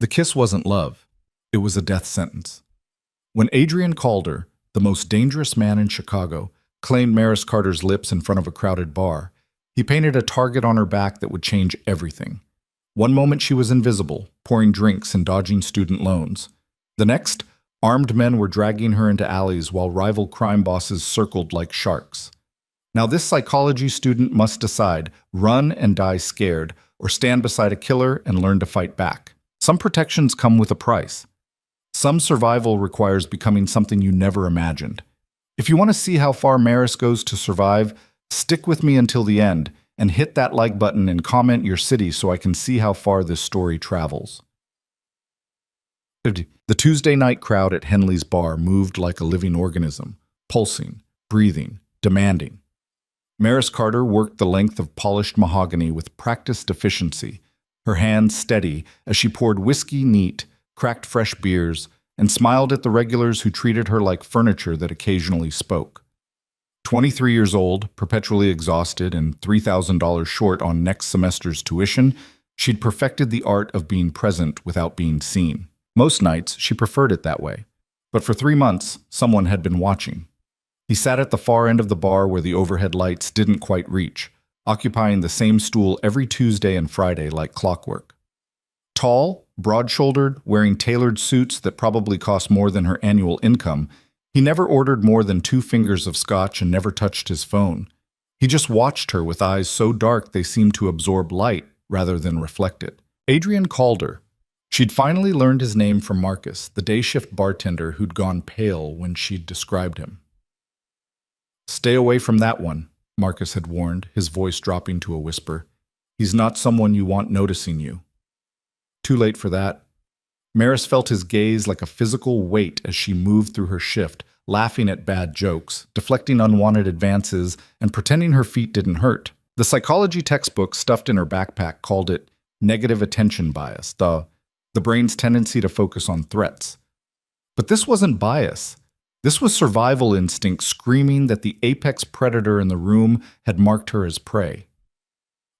The kiss wasn't love. It was a death sentence. When Adrian Calder, the most dangerous man in Chicago, claimed Maris Carter's lips in front of a crowded bar, he painted a target on her back that would change everything. One moment she was invisible, pouring drinks and dodging student loans. The next, armed men were dragging her into alleys while rival crime bosses circled like sharks. Now this psychology student must decide, run and die scared, or stand beside a killer and learn to fight back. Some protections come with a price. Some survival requires becoming something you never imagined. If you want to see how far Maris goes to survive, stick with me until the end and hit that like button and comment your city so I can see how far this story travels. The Tuesday night crowd at Henley's bar moved like a living organism, pulsing, breathing, demanding. Maris Carter worked the length of polished mahogany with practiced efficiency, her hands steady as she poured whiskey neat, cracked fresh beers, and smiled at the regulars who treated her like furniture that occasionally spoke. 23 years old, perpetually exhausted, and $3,000 short on next semester's tuition, she'd perfected the art of being present without being seen. Most nights, she preferred it that way. But for 3 months, someone had been watching. He sat at the far end of the bar where the overhead lights didn't quite reach, occupying the same stool every Tuesday and Friday like clockwork. Tall, broad-shouldered, wearing tailored suits that probably cost more than her annual income, he never ordered more than 2 fingers of scotch and never touched his phone. He just watched her with eyes so dark they seemed to absorb light rather than reflect it. Adrian Calder. She'd finally learned his name from Marcus, the day-shift bartender who'd gone pale when she'd described him. "Stay away from that one," Marcus had warned, his voice dropping to a whisper. "He's not someone you want noticing you." Too late for that. Maris felt his gaze like a physical weight as she moved through her shift, laughing at bad jokes, deflecting unwanted advances, and pretending her feet didn't hurt. The psychology textbook stuffed in her backpack called it negative attention bias, the brain's tendency to focus on threats. But this wasn't bias. This was survival instinct screaming that the apex predator in the room had marked her as prey.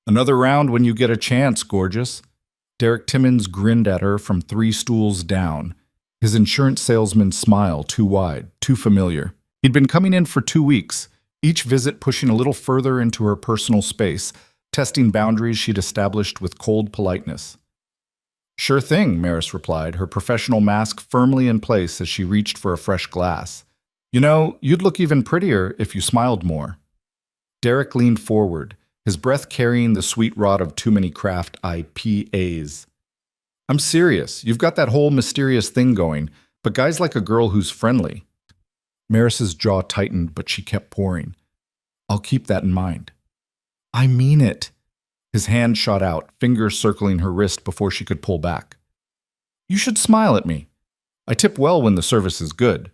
"Another round when you get a chance, gorgeous." Derek Timmons grinned at her from 3 stools down, his insurance salesman's smile too wide, too familiar. He'd been coming in for 2 weeks, each visit pushing a little further into her personal space, testing boundaries she'd established with cold politeness. "Sure thing," Maris replied, her professional mask firmly in place as she reached for a fresh glass. "You know, you'd look even prettier if you smiled more." Derek leaned forward, his breath carrying the sweet rot of too many craft IPAs. "I'm serious. You've got that whole mysterious thing going, but guys like a girl who's friendly." Maris's jaw tightened, but she kept pouring. "I'll keep that in mind." "I mean it." His hand shot out, fingers circling her wrist before she could pull back. "You should smile at me. I tip well when the service is good."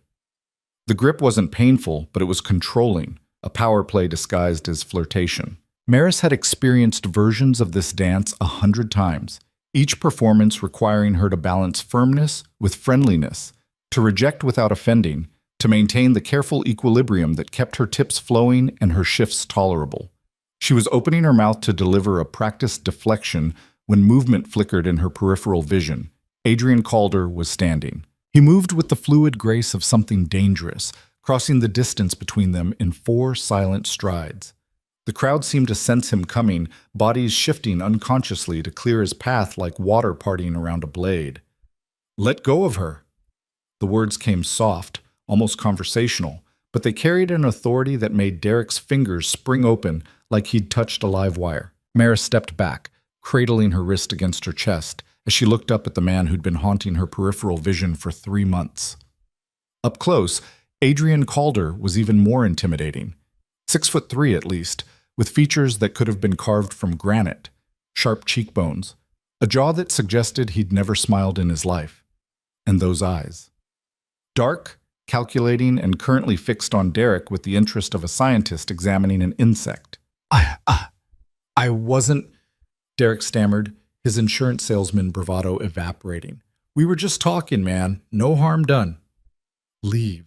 The grip wasn't painful, but it was controlling, a power play disguised as flirtation. Maris had experienced versions of this dance 100 times, each performance requiring her to balance firmness with friendliness, to reject without offending, to maintain the careful equilibrium that kept her tips flowing and her shifts tolerable. She was opening her mouth to deliver a practiced deflection when movement flickered in her peripheral vision. Adrian Calder was standing. He moved with the fluid grace of something dangerous, crossing the distance between them in 4 silent strides. The crowd seemed to sense him coming, bodies shifting unconsciously to clear his path like water partying around a blade. "Let go of her." The words came soft, almost conversational, but they carried an authority that made Derek's fingers spring open like he'd touched a live wire. Maris stepped back, cradling her wrist against her chest, as she looked up at the man who'd been haunting her peripheral vision for 3 months. Up close, Adrian Calder was even more intimidating. 6'3" at least, with features that could have been carved from granite, sharp cheekbones, a jaw that suggested he'd never smiled in his life, and those eyes. Dark, calculating, and currently fixed on Derek with the interest of a scientist examining an insect. I wasn't," Derek stammered, his insurance salesman bravado evaporating. "We were just talking, man. No harm done." "Leave."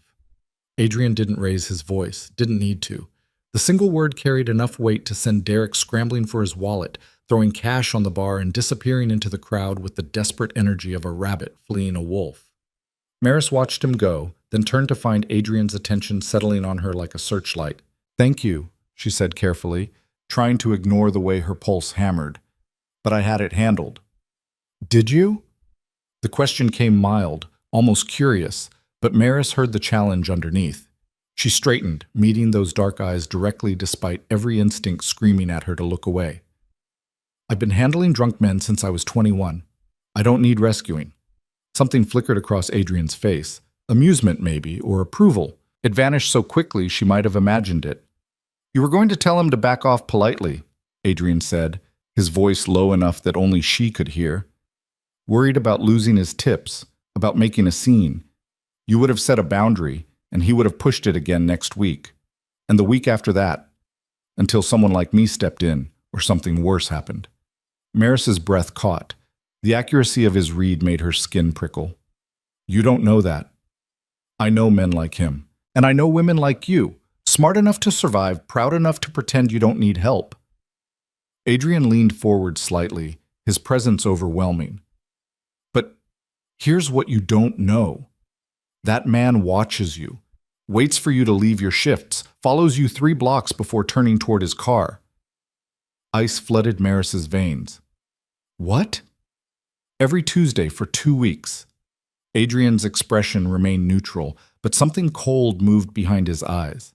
Adrian didn't raise his voice, didn't need to. The single word carried enough weight to send Derek scrambling for his wallet, throwing cash on the bar and disappearing into the crowd with the desperate energy of a rabbit fleeing a wolf. Maris watched him go, then turned to find Adrian's attention settling on her like a searchlight. "Thank you," she said carefully, trying to ignore the way her pulse hammered. "But I had it handled." "Did you?" The question came mild, almost curious, but Maris heard the challenge underneath. She straightened, meeting those dark eyes directly despite every instinct screaming at her to look away. "I've been handling drunk men since I was 21. I don't need rescuing." Something flickered across Adrian's face. Amusement, maybe, or approval. It vanished so quickly she might have imagined it. "You were going to tell him to back off politely," Adrian said, his voice low enough that only she could hear. "Worried about losing his tips, about making a scene. You would have set a boundary, and he would have pushed it again next week. And the week after that, until someone like me stepped in, or something worse happened." Maris's breath caught. The accuracy of his read made her skin prickle. "You don't know that. I know men like him. And I know women like you, smart enough to survive, proud enough to pretend you don't need help." Adrian leaned forward slightly, his presence overwhelming. "But here's what you don't know. That man watches you, waits for you to leave your shifts, follows you 3 blocks before turning toward his car." Ice flooded Maris's veins. "What?" "Every Tuesday for 2 weeks." Adrian's expression remained neutral, but something cold moved behind his eyes.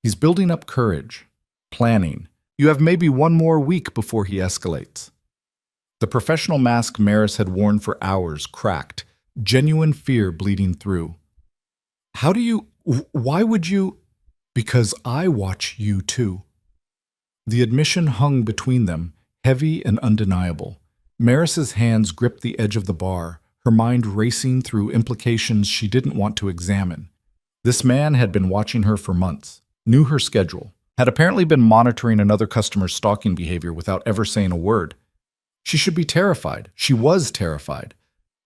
"He's building up courage, planning. You have maybe 1 more week before he escalates." The professional mask Maris had worn for hours cracked, genuine fear bleeding through. "How do you... why would you..." "Because I watch you too." The admission hung between them, heavy and undeniable. Maris's hands gripped the edge of the bar, her mind racing through implications she didn't want to examine. This man had been watching her for months, knew her schedule, had apparently been monitoring another customer's stalking behavior without ever saying a word. She should be terrified. She was terrified.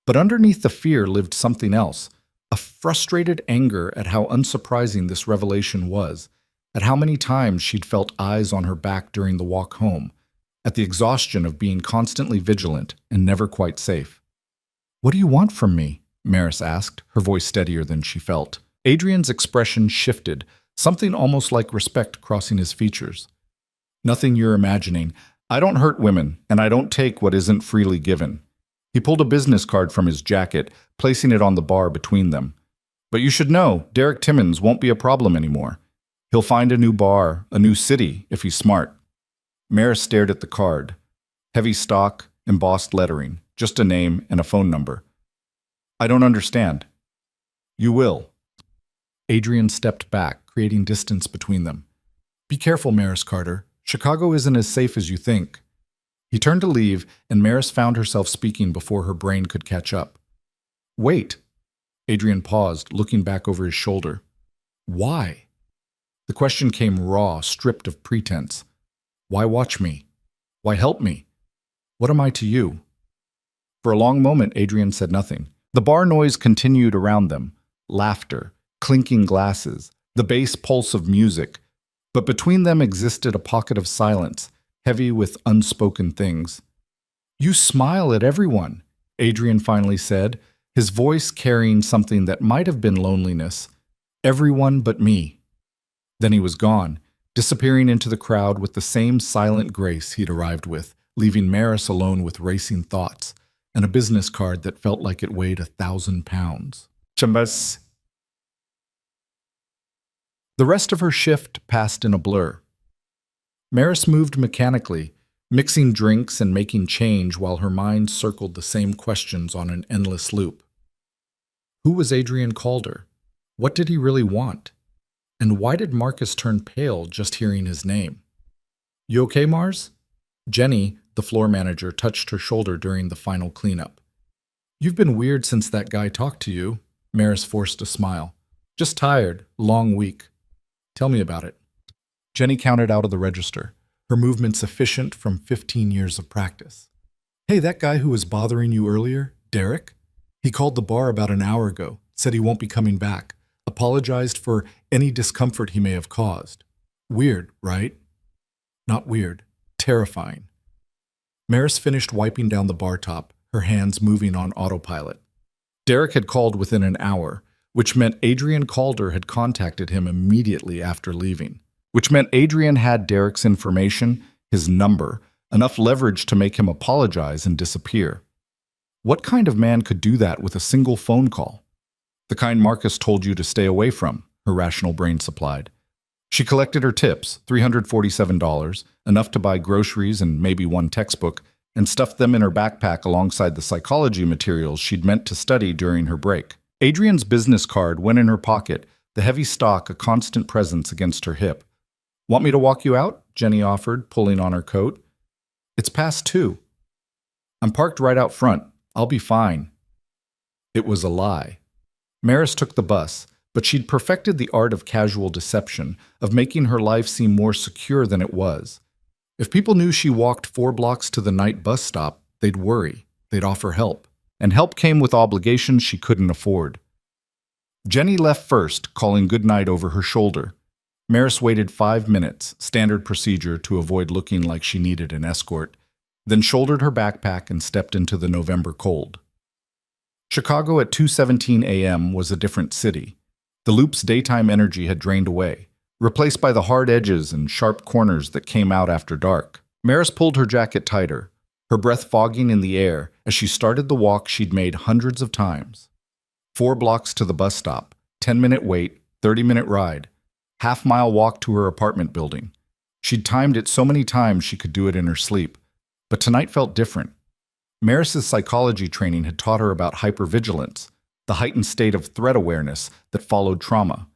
But underneath the fear lived something else, a frustrated anger at how unsurprising this revelation was, at how many times she'd felt eyes on her back during the walk home, at the exhaustion of being constantly vigilant and never quite safe. "What do you want from me?" Maris asked, her voice steadier than she felt. Adrian's expression shifted, something almost like respect crossing his features. "Nothing you're imagining. I don't hurt women, and I don't take what isn't freely given." He pulled a business card from his jacket, placing it on the bar between them. "But you should know, Derek Timmons won't be a problem anymore. He'll find a new bar, a new city, if he's smart." Maris stared at the card. Heavy stock, embossed lettering, just a name and a phone number. "I don't understand." "You will." Adrian stepped back, creating distance between them. "Be careful, Maris Carter. Chicago isn't as safe as you think." He turned to leave, and Maris found herself speaking before her brain could catch up. "Wait." Adrian paused, looking back over his shoulder. "Why?" The question came raw, stripped of pretense. "Why watch me? Why help me? What am I to you?" For a long moment, Adrian said nothing. The bar noise continued around them. Laughter, clinking glasses, the bass pulse of music. But between them existed a pocket of silence, heavy with unspoken things. "You smile at everyone," Adrian finally said, his voice carrying something that might have been loneliness. "Everyone but me." Then he was gone, disappearing into the crowd with the same silent grace he'd arrived with, leaving Maris alone with racing thoughts, and a business card that felt like it weighed 1,000 pounds. Chambas. The rest of her shift passed in a blur. Maris moved mechanically, mixing drinks and making change while her mind circled the same questions on an endless loop. Who was Adrian Calder? What did he really want? And why did Marcus turn pale just hearing his name? "You okay, Mars?" Jenny, the floor manager, touched her shoulder during the final cleanup. "You've been weird since that guy talked to you." Maris forced a smile. "Just tired. Long week." "Tell me about it." Jenny counted out of the register, her movements efficient from 15 years of practice. "Hey, that guy who was bothering you earlier, Derek? He called the bar about an hour ago, said he won't be coming back, apologized for any discomfort he may have caused." Weird, right? Not weird. Terrifying. Maris finished wiping down the bar top, her hands moving on autopilot. Derek had called within an hour, which meant Adrian Calder had contacted him immediately after leaving, which meant Adrian had Derek's information, his number, enough leverage to make him apologize and disappear. What kind of man could do that with a single phone call? The kind Marcus told you to stay away from, her rational brain supplied. She collected her tips, $347, enough to buy groceries and maybe one textbook, and stuffed them in her backpack alongside the psychology materials she'd meant to study during her break. Adrian's business card went in her pocket, the heavy stock a constant presence against her hip. "Want me to walk you out?" Jenny offered, pulling on her coat. "It's past 2. I'm parked right out front. I'll be fine." It was a lie. Maris took the bus, but she'd perfected the art of casual deception, of making her life seem more secure than it was. If people knew she walked 4 blocks to the night bus stop, they'd worry, they'd offer help. And help came with obligations she couldn't afford. Jenny left first, calling goodnight over her shoulder. Maris waited 5 minutes, standard procedure to avoid looking like she needed an escort, then shouldered her backpack and stepped into the November cold. Chicago at 2:17 a.m. was a different city. The Loop's daytime energy had drained away, replaced by the hard edges and sharp corners that came out after dark. Maris pulled her jacket tighter, her breath fogging in the air as she started the walk she'd made hundreds of times. 4 blocks to the bus stop, 10-minute wait, 30-minute ride, half-mile walk to her apartment building. She'd timed it so many times she could do it in her sleep, but tonight felt different. Maris's psychology training had taught her about hypervigilance, the heightened state of threat awareness that followed trauma.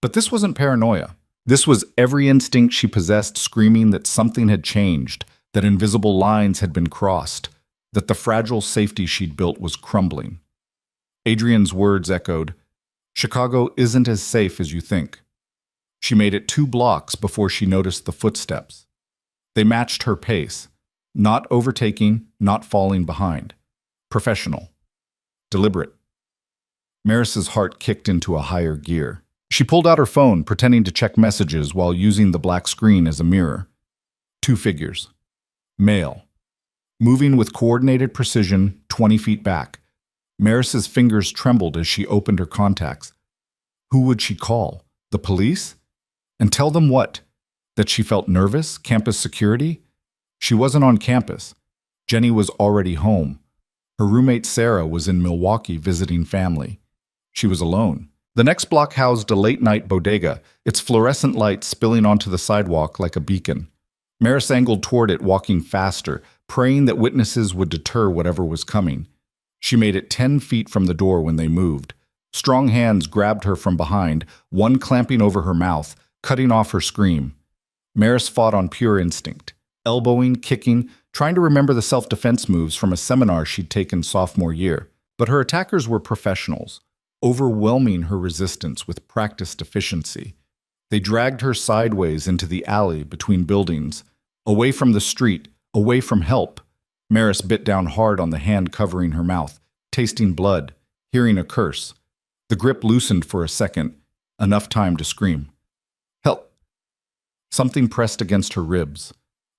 But this wasn't paranoia. This was every instinct she possessed screaming that something had changed, that invisible lines had been crossed, that the fragile safety she'd built was crumbling. Adrian's words echoed, "Chicago isn't as safe as you think." She made it 2 blocks before she noticed the footsteps. They matched her pace, not overtaking, not falling behind. Professional. Deliberate. Maris's heart kicked into a higher gear. She pulled out her phone, pretending to check messages while using the black screen as a mirror. 2 figures. Male. Moving with coordinated precision, 20 feet back. Maris's fingers trembled as she opened her contacts. Who would she call? The police? And tell them what? That she felt nervous? Campus security? She wasn't on campus. Jenny was already home. Her roommate Sarah was in Milwaukee visiting family. She was alone. The next block housed a late-night bodega, its fluorescent light spilling onto the sidewalk like a beacon. Maris angled toward it, walking faster, praying that witnesses would deter whatever was coming. She made it 10 feet from the door when they moved. Strong hands grabbed her from behind, one clamping over her mouth, cutting off her scream. Maris fought on pure instinct, elbowing, kicking, trying to remember the self-defense moves from a seminar she'd taken sophomore year. But her attackers were professionals, overwhelming her resistance with practiced efficiency. They dragged her sideways into the alley between buildings, away from the street, away from help. Maris bit down hard on the hand covering her mouth, tasting blood, hearing a curse. The grip loosened for a second, enough time to scream. "Help!" Something pressed against her ribs.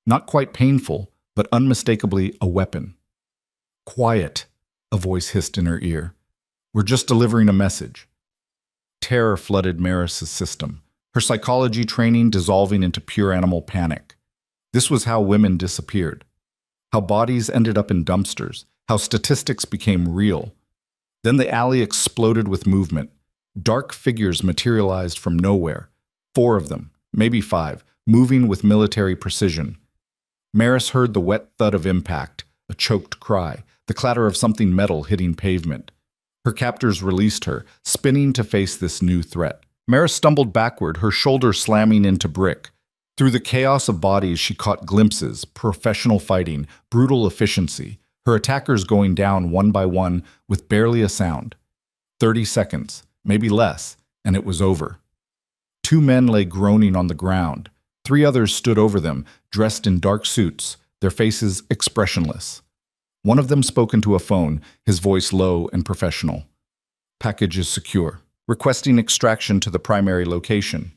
Not quite painful, but unmistakably a weapon. "Quiet," a voice hissed in her ear. "We're just delivering a message." Terror flooded Maris's system, her psychology training dissolving into pure animal panic. This was how women disappeared. How bodies ended up in dumpsters, how statistics became real. Then the alley exploded with movement. Dark figures materialized from nowhere. 4 of them, maybe 5, moving with military precision. Maris heard the wet thud of impact, a choked cry, the clatter of something metal hitting pavement. Her captors released her, spinning to face this new threat. Maris stumbled backward, her shoulder slamming into brick. Through the chaos of bodies, she caught glimpses, professional fighting, brutal efficiency, her attackers going down one by one with barely a sound. 30 seconds, maybe less, and it was over. 2 men lay groaning on the ground. 3 others stood over them, dressed in dark suits, their faces expressionless. One of them spoke into a phone, his voice low and professional. "Package is secure. Requesting extraction to the primary location."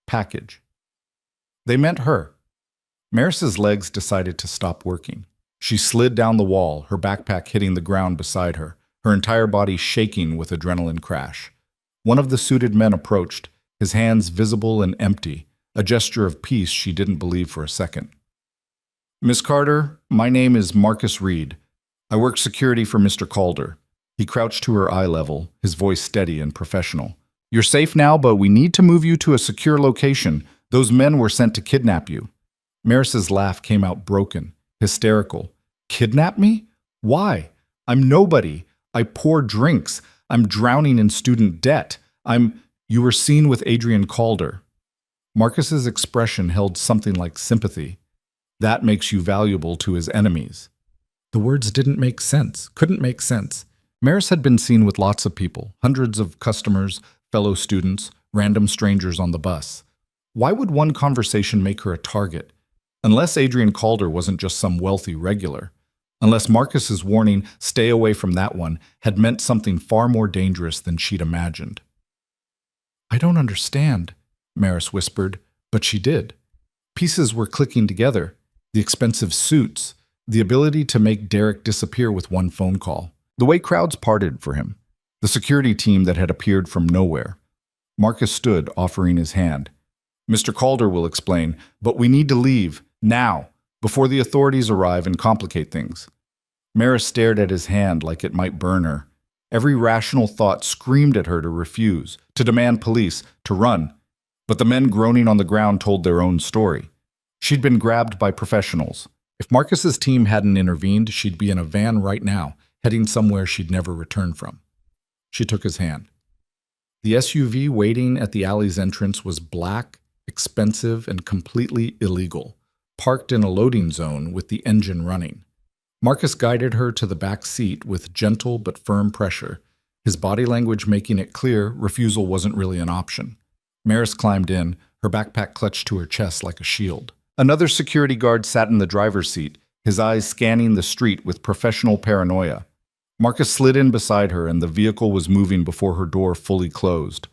Package. They meant her. Maris's legs decided to stop working. She slid down the wall, her backpack hitting the ground beside her, her entire body shaking with adrenaline crash. One of the suited men approached, his hands visible and empty, a gesture of peace she didn't believe for a second. "Miss Carter, my name is Marcus Reed. I work security for Mr. Calder." He crouched to her eye level, his voice steady and professional. "You're safe now, but we need to move you to a secure location. Those men were sent to kidnap you." Maris's laugh came out broken, hysterical. "Kidnap me? Why? I'm nobody. I pour drinks. I'm drowning in student debt. You were seen with Adrian Calder." Marcus's expression held something like sympathy. "That makes you valuable to his enemies." The words didn't make sense, couldn't make sense. Maris had been seen with lots of people, hundreds of customers, fellow students, random strangers on the bus. Why would one conversation make her a target? Unless Adrian Calder wasn't just some wealthy regular. Unless Marcus's warning, "stay away from that one," had meant something far more dangerous than she'd imagined. "I don't understand," Maris whispered, but she did. Pieces were clicking together. The expensive suits, the ability to make Derek disappear with one phone call, the way crowds parted for him, the security team that had appeared from nowhere. Marcus stood, offering his hand. "Mr. Calder will explain, but we need to leave, now, before the authorities arrive and complicate things." Maris stared at his hand like it might burn her. Every rational thought screamed at her to refuse, to demand police, to run. But the men groaning on the ground told their own story. She'd been grabbed by professionals. If Marcus's team hadn't intervened, she'd be in a van right now, heading somewhere she'd never return from. She took his hand. The SUV waiting at the alley's entrance was black, expensive, and completely illegal, parked in a loading zone with the engine running. Marcus guided her to the back seat with gentle but firm pressure, his body language making it clear refusal wasn't really an option. Maris climbed in, her backpack clutched to her chest like a shield. Another security guard sat in the driver's seat, his eyes scanning the street with professional paranoia. Marcus slid in beside her, and the vehicle was moving before her door fully closed.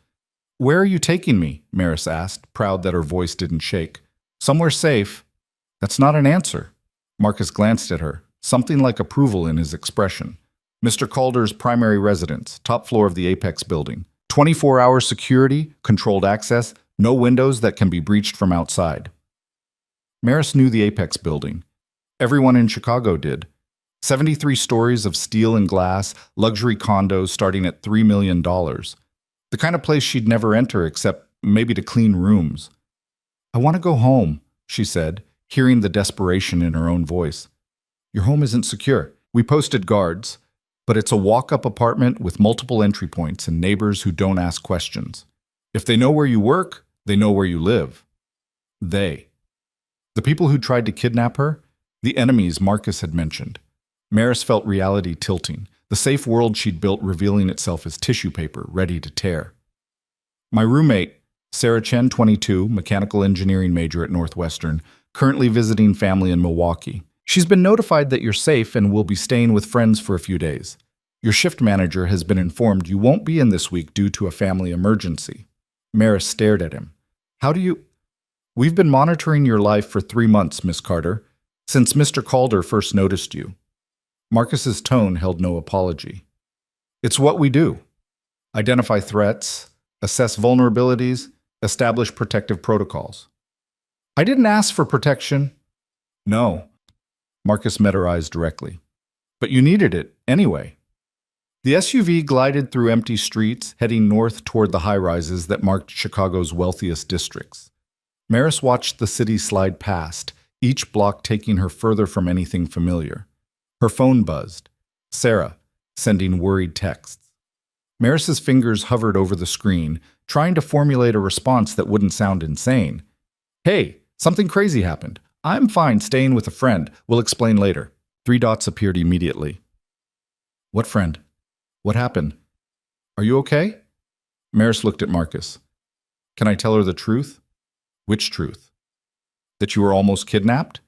"Where are you taking me?" Maris asked, proud that her voice didn't shake. "Somewhere safe." "That's not an answer." Marcus glanced at her, something like approval in his expression. "Mr. Calder's primary residence, top floor of the Apex building. 24-hour security, controlled access, no windows that can be breached from outside." Maris knew the Apex building. Everyone in Chicago did. 73 stories of steel and glass, luxury condos starting at $3 million. The kind of place she'd never enter except maybe to clean rooms. "I want to go home," she said, hearing the desperation in her own voice. "Your home isn't secure. We posted guards, but it's a walk-up apartment with multiple entry points and neighbors who don't ask questions. If they know where you work, they know where you live." They. The people who tried to kidnap her, the enemies Marcus had mentioned. Maris felt reality tilting, the safe world she'd built revealing itself as tissue paper ready to tear. "My roommate, Sarah Chen, 22, mechanical engineering major at Northwestern, currently visiting family in Milwaukee. She's been notified that you're safe and will be staying with friends for a few days. Your shift manager has been informed you won't be in this week due to a family emergency." Maris stared at him. "How do you—" "We've been monitoring your life for 3 months, Miss Carter, since Mr. Calder first noticed you." Marcus's tone held no apology. "It's what we do. Identify threats, assess vulnerabilities, establish protective protocols." "I didn't ask for protection." "No." Marcus met her eyes directly. "But you needed it anyway." The SUV glided through empty streets, heading north toward the high-rises that marked Chicago's wealthiest districts. Maris watched the city slide past, each block taking her further from anything familiar. Her phone buzzed. Sarah, sending worried texts. Maris's fingers hovered over the screen, trying to formulate a response that wouldn't sound insane. "Hey, something crazy happened. I'm fine staying with a friend. We'll explain later." 3 dots appeared immediately. "What friend? What happened? Are you okay?" Maris looked at Marcus. "Can I tell her the truth?" "Which truth? That you were almost kidnapped?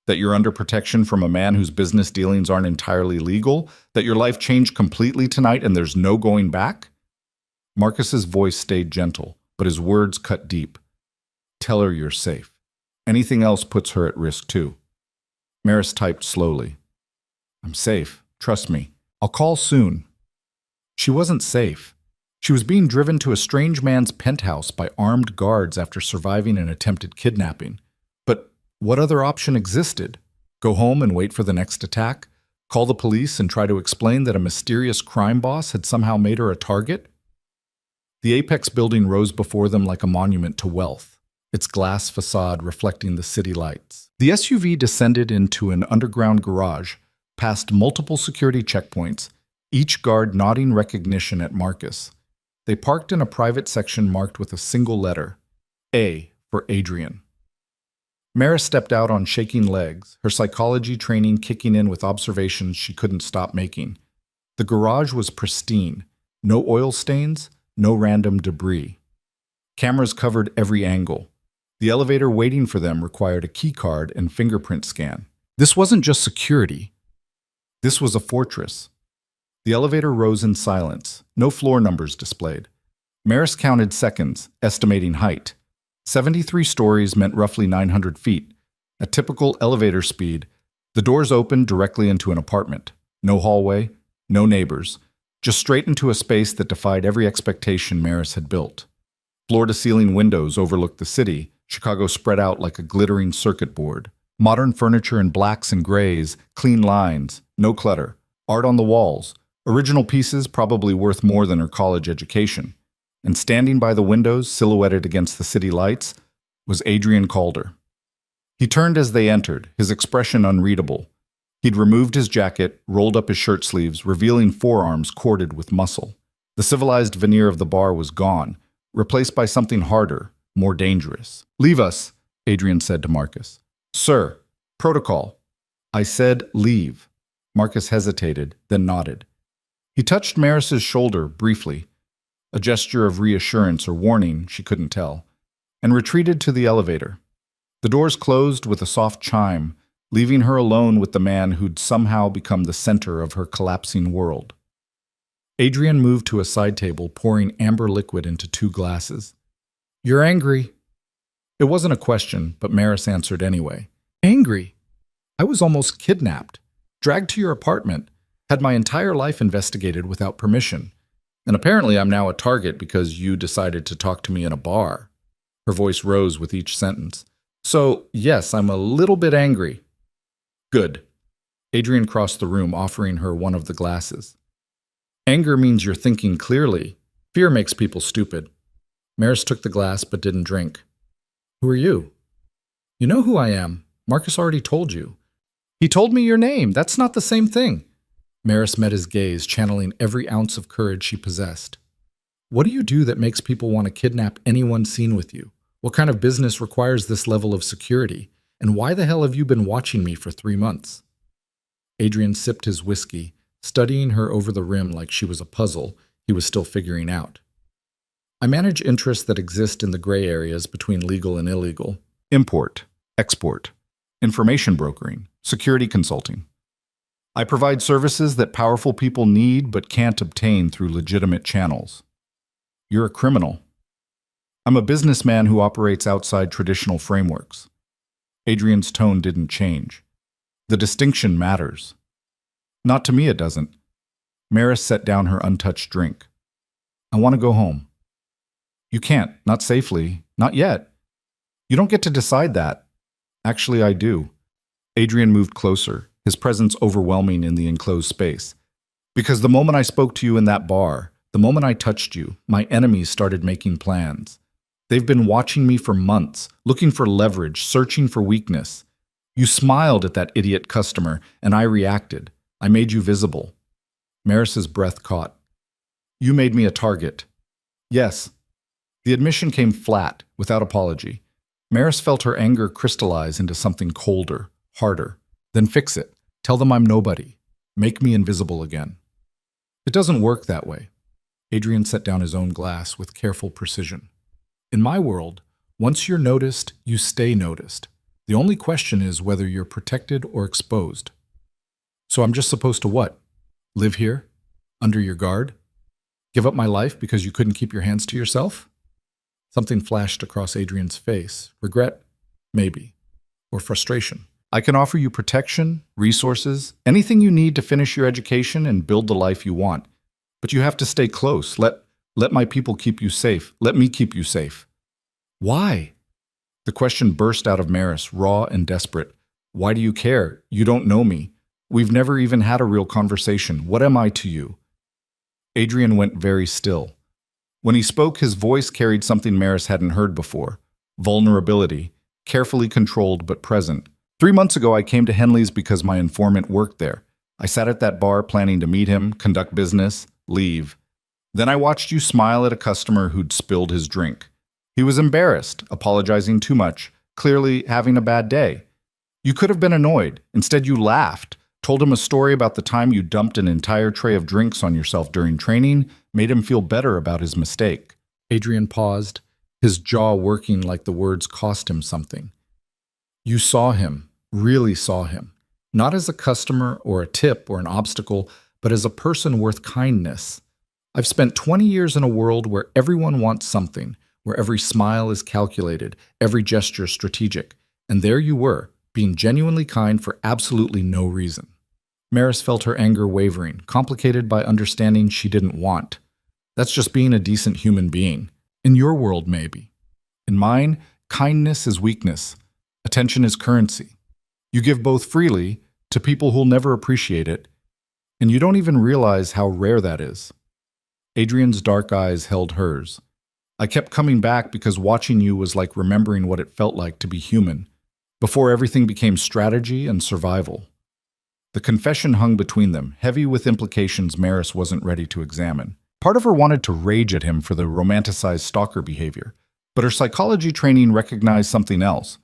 That you're under protection from a man whose business dealings aren't entirely legal? That your life changed completely tonight and there's no going back?" Marcus's voice stayed gentle, but his words cut deep. "Tell her you're safe." Anything else puts her at risk too. Maris typed slowly. I'm safe. Trust me. I'll call soon. She wasn't safe. She was being driven to a strange man's penthouse by armed guards after surviving an attempted kidnapping. But what other option existed? Go home and wait for the next attack? Call the police and try to explain that a mysterious crime boss had somehow made her a target? The Apex building rose before them like a monument to wealth, its glass facade reflecting the city lights. The SUV descended into an underground garage, past multiple security checkpoints, each guard nodding recognition at Marcus. They parked in a private section marked with a single letter, A for Adrian. Maris stepped out on shaking legs, her psychology training kicking in with observations she couldn't stop making. The garage was pristine, no oil stains, no random debris. Cameras covered every angle. The elevator waiting for them required a key card and fingerprint scan. This wasn't just security. This was a fortress. The elevator rose in silence, no floor numbers displayed. Maris counted seconds, estimating height. 73 stories meant roughly 900 feet. At typical elevator speed, the doors opened directly into an apartment. No hallway, no neighbors, just straight into a space that defied every expectation Maris had built. Floor-to-ceiling windows overlooked the city, Chicago spread out like a glittering circuit board. Modern furniture in blacks and grays, clean lines, no clutter. Art on the walls, original pieces probably worth more than her college education. And standing by the windows, silhouetted against the city lights, was Adrian Calder. He turned as they entered, his expression unreadable. He'd removed his jacket, rolled up his shirt sleeves, revealing forearms corded with muscle. The civilized veneer of the bar was gone, replaced by something harder, more dangerous. Leave us, Adrian said to Marcus. Sir, protocol. I said leave. Marcus hesitated, then nodded. He touched Maris's shoulder briefly, a gesture of reassurance or warning, she couldn't tell, and retreated to the elevator. The doors closed with a soft chime, leaving her alone with the man who'd somehow become the center of her collapsing world. Adrian moved to a side table, pouring amber liquid into 2 glasses. You're angry. It wasn't a question, but Maris answered anyway. Angry? I was almost kidnapped, dragged to your apartment, had my entire life investigated without permission. And apparently I'm now a target because you decided to talk to me in a bar. Her voice rose with each sentence. So, yes, I'm a little bit angry. Good. Adrian crossed the room, offering her one of the glasses. Anger means you're thinking clearly. Fear makes people stupid. Maris took the glass but didn't drink. Who are you? You know who I am. Marcus already told you. He told me your name. That's not the same thing. Maris met his gaze, channeling every ounce of courage she possessed. What do you do that makes people want to kidnap anyone seen with you? What kind of business requires this level of security? And why the hell have you been watching me for 3 months? Adrian sipped his whiskey, studying her over the rim like she was a puzzle he was still figuring out. I manage interests that exist in the gray areas between legal and illegal. Import, export, information brokering, security consulting. I provide services that powerful people need but can't obtain through legitimate channels. You're a criminal. I'm a businessman who operates outside traditional frameworks. Adrian's tone didn't change. The distinction matters. Not to me it doesn't. Maris set down her untouched drink. I want to go home. You can't, not safely, not yet. You don't get to decide that. Actually, I do. Adrian moved closer, his presence overwhelming in the enclosed space. Because the moment I spoke to you in that bar, the moment I touched you, my enemies started making plans. They've been watching me for months, looking for leverage, searching for weakness. You smiled at that idiot customer, and I reacted. I made you visible. Maris's breath caught. You made me a target. Yes. The admission came flat, without apology. Maris felt her anger crystallize into something colder, harder. Then fix it. Tell them I'm nobody. Make me invisible again. It doesn't work that way. Adrian set down his own glass with careful precision. In my world, once you're noticed, you stay noticed. The only question is whether you're protected or exposed. So I'm just supposed to what? Live here? Under your guard? Give up my life because you couldn't keep your hands to yourself? Something flashed across Adrian's face. Regret? Maybe. or frustration. I can offer you protection, resources, anything you need to finish your education and build the life you want. But you have to stay close. Let my people keep you safe. Let me keep you safe. Why? The question burst out of Maris, raw and desperate. Why do you care? You don't know me. We've never even had a real conversation. What am I to you? Adrian went very still. When he spoke, his voice carried something Maris hadn't heard before. Vulnerability, carefully controlled but present. 3 months ago, I came to Henley's because my informant worked there. I sat at that bar planning to meet him, conduct business, leave. Then I watched you smile at a customer who'd spilled his drink. He was embarrassed, apologizing too much, clearly having a bad day. You could have been annoyed. Instead, you laughed, told him a story about the time you dumped an entire tray of drinks on yourself during training, made him feel better about his mistake. Adrian paused, his jaw working like the words cost him something. You saw him, really saw him, not as a customer or a tip or an obstacle, but as a person worth kindness. I've spent 20 years in a world where everyone wants something, where every smile is calculated, every gesture strategic. And there you were, being genuinely kind for absolutely no reason. Maris felt her anger wavering, complicated by understanding she didn't want. That's just being a decent human being. In your world, maybe. In mine, kindness is weakness. Attention is currency. You give both freely to people who'll never appreciate it, and you don't even realize how rare that is. Adrian's dark eyes held hers. I kept coming back because watching you was like remembering what it felt like to be human, before everything became strategy and survival. The confession hung between them, heavy with implications Maris wasn't ready to examine. Part of her wanted to rage at him for the romanticized stalker behavior, but her psychology training recognized something else.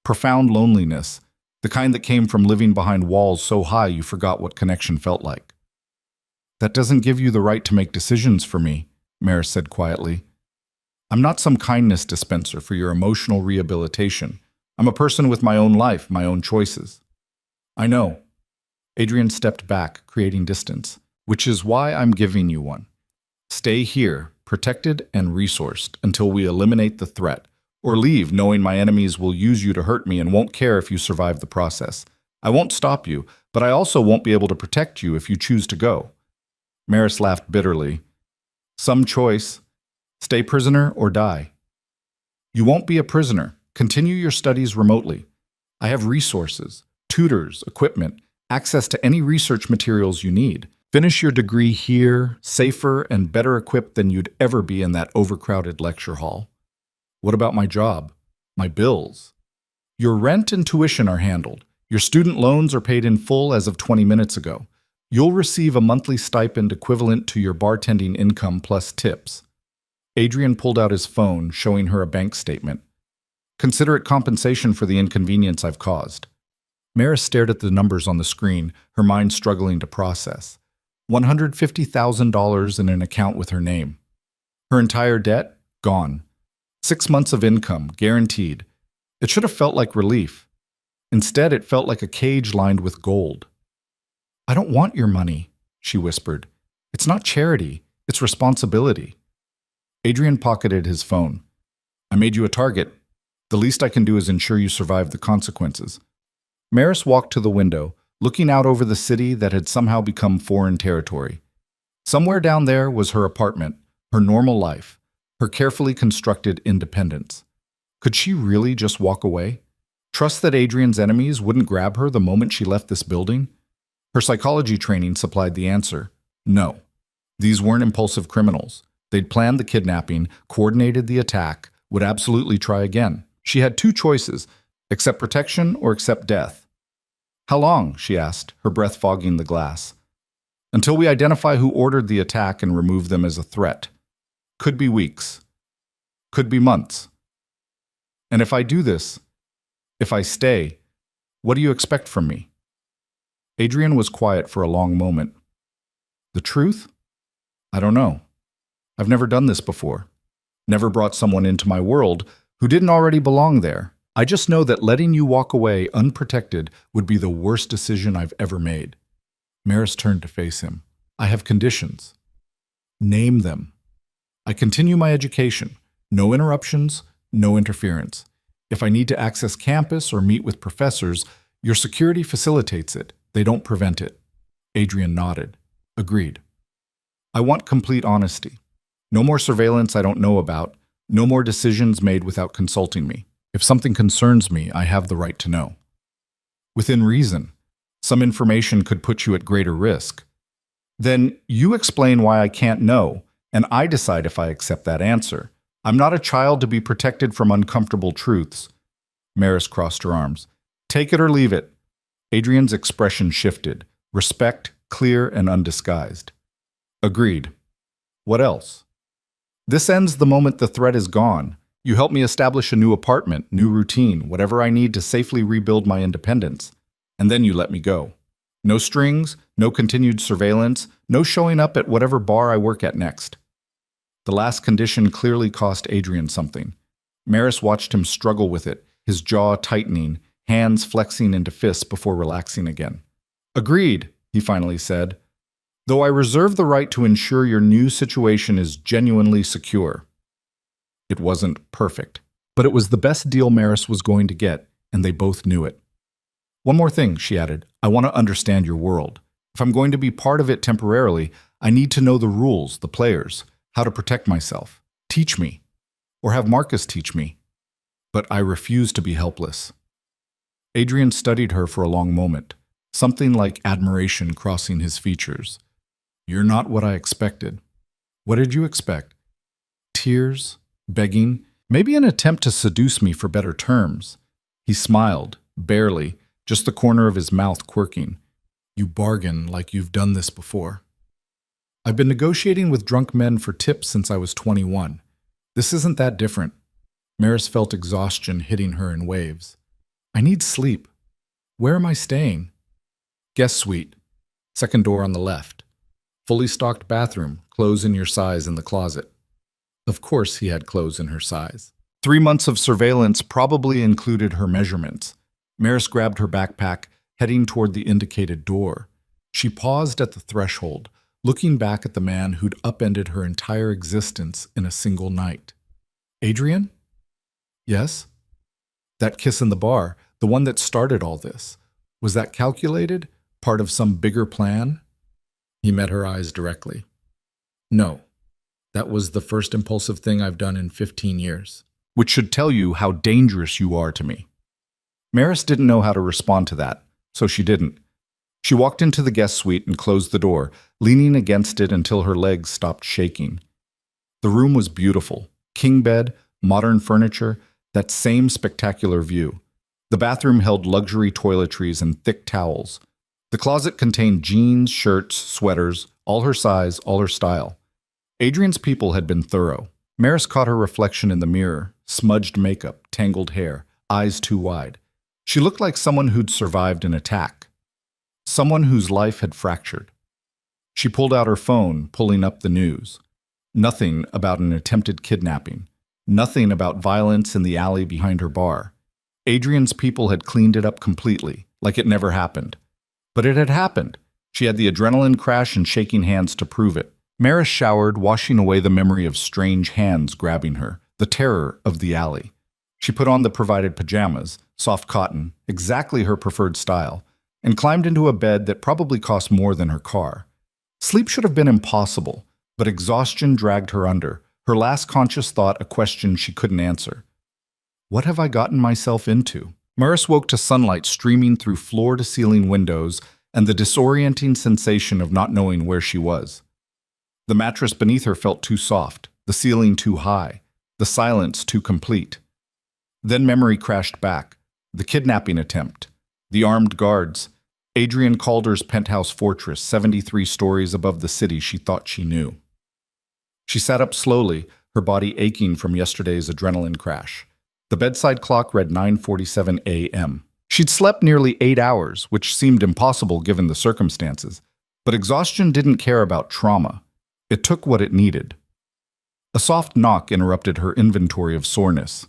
Profound loneliness, the kind that came from living behind walls so high you forgot what connection felt like. That doesn't give you the right to make decisions for me, Maris said quietly. I'm not some kindness dispenser for your emotional rehabilitation. I'm a person with my own life, my own choices. I know. Adrian stepped back, creating distance, which is why I'm giving you one. Stay here, protected and resourced, until we eliminate the threat, or leave knowing my enemies will use you to hurt me and won't care if you survive the process. I won't stop you, but I also won't be able to protect you if you choose to go. Maris laughed bitterly. Some choice. Stay prisoner or die. You won't be a prisoner. Continue your studies remotely. I have resources, tutors, equipment, access to any research materials you need. Finish your degree here, safer and better equipped than you'd ever be in that overcrowded lecture hall. What about my job? My bills? Your rent and tuition are handled. Your student loans are paid in full as of 20 minutes ago. You'll receive a monthly stipend equivalent to your bartending income plus tips. Adrian pulled out his phone, showing her a bank statement. Consider it compensation for the inconvenience I've caused. Maris stared at the numbers on the screen, her mind struggling to process. $150,000 in an account with her name. Her entire debt? Gone. 6 months of income, guaranteed. It should have felt like relief. Instead, it felt like a cage lined with gold. I don't want your money, she whispered. It's not charity, it's responsibility. Adrian pocketed his phone. I made you a target. The least I can do is ensure you survive the consequences. Maris walked to the window, looking out over the city that had somehow become foreign territory. Somewhere down there was her apartment, her normal life, her carefully constructed independence. Could she really just walk away? Trust that Adrian's enemies wouldn't grab her the moment she left this building? Her psychology training supplied the answer. No. These weren't impulsive criminals. They'd planned the kidnapping, coordinated the attack, would absolutely try again. She had two choices, accept protection or accept death. How long? She asked, her breath fogging the glass. Until we identify who ordered the attack and remove them as a threat. Could be weeks. Could be months. And if I do this, if I stay, what do you expect from me? Adrian was quiet for a long moment. The truth? I don't know. I've never done this before. Never brought someone into my world who didn't already belong there. I just know that letting you walk away unprotected would be the worst decision I've ever made. Maris turned to face him. I have conditions. Name them. I continue my education. No interruptions, no interference. If I need to access campus or meet with professors, your security facilitates it. They don't prevent it. Adrian nodded. Agreed. I want complete honesty. No more surveillance I don't know about. No more decisions made without consulting me. If something concerns me, I have the right to know. Within reason. Some information could put you at greater risk. Then you explain why I can't know, and I decide if I accept that answer. I'm not a child to be protected from uncomfortable truths. Maris crossed her arms. Take it or leave it. Adrian's expression shifted. Respect, clear and undisguised. Agreed. What else? This ends the moment the threat is gone. You help me establish a new apartment, new routine, whatever I need to safely rebuild my independence. And then you let me go. No strings, no continued surveillance, no showing up at whatever bar I work at next. The last condition clearly cost Adrian something. Maris watched him struggle with it, his jaw tightening, hands flexing into fists before relaxing again. Agreed, he finally said, though I reserve the right to ensure your new situation is genuinely secure. It wasn't perfect, but it was the best deal Maris was going to get, and they both knew it. One more thing, she added. I want to understand your world. If I'm going to be part of it temporarily, I need to know the rules, the players, how to protect myself. Teach me. Or have Marcus teach me. But I refuse to be helpless. Adrian studied her for a long moment, something like admiration crossing his features. You're not what I expected. What did you expect? Tears? Begging? Maybe an attempt to seduce me for better terms. He smiled, barely, just the corner of his mouth quirking. You bargain like you've done this before. I've been negotiating with drunk men for tips since I was 21. This isn't that different. Maris felt exhaustion hitting her in waves. I need sleep. Where am I staying? Guest suite. Second door on the left. Fully stocked bathroom, clothes in your size in the closet. Of course he had clothes in her size. 3 months of surveillance probably included her measurements. Maris grabbed her backpack, heading toward the indicated door. She paused at the threshold, looking back at the man who'd upended her entire existence in a single night. Adrian? Yes? That kiss in the bar, the one that started all this. Was that calculated? Part of some bigger plan? He met her eyes directly. No. That was the first impulsive thing I've done in 15 years. Which should tell you how dangerous you are to me. Maris didn't know how to respond to that, so she didn't. She walked into the guest suite and closed the door, leaning against it until her legs stopped shaking. The room was beautiful. King bed, modern furniture, that same spectacular view. The bathroom held luxury toiletries and thick towels. The closet contained jeans, shirts, sweaters, all her size, all her style. Adrian's people had been thorough. Maris caught her reflection in the mirror, smudged makeup, tangled hair, eyes too wide. She looked like someone who'd survived an attack. Someone whose life had fractured. She pulled out her phone, pulling up the news. Nothing about an attempted kidnapping. Nothing about violence in the alley behind her bar. Adrian's people had cleaned it up completely, like it never happened. But it had happened. She had the adrenaline crash and shaking hands to prove it. Maris showered, washing away the memory of strange hands grabbing her, the terror of the alley. She put on the provided pajamas, soft cotton, exactly her preferred style, and climbed into a bed that probably cost more than her car. Sleep should have been impossible, but exhaustion dragged her under, her last conscious thought a question she couldn't answer. What have I gotten myself into? Maris woke to sunlight streaming through floor-to-ceiling windows and the disorienting sensation of not knowing where she was. The mattress beneath her felt too soft, the ceiling too high, the silence too complete. Then memory crashed back. The kidnapping attempt. The armed guards. Adrian Calder's penthouse fortress, 73 stories above the city she thought she knew. She sat up slowly, her body aching from yesterday's adrenaline crash. The bedside clock read 9:47 a.m. She'd slept nearly 8 hours, which seemed impossible given the circumstances. But exhaustion didn't care about trauma. It took what it needed. A soft knock interrupted her inventory of soreness.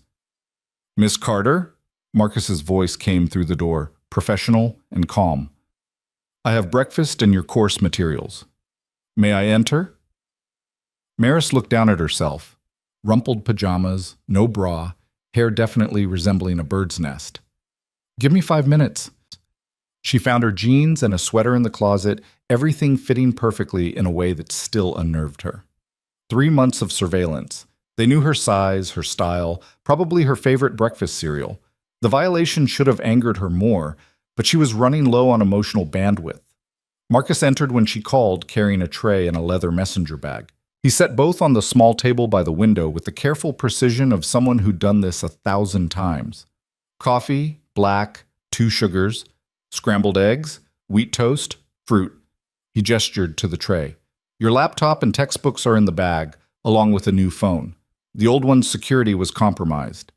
Miss Carter? Marcus's voice came through the door, professional and calm. I have breakfast and your course materials. May I enter? Maris looked down at herself. Rumpled pajamas, no bra, hair definitely resembling a bird's nest. "Give me 5 minutes." She found her jeans and a sweater in the closet, everything fitting perfectly in a way that still unnerved her. 3 months of surveillance. They knew her size, her style, probably her favorite breakfast cereal. The violation should have angered her more, but she was running low on emotional bandwidth. Marcus entered when she called, carrying a tray and a leather messenger bag. He set both on the small table by the window with the careful precision of someone who'd done this 1,000 times. Coffee, black, 2 sugars, scrambled eggs, wheat toast, fruit. He gestured to the tray. "Your laptop and textbooks are in the bag, along with a new phone. The old one's security was compromised."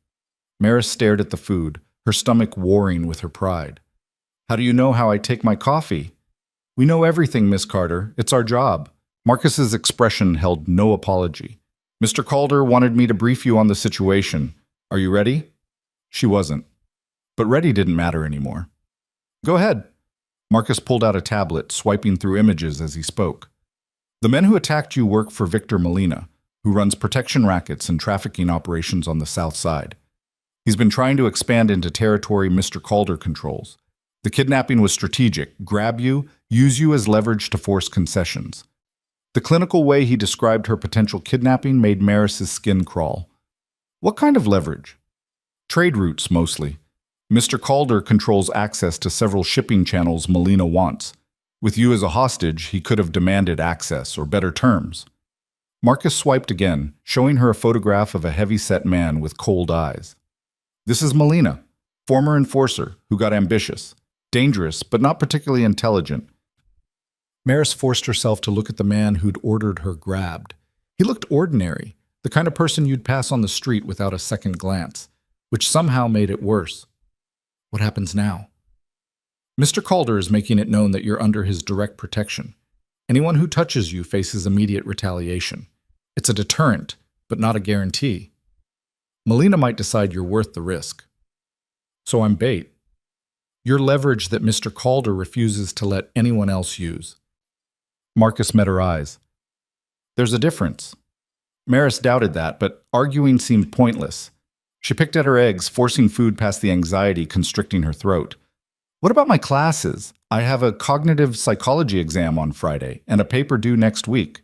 Maris stared at the food, her stomach warring with her pride. "How do you know how I take my coffee?" "We know everything, Miss Carter. It's our job." Marcus's expression held no apology. "Mr. Calder wanted me to brief you on the situation. Are you ready?" She wasn't. But ready didn't matter anymore. "Go ahead." Marcus pulled out a tablet, swiping through images as he spoke. "The men who attacked you work for Victor Molina, who runs protection rackets and trafficking operations on the south side. He's been trying to expand into territory Mr. Calder controls. The kidnapping was strategic: grab you, use you as leverage to force concessions." The clinical way he described her potential kidnapping made Maris's skin crawl. "What kind of leverage?" "Trade routes, mostly. Mr. Calder controls access to several shipping channels Molina wants. With you as a hostage, he could have demanded access or better terms." Marcus swiped again, showing her a photograph of a heavy-set man with cold eyes. "This is Molina, former enforcer who got ambitious. Dangerous, but not particularly intelligent." Maris forced herself to look at the man who'd ordered her grabbed. He looked ordinary, the kind of person you'd pass on the street without a second glance, which somehow made it worse. What happens now? "Mr. Calder is making it known that you're under his direct protection. Anyone who touches you faces immediate retaliation. It's a deterrent, but not a guarantee. Molina might decide you're worth the risk." "So I'm bait." "You're leverage that Mr. Calder refuses to let anyone else use." Marcus met her eyes. "There's a difference." Maris doubted that, but arguing seemed pointless. She picked at her eggs, forcing food past the anxiety constricting her throat. "What about my classes? I have a cognitive psychology exam on Friday and a paper due next week.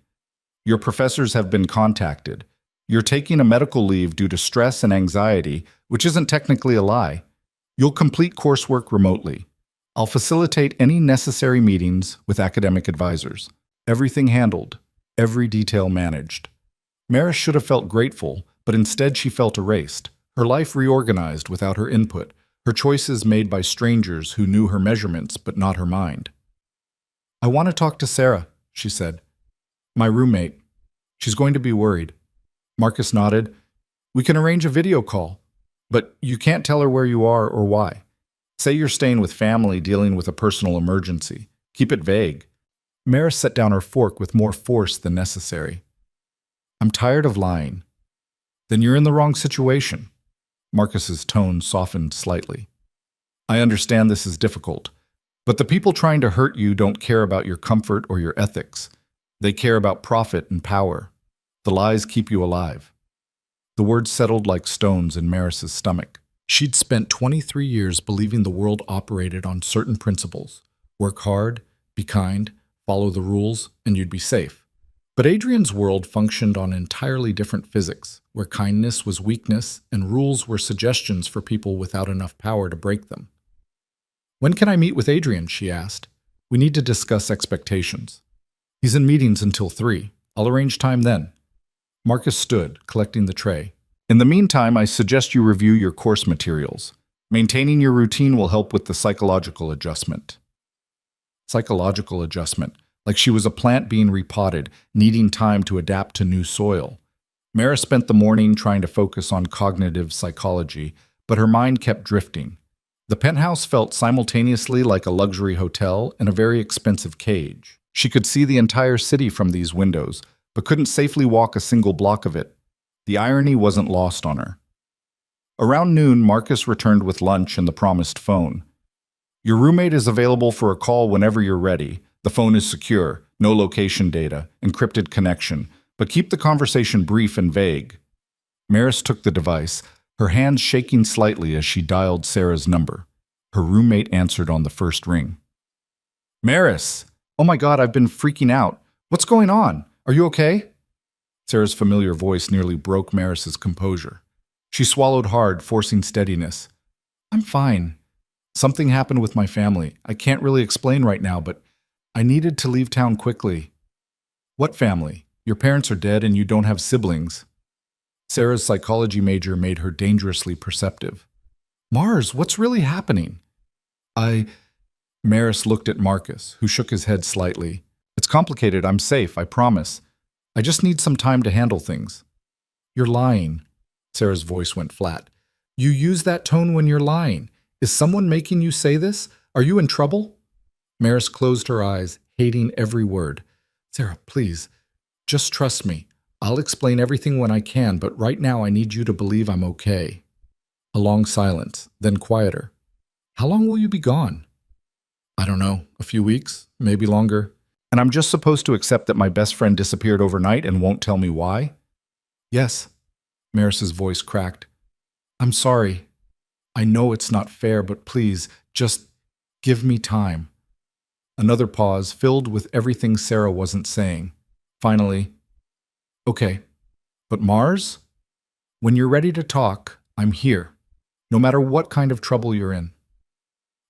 Your professors have been contacted. You're taking a medical leave due to stress and anxiety, which isn't technically a lie. You'll complete coursework remotely. I'll facilitate any necessary meetings with academic advisors. Everything handled, every detail managed." Maris should have felt grateful, but instead she felt erased. Her life reorganized without her input, her choices made by strangers who knew her measurements but not her mind. "I want to talk to Sarah," she said. "My roommate. She's going to be worried." Marcus nodded. "We can arrange a video call, but you can't tell her where you are or why. Say you're staying with family dealing with a personal emergency. Keep it vague." Maris set down her fork with more force than necessary. "I'm tired of lying." "Then you're in the wrong situation." Marcus's tone softened slightly. "I understand this is difficult, but the people trying to hurt you don't care about your comfort or your ethics. They care about profit and power. The lies keep you alive." The words settled like stones in Maris's stomach. She'd spent 23 years believing the world operated on certain principles. Work hard, be kind, follow the rules, and you'd be safe. But Adrian's world functioned on entirely different physics, where kindness was weakness and rules were suggestions for people without enough power to break them. "When can I meet with Adrian?" she asked. "We need to discuss expectations." "He's in meetings until 3. I'll arrange time then." Marcus stood, collecting the tray. "In the meantime, I suggest you review your course materials. Maintaining your routine will help with the psychological adjustment." Psychological adjustment, like she was a plant being repotted, needing time to adapt to new soil. Maris spent the morning trying to focus on cognitive psychology, but her mind kept drifting. The penthouse felt simultaneously like a luxury hotel and a very expensive cage. She could see the entire city from these windows, but couldn't safely walk a single block of it. The irony wasn't lost on her. Around noon, Marcus returned with lunch and the promised phone. "Your roommate is available for a call whenever you're ready. The phone is secure, no location data, encrypted connection, but keep the conversation brief and vague." Maris took the device, her hands shaking slightly as she dialed Sarah's number. Her roommate answered on the first ring. Maris! Oh my God, I've been freaking out. What's going on? Are you okay? Sarah's familiar voice nearly broke Maris's composure. She swallowed hard, forcing steadiness. I'm fine. Something happened with my family. I can't really explain right now, but I needed to leave town quickly. What family? Your parents are dead and you don't have siblings. Sarah's psychology major made her dangerously perceptive. Mars, what's really happening? Maris looked at Marcus, who shook his head slightly. It's complicated, I'm safe, I promise. I just need some time to handle things. You're lying. Sarah's voice went flat. You use that tone when you're lying. Is someone making you say this? Are you in trouble? Maris closed her eyes, hating every word. Sarah, please, just trust me. I'll explain everything when I can, but right now I need you to believe I'm okay. A long silence, then quieter. How long will you be gone? I don't know, a few weeks, maybe longer. And I'm just supposed to accept that my best friend disappeared overnight and won't tell me why? Yes. Maris's voice cracked. I'm sorry. I know it's not fair, but please, just give me time. Another pause, filled with everything Sarah wasn't saying. Finally, okay, but Mars? When you're ready to talk, I'm here, no matter what kind of trouble you're in.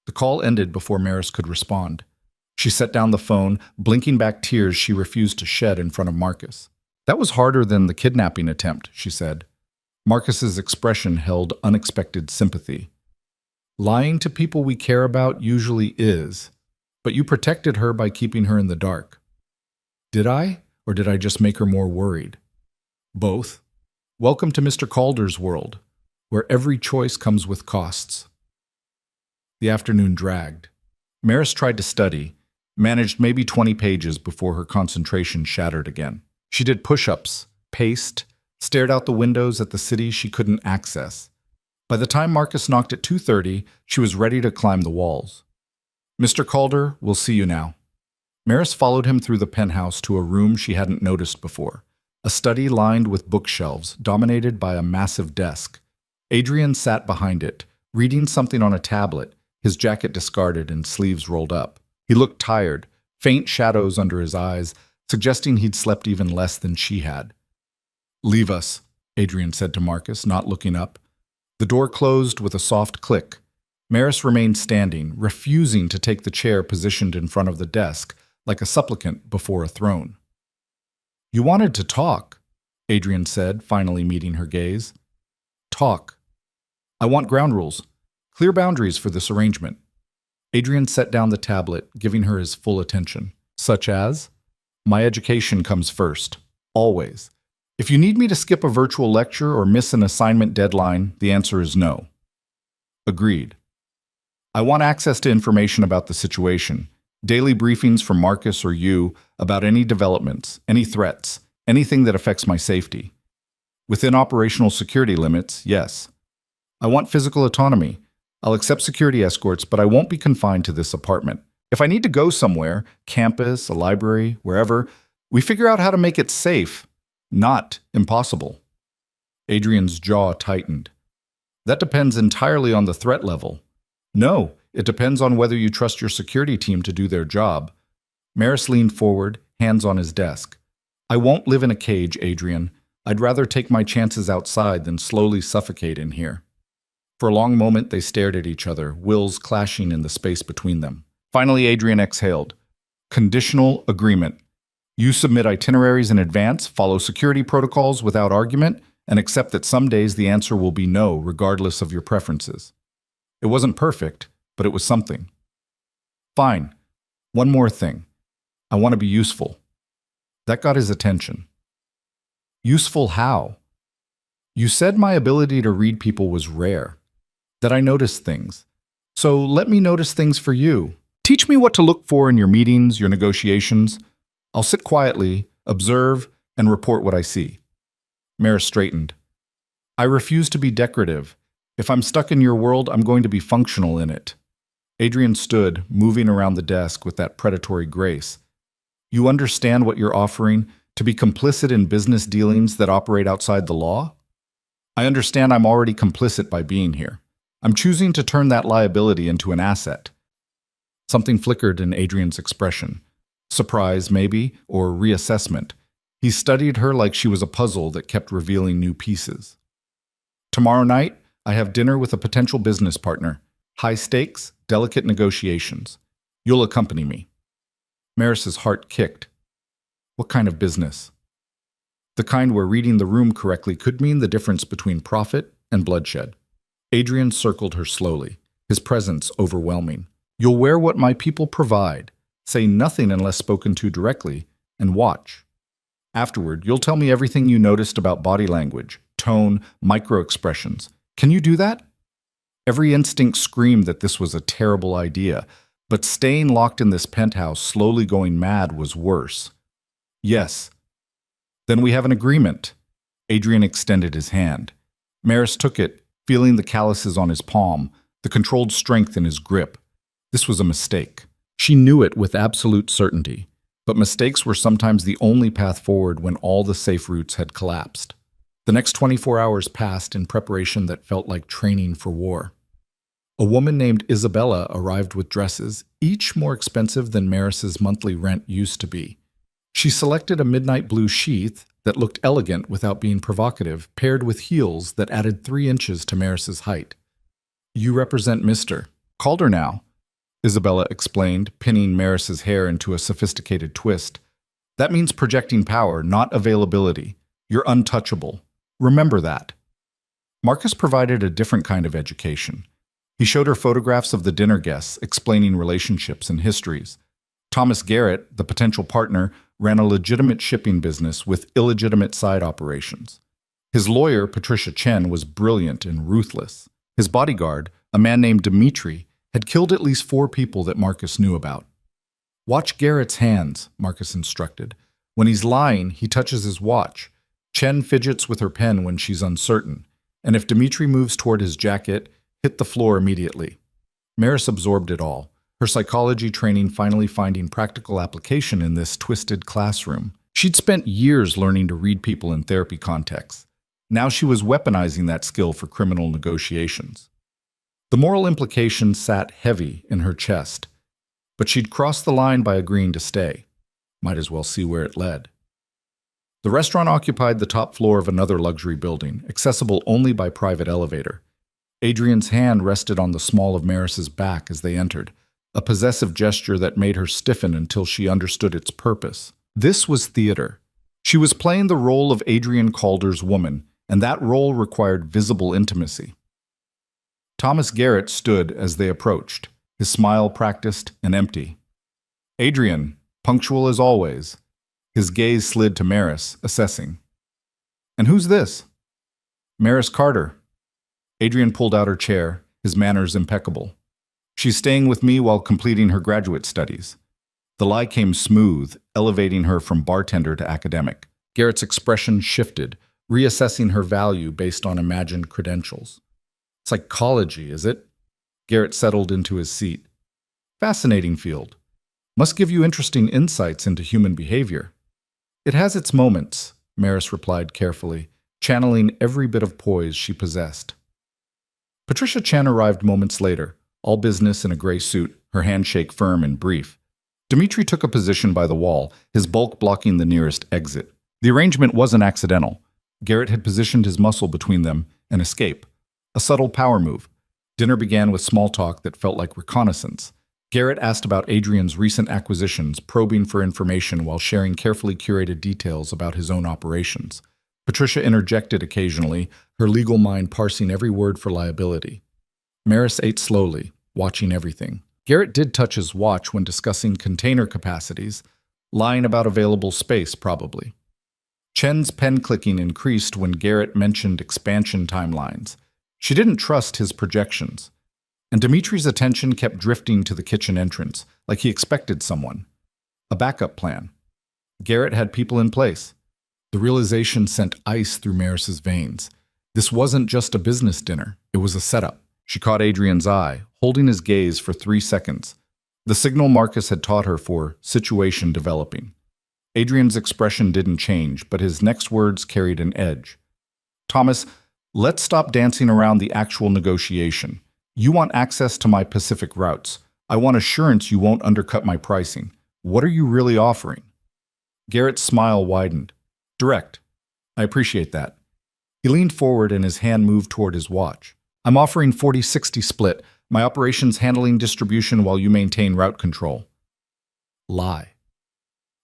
The call ended before Maris could respond. She set down the phone, blinking back tears she refused to shed in front of Marcus. That was harder than the kidnapping attempt, she said. Marcus's expression held unexpected sympathy. Lying to people we care about usually is, but you protected her by keeping her in the dark. Did I, or did I just make her more worried? Both. Welcome to Mr. Calder's world, where every choice comes with costs. The afternoon dragged. Maris tried to study, managed maybe 20 pages before her concentration shattered again. She did push-ups, paced, stared out the windows at the city she couldn't access. By the time Marcus knocked at 2:30, she was ready to climb the walls. Mr. Calder, we'll see you now. Maris followed him through the penthouse to a room she hadn't noticed before, a study lined with bookshelves, dominated by a massive desk. Adrian sat behind it, reading something on a tablet, his jacket discarded and sleeves rolled up. He looked tired, faint shadows under his eyes, suggesting he'd slept even less than she had. Leave us, Adrian said to Marcus, not looking up. The door closed with a soft click. Maris remained standing, refusing to take the chair positioned in front of the desk, like a supplicant before a throne. You wanted to talk, Adrian said, finally meeting her gaze. Talk. I want ground rules. Clear boundaries for this arrangement. Adrian set down the tablet, giving her his full attention. Such as? My education comes first. Always. If you need me to skip a virtual lecture or miss an assignment deadline, the answer is no. Agreed. I want access to information about the situation. Daily briefings from Marcus or you about any developments, any threats, anything that affects my safety. Within operational security limits, yes. I want physical autonomy. I'll accept security escorts, but I won't be confined to this apartment. If I need to go somewhere, campus, a library, wherever, we figure out how to make it safe, not impossible. Adrian's jaw tightened. That depends entirely on the threat level. No, it depends on whether you trust your security team to do their job. Maris leaned forward, hands on his desk. I won't live in a cage, Adrian. I'd rather take my chances outside than slowly suffocate in here. For a long moment, they stared at each other, wills clashing in the space between them. Finally, Adrian exhaled. Conditional agreement. You submit itineraries in advance, follow security protocols without argument, and accept that some days the answer will be no, regardless of your preferences. It wasn't perfect, but it was something. Fine. One more thing. I want to be useful. That got his attention. Useful how? You said my ability to read people was rare, that I noticed things. So let me notice things for you. Teach me what to look for in your meetings, your negotiations. I'll sit quietly, observe, and report what I see. Maris straightened. I refuse to be decorative. If I'm stuck in your world, I'm going to be functional in it. Adrian stood, moving around the desk with that predatory grace. You understand what you're offering? To be complicit in business dealings that operate outside the law? I understand I'm already complicit by being here. I'm choosing to turn that liability into an asset. Something flickered in Adrian's expression. Surprise, maybe, or reassessment. He studied her like she was a puzzle that kept revealing new pieces. Tomorrow night, I have dinner with a potential business partner. High stakes, delicate negotiations. You'll accompany me. Maris's heart kicked. What kind of business? The kind where reading the room correctly could mean the difference between profit and bloodshed. Adrian circled her slowly, his presence overwhelming. You'll wear what my people provide. Say nothing unless spoken to directly, and watch. Afterward, you'll tell me everything you noticed about body language, tone, micro-expressions. Can you do that? Every instinct screamed that this was a terrible idea, but staying locked in this penthouse, slowly going mad, was worse. Yes. Then we have an agreement. Adrian extended his hand. Maris took it, feeling the calluses on his palm, the controlled strength in his grip. This was a mistake. She knew it with absolute certainty, but mistakes were sometimes the only path forward when all the safe routes had collapsed. The next 24 hours passed in preparation that felt like training for war. A woman named Isabella arrived with dresses, each more expensive than Maris's monthly rent used to be. She selected a midnight blue sheath that looked elegant without being provocative, paired with heels that added 3 inches to Maris's height. You represent Mr. Calder now, Isabella explained, pinning Maris's hair into a sophisticated twist. That means projecting power, not availability. You're untouchable. Remember that. Marcus provided a different kind of education. He showed her photographs of the dinner guests, explaining relationships and histories. Thomas Garrett, the potential partner, ran a legitimate shipping business with illegitimate side operations. His lawyer, Patricia Chen, was brilliant and ruthless. His bodyguard, a man named Dimitri, had killed at least 4 people that Marcus knew about. Watch Garrett's hands, Marcus instructed. When he's lying, he touches his watch. Chen fidgets with her pen when she's uncertain, and if Dimitri moves toward his jacket, hit the floor immediately. Maris absorbed it all, her psychology training finally finding practical application in this twisted classroom. She'd spent years learning to read people in therapy contexts. Now she was weaponizing that skill for criminal negotiations. The moral implications sat heavy in her chest, but she'd crossed the line by agreeing to stay. Might as well see where it led. The restaurant occupied the top floor of another luxury building, accessible only by private elevator. Adrian's hand rested on the small of Maris's back as they entered, a possessive gesture that made her stiffen until she understood its purpose. This was theater. She was playing the role of Adrian Calder's woman, and that role required visible intimacy. Thomas Garrett stood as they approached, his smile practiced and empty. Adrian, punctual as always. His gaze slid to Maris, assessing. And who's this? Maris Carter. Adrian pulled out her chair, his manners impeccable. She's staying with me while completing her graduate studies. The lie came smooth, elevating her from bartender to academic. Garrett's expression shifted, reassessing her value based on imagined credentials. Psychology, is it? Garrett settled into his seat. Fascinating field. Must give you interesting insights into human behavior. It has its moments, Maris replied carefully, channeling every bit of poise she possessed. Patricia Chen arrived moments later, all business in a gray suit, her handshake firm and brief. Dimitri took a position by the wall, his bulk blocking the nearest exit. The arrangement wasn't accidental. Garrett had positioned his muscle between them and escape. A subtle power move. Dinner began with small talk that felt like reconnaissance. Garrett asked about Adrian's recent acquisitions, probing for information while sharing carefully curated details about his own operations. Patricia interjected occasionally, her legal mind parsing every word for liability. Maris ate slowly, watching everything. Garrett did touch his watch when discussing container capacities, lying about available space probably. Chen's pen clicking increased when Garrett mentioned expansion timelines. She didn't trust his projections. And Dimitri's attention kept drifting to the kitchen entrance, like he expected someone. A backup plan. Garrett had people in place. The realization sent ice through Maris's veins. This wasn't just a business dinner, it was a setup. She caught Adrian's eye, holding his gaze for 3 seconds. The signal Marcus had taught her for situation developing. Adrian's expression didn't change, but his next words carried an edge. Thomas, Let's stop dancing around the actual negotiation. You want access to my Pacific routes. I want assurance you won't undercut my pricing. What are you really offering? Garrett's smile widened. Direct. I appreciate that. He leaned forward and his hand moved toward his watch. I'm offering 40-60 split. My operations handling distribution while you maintain route control. Lie.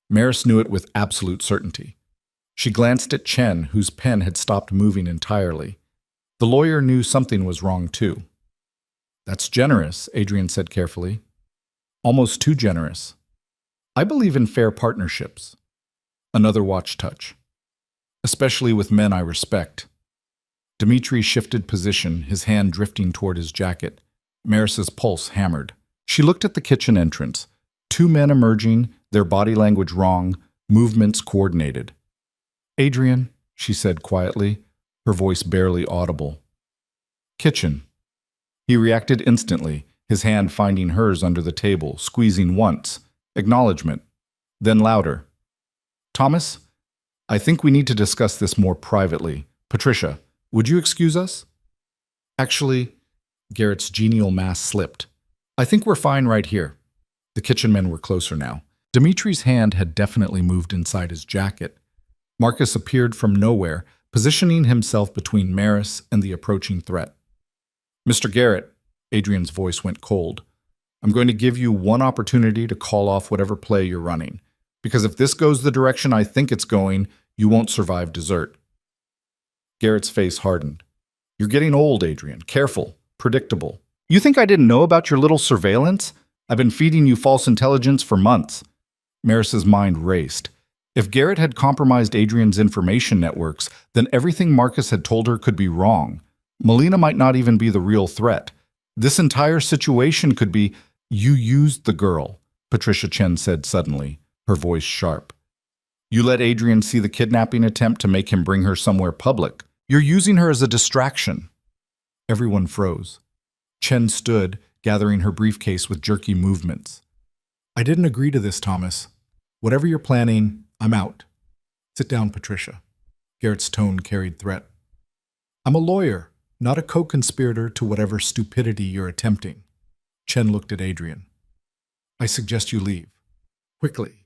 Maris knew it with absolute certainty. She glanced at Chen, whose pen had stopped moving entirely. The lawyer knew something was wrong too. That's generous, Adrian said carefully. Almost too generous. I believe in fair partnerships. Another watch touch. Especially with men I respect. Dmitri shifted position, his hand drifting toward his jacket. Maris's pulse hammered. She looked at the kitchen entrance. Two men emerging, their body language wrong, movements coordinated. Adrian, she said quietly, her voice barely audible. Kitchen. He reacted instantly, his hand finding hers under the table, squeezing once. Acknowledgement. Then louder. Thomas, I think we need to discuss this more privately. Patricia, would you excuse us? Actually, Garrett's genial mask slipped. I think we're fine right here. The kitchen men were closer now. Dimitri's hand had definitely moved inside his jacket. Marcus appeared from nowhere, positioning himself between Maris and the approaching threat. Mr. Garrett, Adrian's voice went cold. I'm going to give you one opportunity to call off whatever play you're running, because if this goes the direction I think it's going, you won't survive dessert. Garrett's face hardened. You're getting old, Adrian. Careful. Predictable. You think I didn't know about your little surveillance? I've been feeding you false intelligence for months. Maris's mind raced. If Garrett had compromised Adrian's information networks, then everything Marcus had told her could be wrong. Melina might not even be the real threat. This entire situation could be, you used the girl, Patricia Chen said suddenly, her voice sharp. You let Adrian see the kidnapping attempt to make him bring her somewhere public. You're using her as a distraction. Everyone froze. Chen stood, gathering her briefcase with jerky movements. I didn't agree to this, Thomas. Whatever you're planning, I'm out. Sit down, Patricia. Garrett's tone carried threat. I'm a lawyer, not a co-conspirator to whatever stupidity you're attempting. Chen looked at Adrian. I suggest you leave. Quickly.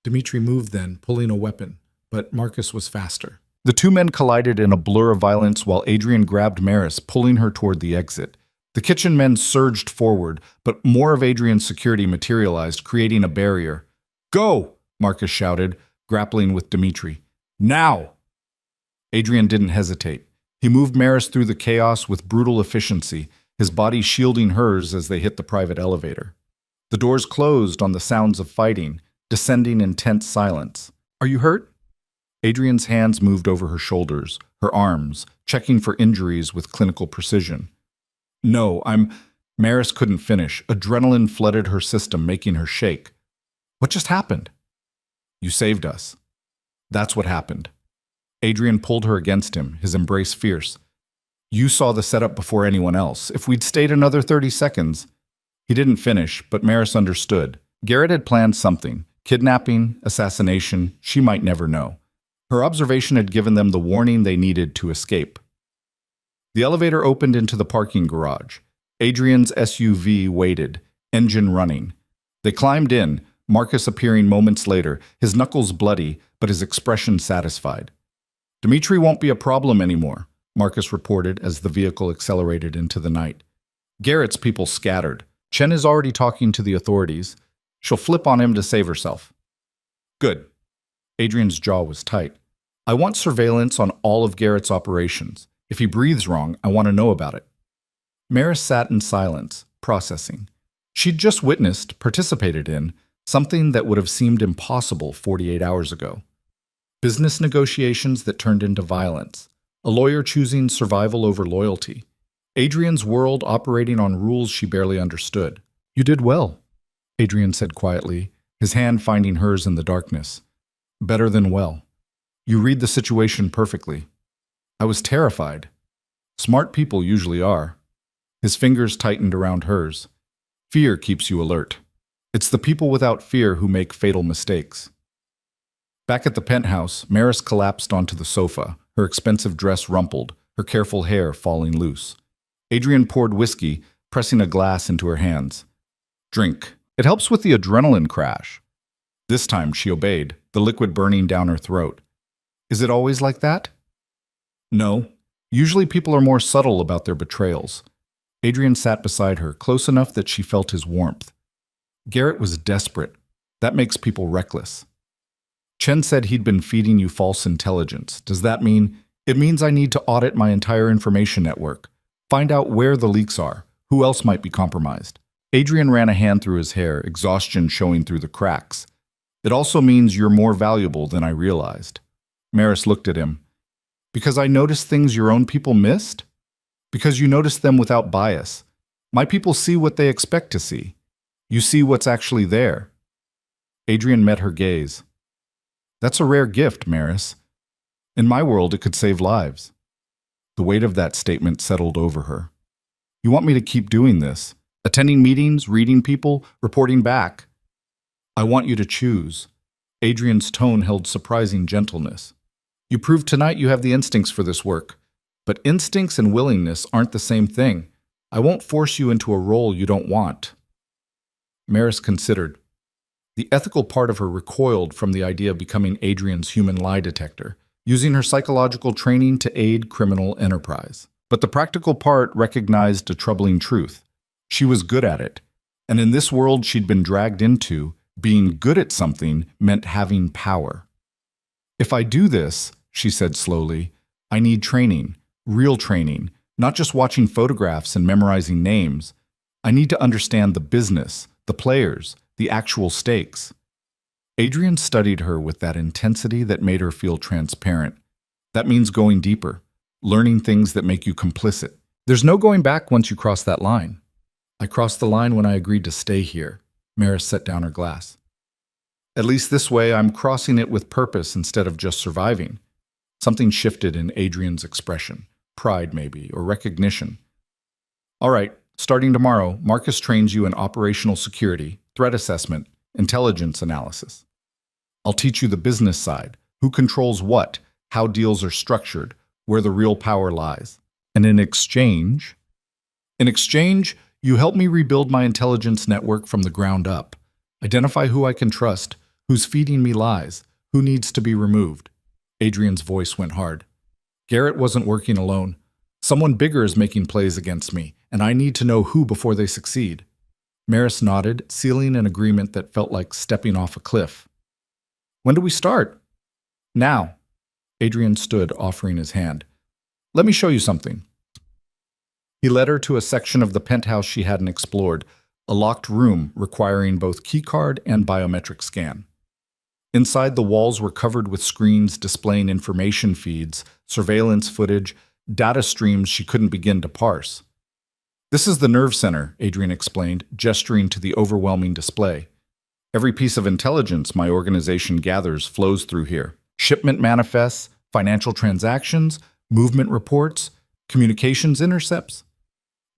Dmitri moved then, pulling a weapon, but Marcus was faster. The two men collided in a blur of violence while Adrian grabbed Maris, pulling her toward the exit. The kitchen men surged forward, but more of Adrian's security materialized, creating a barrier. Go! Marcus shouted, grappling with Dmitri. Now! Adrian didn't hesitate. He moved Maris through the chaos with brutal efficiency, his body shielding hers as they hit the private elevator. The doors closed on the sounds of fighting, descending in tense silence. Are you hurt? Adrian's hands moved over her shoulders, her arms, checking for injuries with clinical precision. No, Maris couldn't finish. Adrenaline flooded her system, making her shake. What just happened? You saved us. That's what happened. Adrian pulled her against him, his embrace fierce. You saw the setup before anyone else. If we'd stayed another 30 seconds... He didn't finish, but Maris understood. Garrett had planned something. Kidnapping, assassination, she might never know. Her observation had given them the warning they needed to escape. The elevator opened into the parking garage. Adrian's SUV waited, engine running. They climbed in, Marcus appearing moments later, his knuckles bloody, but his expression satisfied. Dmitri won't be a problem anymore, Marcus reported as the vehicle accelerated into the night. Garrett's people scattered. Chen is already talking to the authorities. She'll flip on him to save herself. Good. Adrian's jaw was tight. I want surveillance on all of Garrett's operations. If he breathes wrong, I want to know about it. Maris sat in silence, processing. She'd just witnessed, participated in, something that would have seemed impossible 48 hours ago. Business negotiations that turned into violence. A lawyer choosing survival over loyalty. Adrian's world operating on rules she barely understood. You did well, Adrian said quietly, his hand finding hers in the darkness. Better than well. You read the situation perfectly. I was terrified. Smart people usually are. His fingers tightened around hers. Fear keeps you alert. It's the people without fear who make fatal mistakes. Back at the penthouse, Maris collapsed onto the sofa, her expensive dress rumpled, her careful hair falling loose. Adrian poured whiskey, pressing a glass into her hands. Drink. It helps with the adrenaline crash. This time she obeyed, the liquid burning down her throat. Is it always like that? No. Usually people are more subtle about their betrayals. Adrian sat beside her, close enough that she felt his warmth. Garrett was desperate. That makes people reckless. Chen said he'd been feeding you false intelligence. Does that mean? It means I need to audit my entire information network. Find out where the leaks are. Who else might be compromised? Adrian ran a hand through his hair, exhaustion showing through the cracks. It also means you're more valuable than I realized. Maris looked at him. Because I noticed things your own people missed? Because you noticed them without bias. My people see what they expect to see. You see what's actually there. Adrian met her gaze. That's a rare gift, Maris. In my world, it could save lives. The weight of that statement settled over her. You want me to keep doing this? Attending meetings, reading people, reporting back? I want you to choose. Adrian's tone held surprising gentleness. You proved tonight you have the instincts for this work. But instincts and willingness aren't the same thing. I won't force you into a role you don't want. Maris considered. The ethical part of her recoiled from the idea of becoming Adrian's human lie detector, using her psychological training to aid criminal enterprise. But the practical part recognized a troubling truth. She was good at it, and in this world she'd been dragged into, being good at something meant having power. If I do this, she said slowly, I need training, real training, not just watching photographs and memorizing names. I need to understand the business, the players, the actual stakes. Adrian studied her with that intensity that made her feel transparent. That means going deeper, learning things that make you complicit. There's no going back once you cross that line. I crossed the line when I agreed to stay here. Maris set down her glass. At least this way, I'm crossing it with purpose instead of just surviving. Something shifted in Adrian's expression. Pride, maybe, or recognition. All right, starting tomorrow, Marcus trains you in operational security, threat assessment, intelligence analysis. I'll teach you the business side, who controls what, how deals are structured, where the real power lies. And in exchange, you help me rebuild my intelligence network from the ground up. Identify who I can trust, who's feeding me lies, who needs to be removed. Adrian's voice went hard. Garrett wasn't working alone. Someone bigger is making plays against me, and I need to know who before they succeed. Maris nodded, sealing an agreement that felt like stepping off a cliff. When do we start? Now. Adrian stood, offering his hand. Let me show you something. He led her to a section of the penthouse she hadn't explored, a locked room requiring both keycard and biometric scan. Inside, the walls were covered with screens displaying information feeds, surveillance footage, data streams she couldn't begin to parse. This is the nerve center, Adrian explained, gesturing to the overwhelming display. Every piece of intelligence my organization gathers flows through here. Shipment manifests, financial transactions, movement reports, communications intercepts.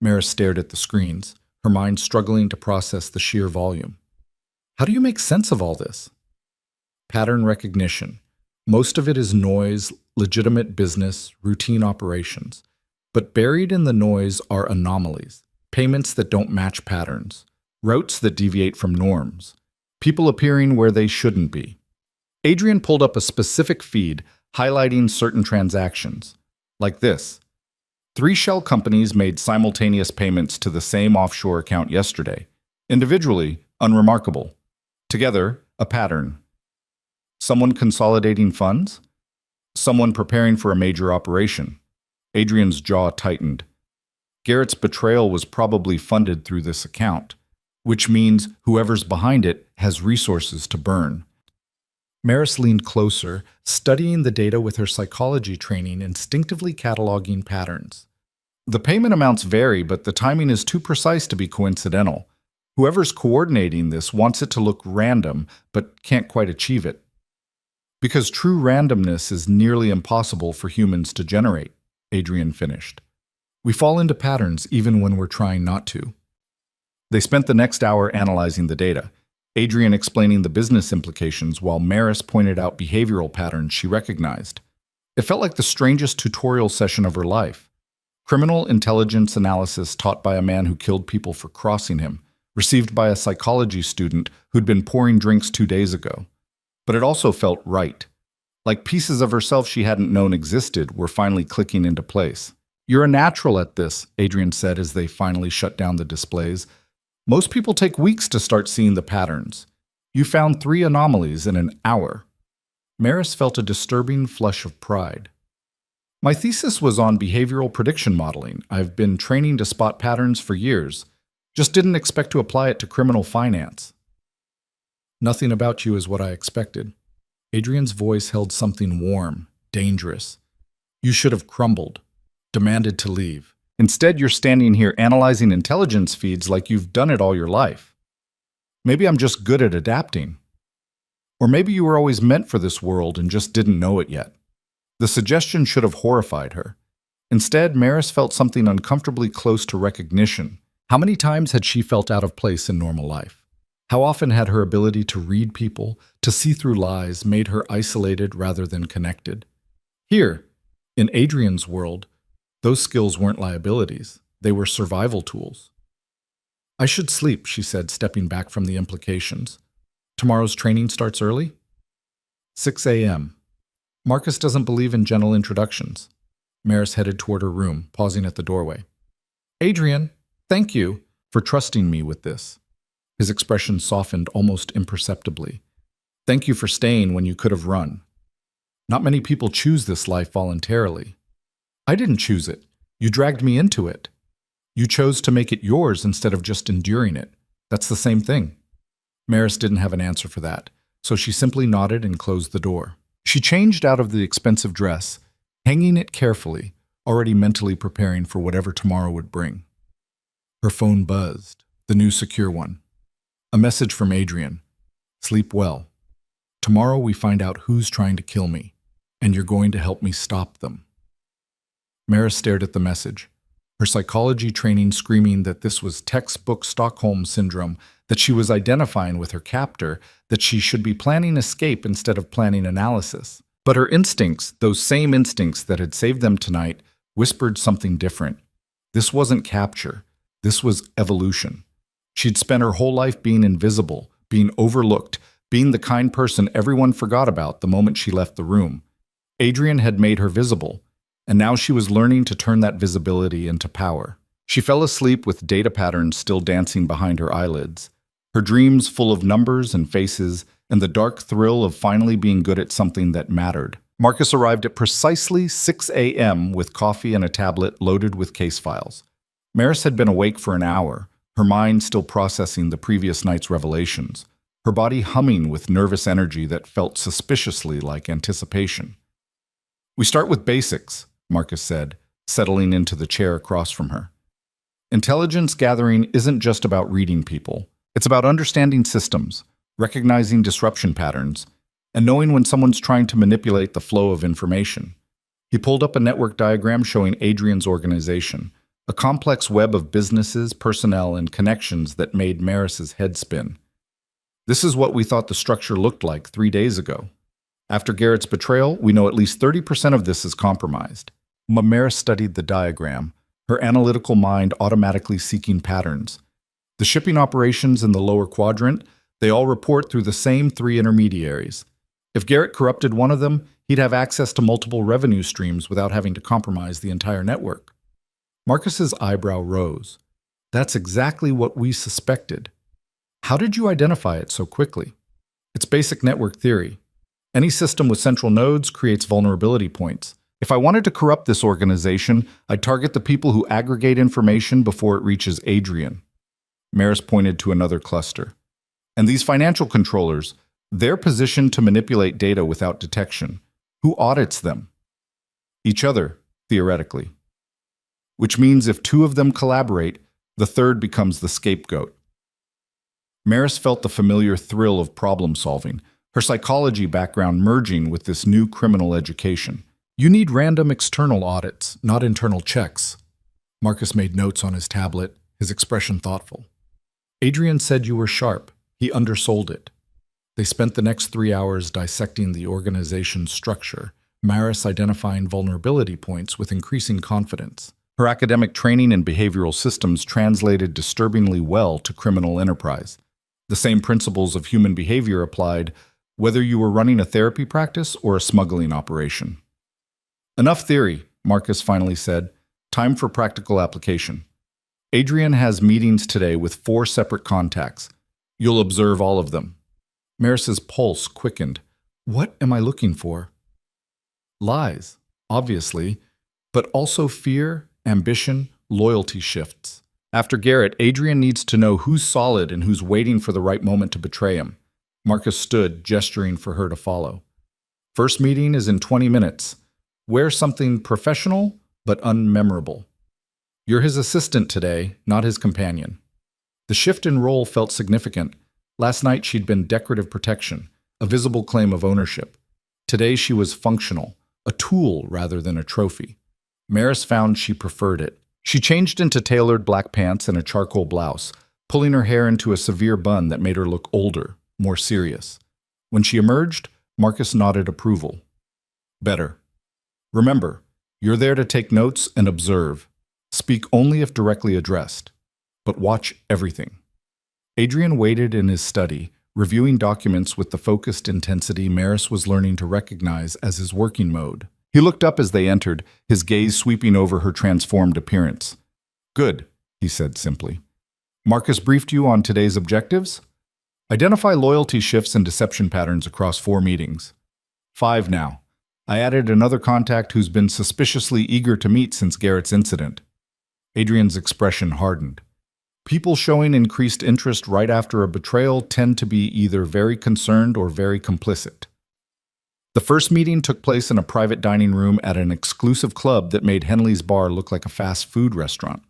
Maris stared at the screens, her mind struggling to process the sheer volume. How do you make sense of all this? Pattern recognition. Most of it is noise, legitimate business, routine operations. But buried in the noise are anomalies, payments that don't match patterns, routes that deviate from norms, people appearing where they shouldn't be. Adrian pulled up a specific feed highlighting certain transactions, like this. 3 shell companies made simultaneous payments to the same offshore account yesterday. Individually, unremarkable. Together, a pattern. Someone consolidating funds? Someone preparing for a major operation. Adrian's jaw tightened. Garrett's betrayal was probably funded through this account, which means whoever's behind it has resources to burn. Maris leaned closer, studying the data with her psychology training, instinctively cataloging patterns. The payment amounts vary, but the timing is too precise to be coincidental. Whoever's coordinating this wants it to look random, but can't quite achieve it. Because true randomness is nearly impossible for humans to generate, Adrian finished. We fall into patterns even when we're trying not to. They spent the next hour analyzing the data, Adrian explaining the business implications while Maris pointed out behavioral patterns she recognized. It felt like the strangest tutorial session of her life. Criminal intelligence analysis taught by a man who killed people for crossing him, received by a psychology student who'd been pouring drinks 2 days ago. But it also felt right. Like pieces of herself she hadn't known existed were finally clicking into place. "You're a natural at this," Adrian said as they finally shut down the displays. "Most people take weeks to start seeing the patterns. You found 3 anomalies in an hour." Maris felt a disturbing flush of pride. "My thesis was on behavioral prediction modeling. I've been training to spot patterns for years. Just didn't expect to apply it to criminal finance." "Nothing about you is what I expected." Adrian's voice held something warm, dangerous. "You should have crumbled, demanded to leave. Instead, you're standing here analyzing intelligence feeds like you've done it all your life. Maybe I'm just good at adapting. Or maybe you were always meant for this world and just didn't know it yet." The suggestion should have horrified her. Instead, Maris felt something uncomfortably close to recognition. How many times had she felt out of place in normal life? How often had her ability to read people, to see through lies, made her isolated rather than connected? Here, in Adrian's world, those skills weren't liabilities. They were survival tools. "I should sleep," she said, stepping back from the implications. "Tomorrow's training starts early?" 6 a.m. Marcus doesn't believe in gentle introductions. Maris headed toward her room, pausing at the doorway. "Adrian, thank you for trusting me with this." His expression softened almost imperceptibly. "Thank you for staying when you could have run. Not many people choose this life voluntarily. I didn't choose it. You dragged me into it. You chose to make it yours instead of just enduring it. That's the same thing." Maris didn't have an answer for that, so she simply nodded and closed the door. She changed out of the expensive dress, hanging it carefully, already mentally preparing for whatever tomorrow would bring. Her phone buzzed, the new secure one. A message from Adrian. "Sleep well. Tomorrow we find out who's trying to kill me, and you're going to help me stop them." Maris stared at the message, her psychology training screaming that this was textbook Stockholm Syndrome, that she was identifying with her captor, that she should be planning escape instead of planning analysis. But her instincts, those same instincts that had saved them tonight, whispered something different. This wasn't capture. This was evolution. She'd spent her whole life being invisible, being overlooked, being the kind person everyone forgot about the moment she left the room. Adrian had made her visible, and now she was learning to turn that visibility into power. She fell asleep with data patterns still dancing behind her eyelids, her dreams full of numbers and faces, and the dark thrill of finally being good at something that mattered. Marcus arrived at precisely 6 a.m. with coffee and a tablet loaded with case files. Maris had been awake for an hour, her mind still processing the previous night's revelations, her body humming with nervous energy that felt suspiciously like anticipation. "We start with basics," Marcus said, settling into the chair across from her. "Intelligence gathering isn't just about reading people. It's about understanding systems, recognizing disruption patterns, and knowing when someone's trying to manipulate the flow of information." He pulled up a network diagram showing Adrian's organization, a complex web of businesses, personnel, and connections that made Maris's head spin. "This is what we thought the structure looked like 3 days ago. After Garrett's betrayal, we know at least 30% of this is compromised." Maris studied the diagram, her analytical mind automatically seeking patterns. The shipping operations in the lower quadrant, they all report through the same 3 intermediaries. If Garrett corrupted one of them, he'd have access to multiple revenue streams without having to compromise the entire network. Marcus's eyebrow rose. "That's exactly what we suspected. How did you identify it so quickly?" "It's basic network theory. Any system with central nodes creates vulnerability points. If I wanted to corrupt this organization, I'd target the people who aggregate information before it reaches Adrian." Maris pointed to another cluster. "And these financial controllers, they're positioned to manipulate data without detection. Who audits them?" "Each other, theoretically. Which means if 2 of them collaborate, the third becomes the scapegoat." Maris felt the familiar thrill of problem solving, her psychology background merging with this new criminal education. "You need random external audits, not internal checks." Marcus made notes on his tablet, his expression thoughtful. "Adrian said you were sharp. He undersold it." They spent the next 3 hours dissecting the organization's structure, Maris identifying vulnerability points with increasing confidence. Her academic training in behavioral systems translated disturbingly well to criminal enterprise. The same principles of human behavior applied whether you were running a therapy practice or a smuggling operation. Enough theory, Marcus finally said. Time for practical application. Adrian has meetings today with 4 separate contacts. You'll observe all of them. Maris's pulse quickened. What am I looking for? Lies, obviously, but also fear, ambition, loyalty shifts. After Garrett, Adrian needs to know who's solid and who's waiting for the right moment to betray him. Marcus stood, gesturing for her to follow. First meeting is in 20 minutes. Wear something professional but unmemorable. You're his assistant today, not his companion. The shift in role felt significant. Last night she'd been decorative protection, a visible claim of ownership. Today she was functional, a tool rather than a trophy. Maris found she preferred it. She changed into tailored black pants and a charcoal blouse, pulling her hair into a severe bun that made her look older, more serious. When she emerged, Marcus nodded approval. Better. Remember, you're there to take notes and observe. Speak only if directly addressed, but watch everything. Adrian waited in his study, reviewing documents with the focused intensity Maris was learning to recognize as his working mode. He looked up as they entered, his gaze sweeping over her transformed appearance. Good, he said simply. Marcus briefed you on today's objectives? Identify loyalty shifts and deception patterns across 4 meetings. 5 now. I added another contact who's been suspiciously eager to meet since Garrett's incident. Adrian's expression hardened. People showing increased interest right after a betrayal tend to be either very concerned or very complicit. The first meeting took place in a private dining room at an exclusive club that made Henley's Bar look like a fast food restaurant.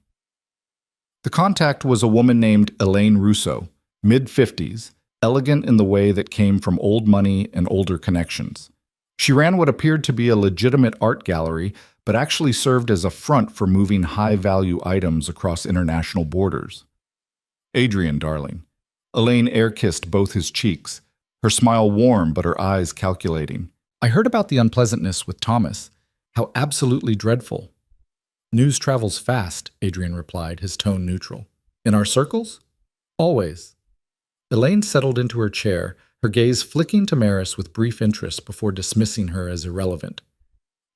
The contact was a woman named Elaine Russo, mid-50s, elegant in the way that came from old money and older connections. She ran what appeared to be a legitimate art gallery, but actually served as a front for moving high-value items across international borders. Adrian, darling. Elaine air-kissed both his cheeks, her smile warm but her eyes calculating. I heard about the unpleasantness with Thomas. How absolutely dreadful. News travels fast, Adrian replied, his tone neutral. In our circles? Always. Elaine settled into her chair, her gaze flicking to Maris with brief interest before dismissing her as irrelevant.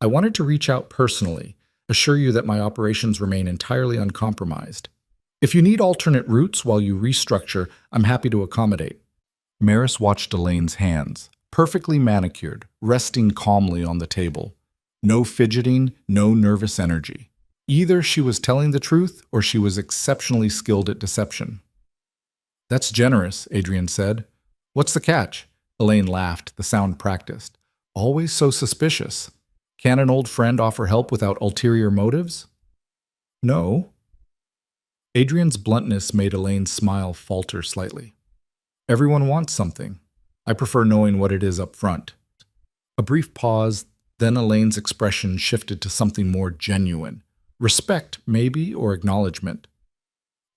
I wanted to reach out personally, assure you that my operations remain entirely uncompromised. If you need alternate routes while you restructure, I'm happy to accommodate. Maris watched Elaine's hands, perfectly manicured, resting calmly on the table. No fidgeting, no nervous energy. Either she was telling the truth or she was exceptionally skilled at deception. That's generous, Adrian said. What's the catch? Elaine laughed, the sound practiced. Always so suspicious. Can an old friend offer help without ulterior motives? No. Adrian's bluntness made Elaine's smile falter slightly. Everyone wants something. I prefer knowing what it is up front. A brief pause, then Elaine's expression shifted to something more genuine. Respect, maybe, or acknowledgement.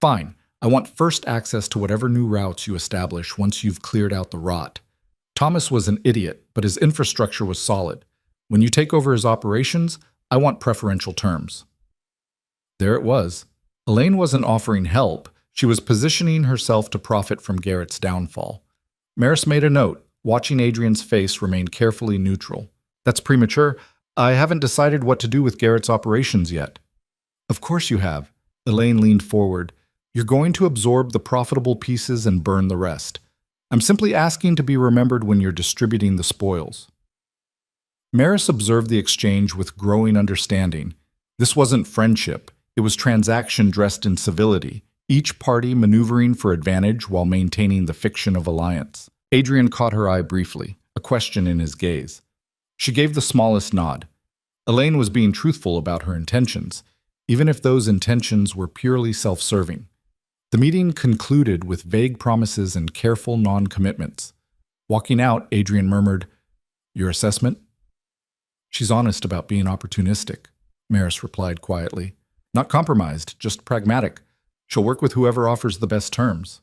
Fine. I want first access to whatever new routes you establish once you've cleared out the rot. Thomas was an idiot, but his infrastructure was solid. When you take over his operations, I want preferential terms. There it was. Elaine wasn't offering help. She was positioning herself to profit from Garrett's downfall. Maris made a note. Watching Adrian's face remained carefully neutral. That's premature. I haven't decided what to do with Garrett's operations yet. Of course you have. Elaine leaned forward. You're going to absorb the profitable pieces and burn the rest. I'm simply asking to be remembered when you're distributing the spoils. Maris observed the exchange with growing understanding. This wasn't friendship. It was transaction dressed in civility, each party maneuvering for advantage while maintaining the fiction of alliance. Adrian caught her eye briefly, a question in his gaze. She gave the smallest nod. Elaine was being truthful about her intentions, even if those intentions were purely self-serving. The meeting concluded with vague promises and careful non-commitments. Walking out, Adrian murmured, Your assessment? She's honest about being opportunistic, Maris replied quietly. Not compromised, just pragmatic. She'll work with whoever offers the best terms.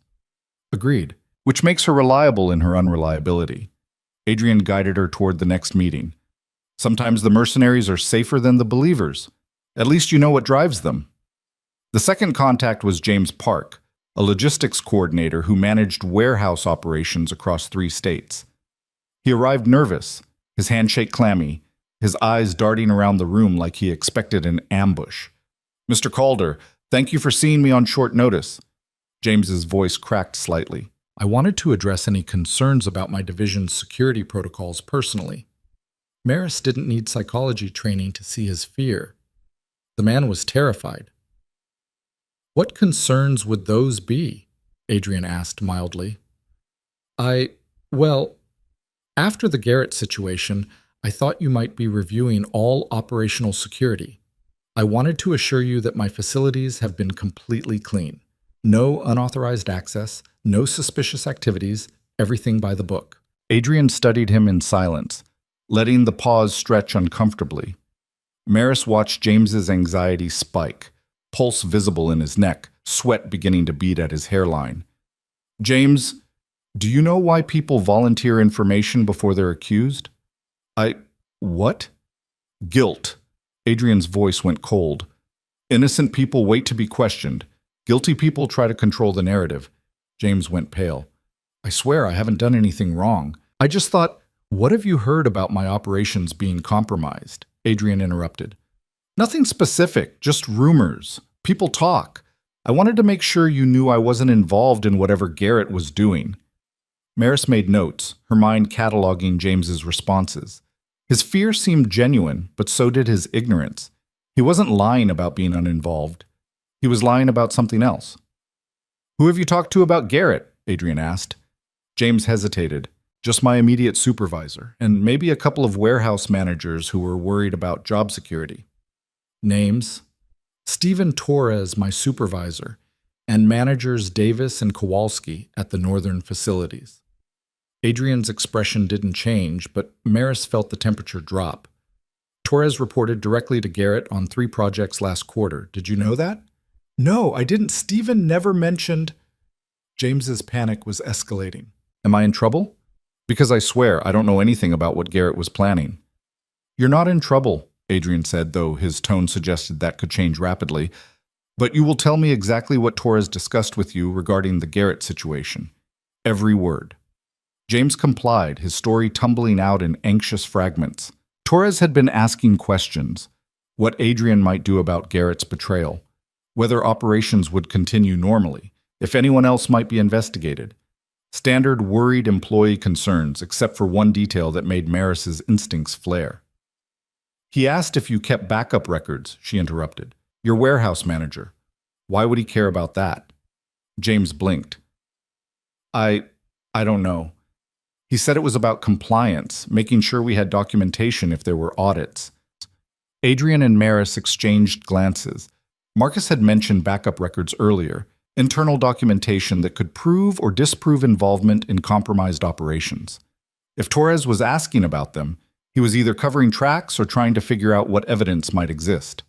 Agreed, which makes her reliable in her unreliability. Adrian guided her toward the next meeting. Sometimes the mercenaries are safer than the believers. At least you know what drives them. The second contact was James Park, a logistics coordinator who managed warehouse operations across 3 states. He arrived nervous, his handshake clammy, his eyes darting around the room like he expected an ambush. "Mr. Calder, thank you for seeing me on short notice." James's voice cracked slightly. "I wanted to address any concerns about my division's security protocols personally." Maris didn't need psychology training to see his fear. The man was terrified. "What concerns would those be?" Adrian asked mildly. Well, after the Garrett situation, I thought you might be reviewing all operational security. I wanted to assure you that my facilities have been completely clean. No unauthorized access, no suspicious activities, everything by the book. Adrian studied him in silence, letting the pause stretch uncomfortably. Maris watched James's anxiety spike, pulse visible in his neck, sweat beginning to bead at his hairline. "James, do you know why people volunteer information before they're accused?" What? "Guilt." Adrian's voice went cold. "Innocent people wait to be questioned. Guilty people try to control the narrative." James went pale. "I swear I haven't done anything wrong. I just thought, what have you heard about my operations being compromised?" Adrian interrupted. "Nothing specific, just rumors. People talk. I wanted to make sure you knew I wasn't involved in whatever Garrett was doing." Maris made notes, her mind cataloging James's responses. His fear seemed genuine, but so did his ignorance. He wasn't lying about being uninvolved. He was lying about something else. "Who have you talked to about Garrett?" Adrian asked. James hesitated. "Just my immediate supervisor, and maybe a couple of warehouse managers who were worried about job security." "Names?" "Stephen Torres, my supervisor, and managers Davis and Kowalski at the northern facilities." Adrian's expression didn't change, but Maris felt the temperature drop. "Torres reported directly to Garrett on 3 projects last quarter. Did you know that?" "No, I didn't. Stephen never mentioned—" James's panic was escalating. "Am I in trouble?" "Because I swear I don't know anything about what Garrett was planning." "You're not in trouble," Adrian said, though his tone suggested that could change rapidly. "But you will tell me exactly what Torres discussed with you regarding the Garrett situation. Every word." James complied, his story tumbling out in anxious fragments. Torres had been asking questions. What Adrian might do about Garrett's betrayal. Whether operations would continue normally. If anyone else might be investigated. Standard worried employee concerns, except for one detail that made Maris's instincts flare. "He asked if you kept backup records," she interrupted. "Your warehouse manager. Why would he care about that?" James blinked. I don't know. He said it was about compliance, making sure we had documentation if there were audits." Adrian and Maris exchanged glances. Marcus had mentioned backup records earlier, internal documentation that could prove or disprove involvement in compromised operations. If Torres was asking about them, he was either covering tracks or trying to figure out what evidence might exist.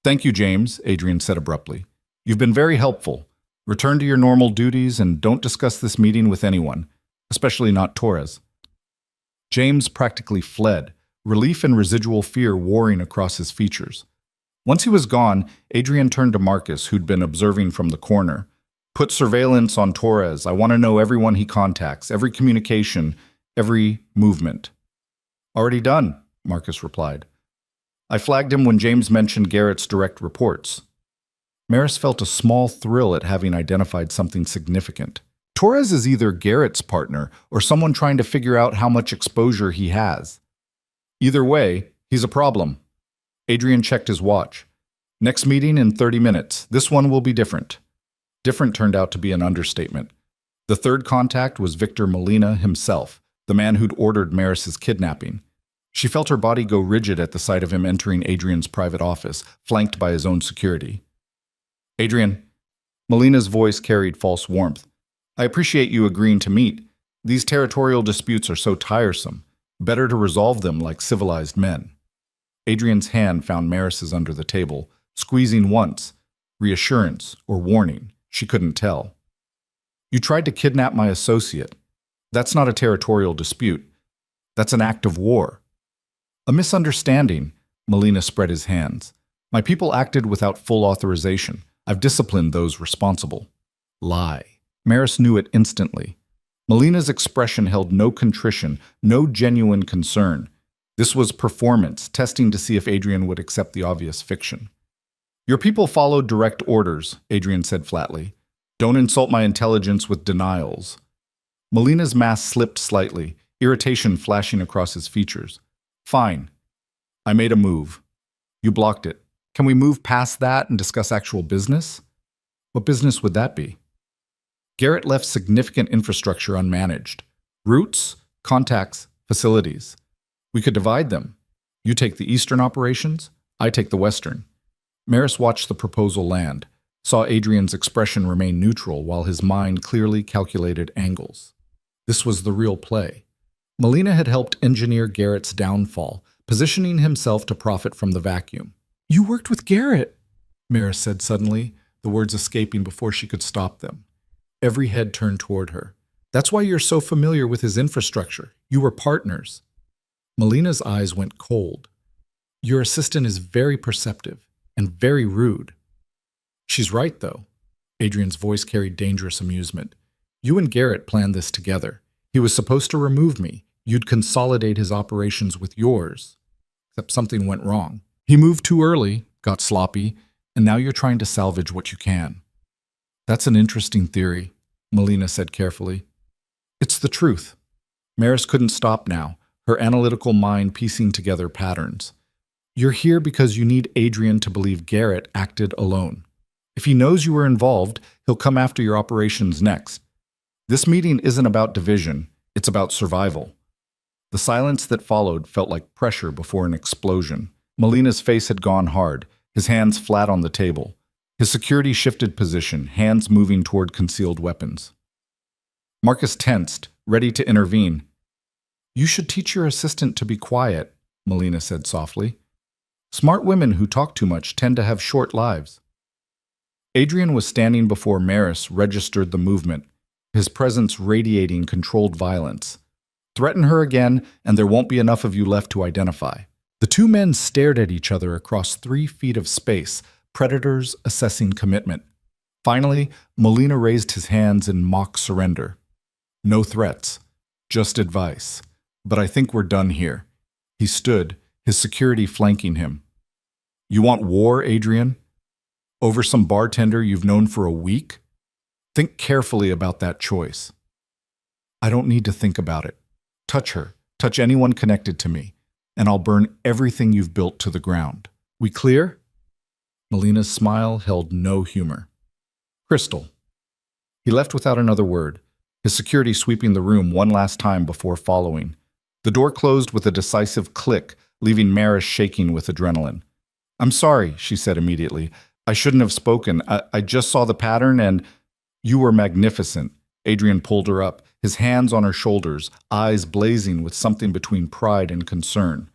"Thank you, James," Adrian said abruptly. "You've been very helpful. Return to your normal duties and don't discuss this meeting with anyone, especially not Torres." James practically fled, relief and residual fear warring across his features. Once he was gone, Adrian turned to Marcus, who'd been observing from the corner. "Put surveillance on Torres. I want to know everyone he contacts, every communication, every movement." "Already done," Marcus replied. "I flagged him when James mentioned Garrett's direct reports." Maris felt a small thrill at having identified something significant. Torres is either Garrett's partner or someone trying to figure out how much exposure he has. Either way, he's a problem. Adrian checked his watch. "Next meeting in 30 minutes. This one will be different." Different turned out to be an understatement. The third contact was Victor Molina himself, the man who'd ordered Maris's kidnapping. She felt her body go rigid at the sight of him entering Adrian's private office, flanked by his own security. "Adrian," Molina's voice carried false warmth. "I appreciate you agreeing to meet. These territorial disputes are so tiresome. Better to resolve them like civilized men." Adrian's hand found Maris's under the table, squeezing once. Reassurance or warning, she couldn't tell. "You tried to kidnap my associate. That's not a territorial dispute. That's an act of war." A misunderstanding. Molina spread his hands. My people acted without full authorization. I've disciplined those responsible. Lie. Maris knew it instantly. Molina's expression held no contrition, no genuine concern. This was performance, testing to see if Adrian would accept the obvious fiction. Your people followed direct orders, Adrian said flatly. Don't insult my intelligence with denials. Molina's mask slipped slightly, irritation flashing across his features. Fine. I made a move. You blocked it. Can we move past that and discuss actual business? What business would that be? Garrett left significant infrastructure unmanaged. Routes, contacts, facilities. We could divide them. You take the eastern operations, I take the western. Maris watched the proposal land, saw Adrian's expression remain neutral while his mind clearly calculated angles. This was the real play. Molina had helped engineer Garrett's downfall, positioning himself to profit from the vacuum. You worked with Garrett, Maris said suddenly, the words escaping before she could stop them. Every head turned toward her. That's why you're so familiar with his infrastructure. You were partners. Molina's eyes went cold. Your assistant is very perceptive and very rude. She's right, though. Adrian's voice carried dangerous amusement. You and Garrett planned this together. He was supposed to remove me. You'd consolidate his operations with yours. Except something went wrong. He moved too early, got sloppy, and now you're trying to salvage what you can. That's an interesting theory, Molina said carefully. It's the truth. Maris couldn't stop now, her analytical mind piecing together patterns. You're here because you need Adrian to believe Garrett acted alone. If he knows you were involved, he'll come after your operations next. This meeting isn't about division, it's about survival. The silence that followed felt like pressure before an explosion. Molina's face had gone hard, his hands flat on the table. His security shifted position, hands moving toward concealed weapons. Marcus tensed, ready to intervene. You should teach your assistant to be quiet, Molina said softly. Smart women who talk too much tend to have short lives. Adrian was standing before Maris, registered the movement, his presence radiating controlled violence. Threaten her again, and there won't be enough of you left to identify. The two men stared at each other across 3 feet of space, predators assessing commitment. Finally, Molina raised his hands in mock surrender. No threats, just advice. But I think we're done here. He stood, his security flanking him. You want war, Adrian? Over some bartender you've known for a week? Think carefully about that choice. I don't need to think about it. Touch her, touch anyone connected to me, and I'll burn everything you've built to the ground. We clear? Molina's smile held no humor. Crystal. He left without another word, his security sweeping the room one last time before following. The door closed with a decisive click, leaving Maris shaking with adrenaline. I'm sorry, she said immediately. I shouldn't have spoken. I just saw the pattern and... You were magnificent. Adrian pulled her up, his hands on her shoulders, eyes blazing with something between pride and concern.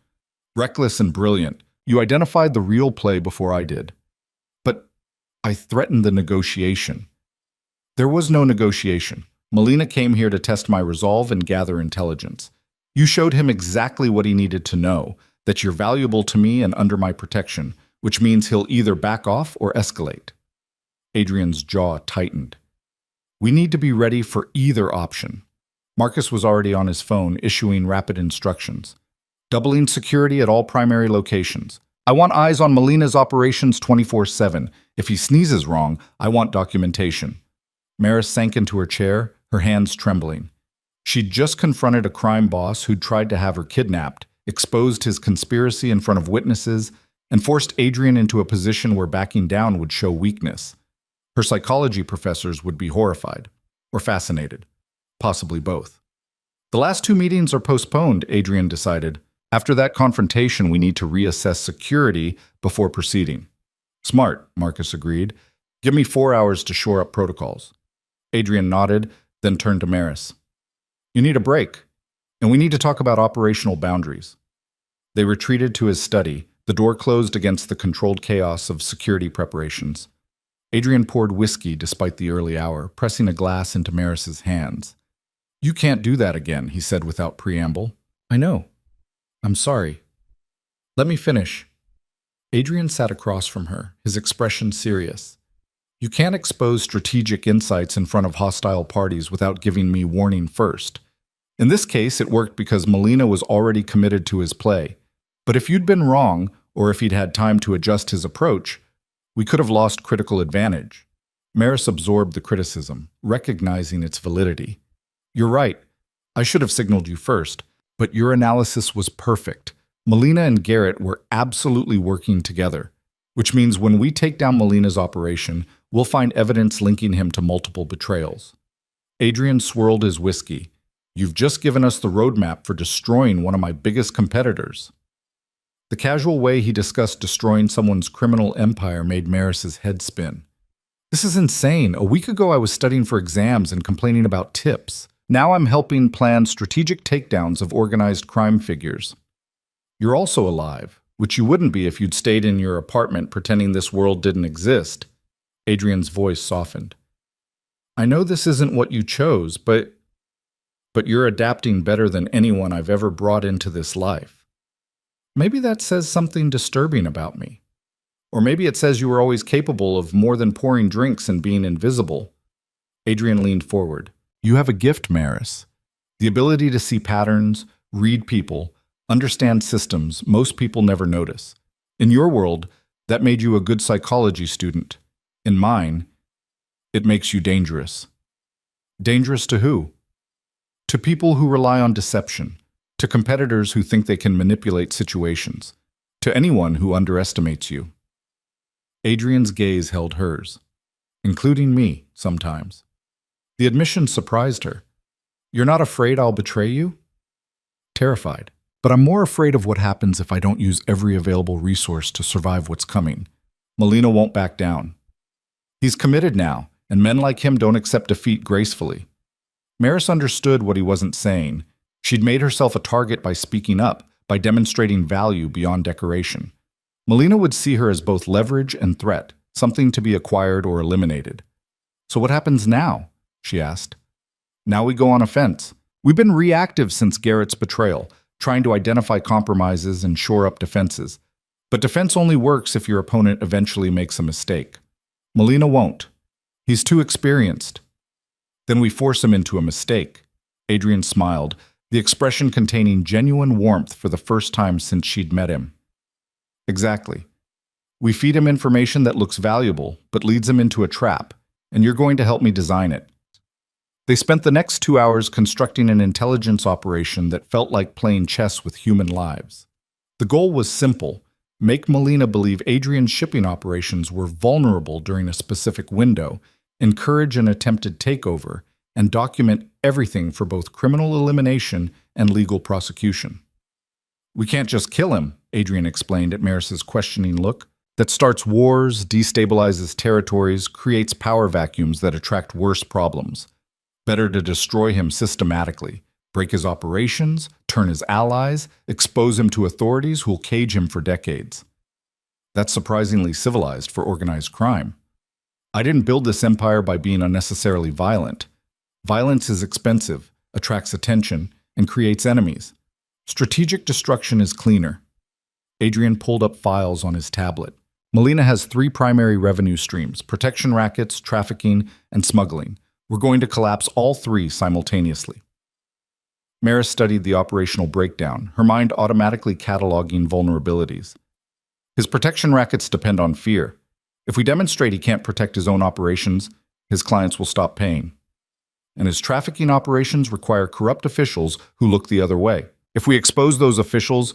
Reckless and brilliant. You identified the real play before I did. But I threatened the negotiation. There was no negotiation. Molina came here to test my resolve and gather intelligence. You showed him exactly what he needed to know, that you're valuable to me and under my protection, which means he'll either back off or escalate. Adrian's jaw tightened. We need to be ready for either option. Marcus was already on his phone, issuing rapid instructions. Doubling security at all primary locations. I want eyes on Molina's operations 24/7. If he sneezes wrong, I want documentation. Maris sank into her chair, her hands trembling. She'd just confronted a crime boss who'd tried to have her kidnapped, exposed his conspiracy in front of witnesses, and forced Adrian into a position where backing down would show weakness. Her psychology professors would be horrified, or fascinated, possibly both. The last 2 meetings are postponed, Adrian decided. After that confrontation, we need to reassess security before proceeding. Smart, Marcus agreed. Give me 4 hours to shore up protocols. Adrian nodded, then turned to Maris. You need a break, and we need to talk about operational boundaries. They retreated to his study, the door closed against the controlled chaos of security preparations. Adrian poured whiskey despite the early hour, pressing a glass into Maris's hands. You can't do that again, he said without preamble. I know. I'm sorry. Let me finish. Adrian sat across from her, his expression serious. You can't expose strategic insights in front of hostile parties without giving me warning first. In this case, it worked because Molina was already committed to his play. But if you'd been wrong, or if he'd had time to adjust his approach, we could have lost critical advantage. Maris absorbed the criticism, recognizing its validity. You're right. I should have signaled you first, but your analysis was perfect. Molina and Garrett were absolutely working together, which means when we take down Molina's operation, we'll find evidence linking him to multiple betrayals. Adrian swirled his whiskey. You've just given us the roadmap for destroying one of my biggest competitors. The casual way he discussed destroying someone's criminal empire made Maris's head spin. This is insane. A week ago I was studying for exams and complaining about tips. Now I'm helping plan strategic takedowns of organized crime figures. You're also alive, which you wouldn't be if you'd stayed in your apartment pretending this world didn't exist. Adrian's voice softened. I know this isn't what you chose, but you're adapting better than anyone I've ever brought into this life. Maybe that says something disturbing about me. Or maybe it says you were always capable of more than pouring drinks and being invisible. Adrian leaned forward. You have a gift, Maris. The ability to see patterns, read people, understand systems most people never notice. In your world, that made you a good psychology student. In mine, it makes you dangerous. Dangerous to who? To people who rely on deception, to competitors who think they can manipulate situations, to anyone who underestimates you. Adrian's gaze held hers, including me, sometimes. The admission surprised her. You're not afraid I'll betray you? Terrified. But I'm more afraid of what happens if I don't use every available resource to survive what's coming. Molina won't back down. He's committed now, and men like him don't accept defeat gracefully. Maris understood what he wasn't saying. She'd made herself a target by speaking up, by demonstrating value beyond decoration. Molina would see her as both leverage and threat, something to be acquired or eliminated. So what happens now? She asked. Now we go on offense. We've been reactive since Garrett's betrayal, trying to identify compromises and shore up defenses. But defense only works if your opponent eventually makes a mistake. Molina won't. He's too experienced. Then we force him into a mistake. Adrian smiled, the expression containing genuine warmth for the first time since she'd met him. Exactly. We feed him information that looks valuable, but leads him into a trap, and you're going to help me design it. They spent the next 2 hours constructing an intelligence operation that felt like playing chess with human lives. The goal was simple: make Molina believe Adrian's shipping operations were vulnerable during a specific window, encourage an attempted takeover, and document everything for both criminal elimination and legal prosecution. We can't just kill him, Adrian explained at Maris's questioning look. That starts wars, destabilizes territories, creates power vacuums that attract worse problems. Better to destroy him systematically, break his operations, turn his allies, expose him to authorities who'll cage him for decades. That's surprisingly civilized for organized crime. I didn't build this empire by being unnecessarily violent. Violence is expensive, attracts attention, and creates enemies. Strategic destruction is cleaner. Adrian pulled up files on his tablet. Molina has 3 primary revenue streams: protection rackets, trafficking, and smuggling. We're going to collapse all 3 simultaneously. Maris studied the operational breakdown, her mind automatically cataloging vulnerabilities. His protection rackets depend on fear. If we demonstrate he can't protect his own operations, his clients will stop paying. And his trafficking operations require corrupt officials who look the other way. If we expose those officials,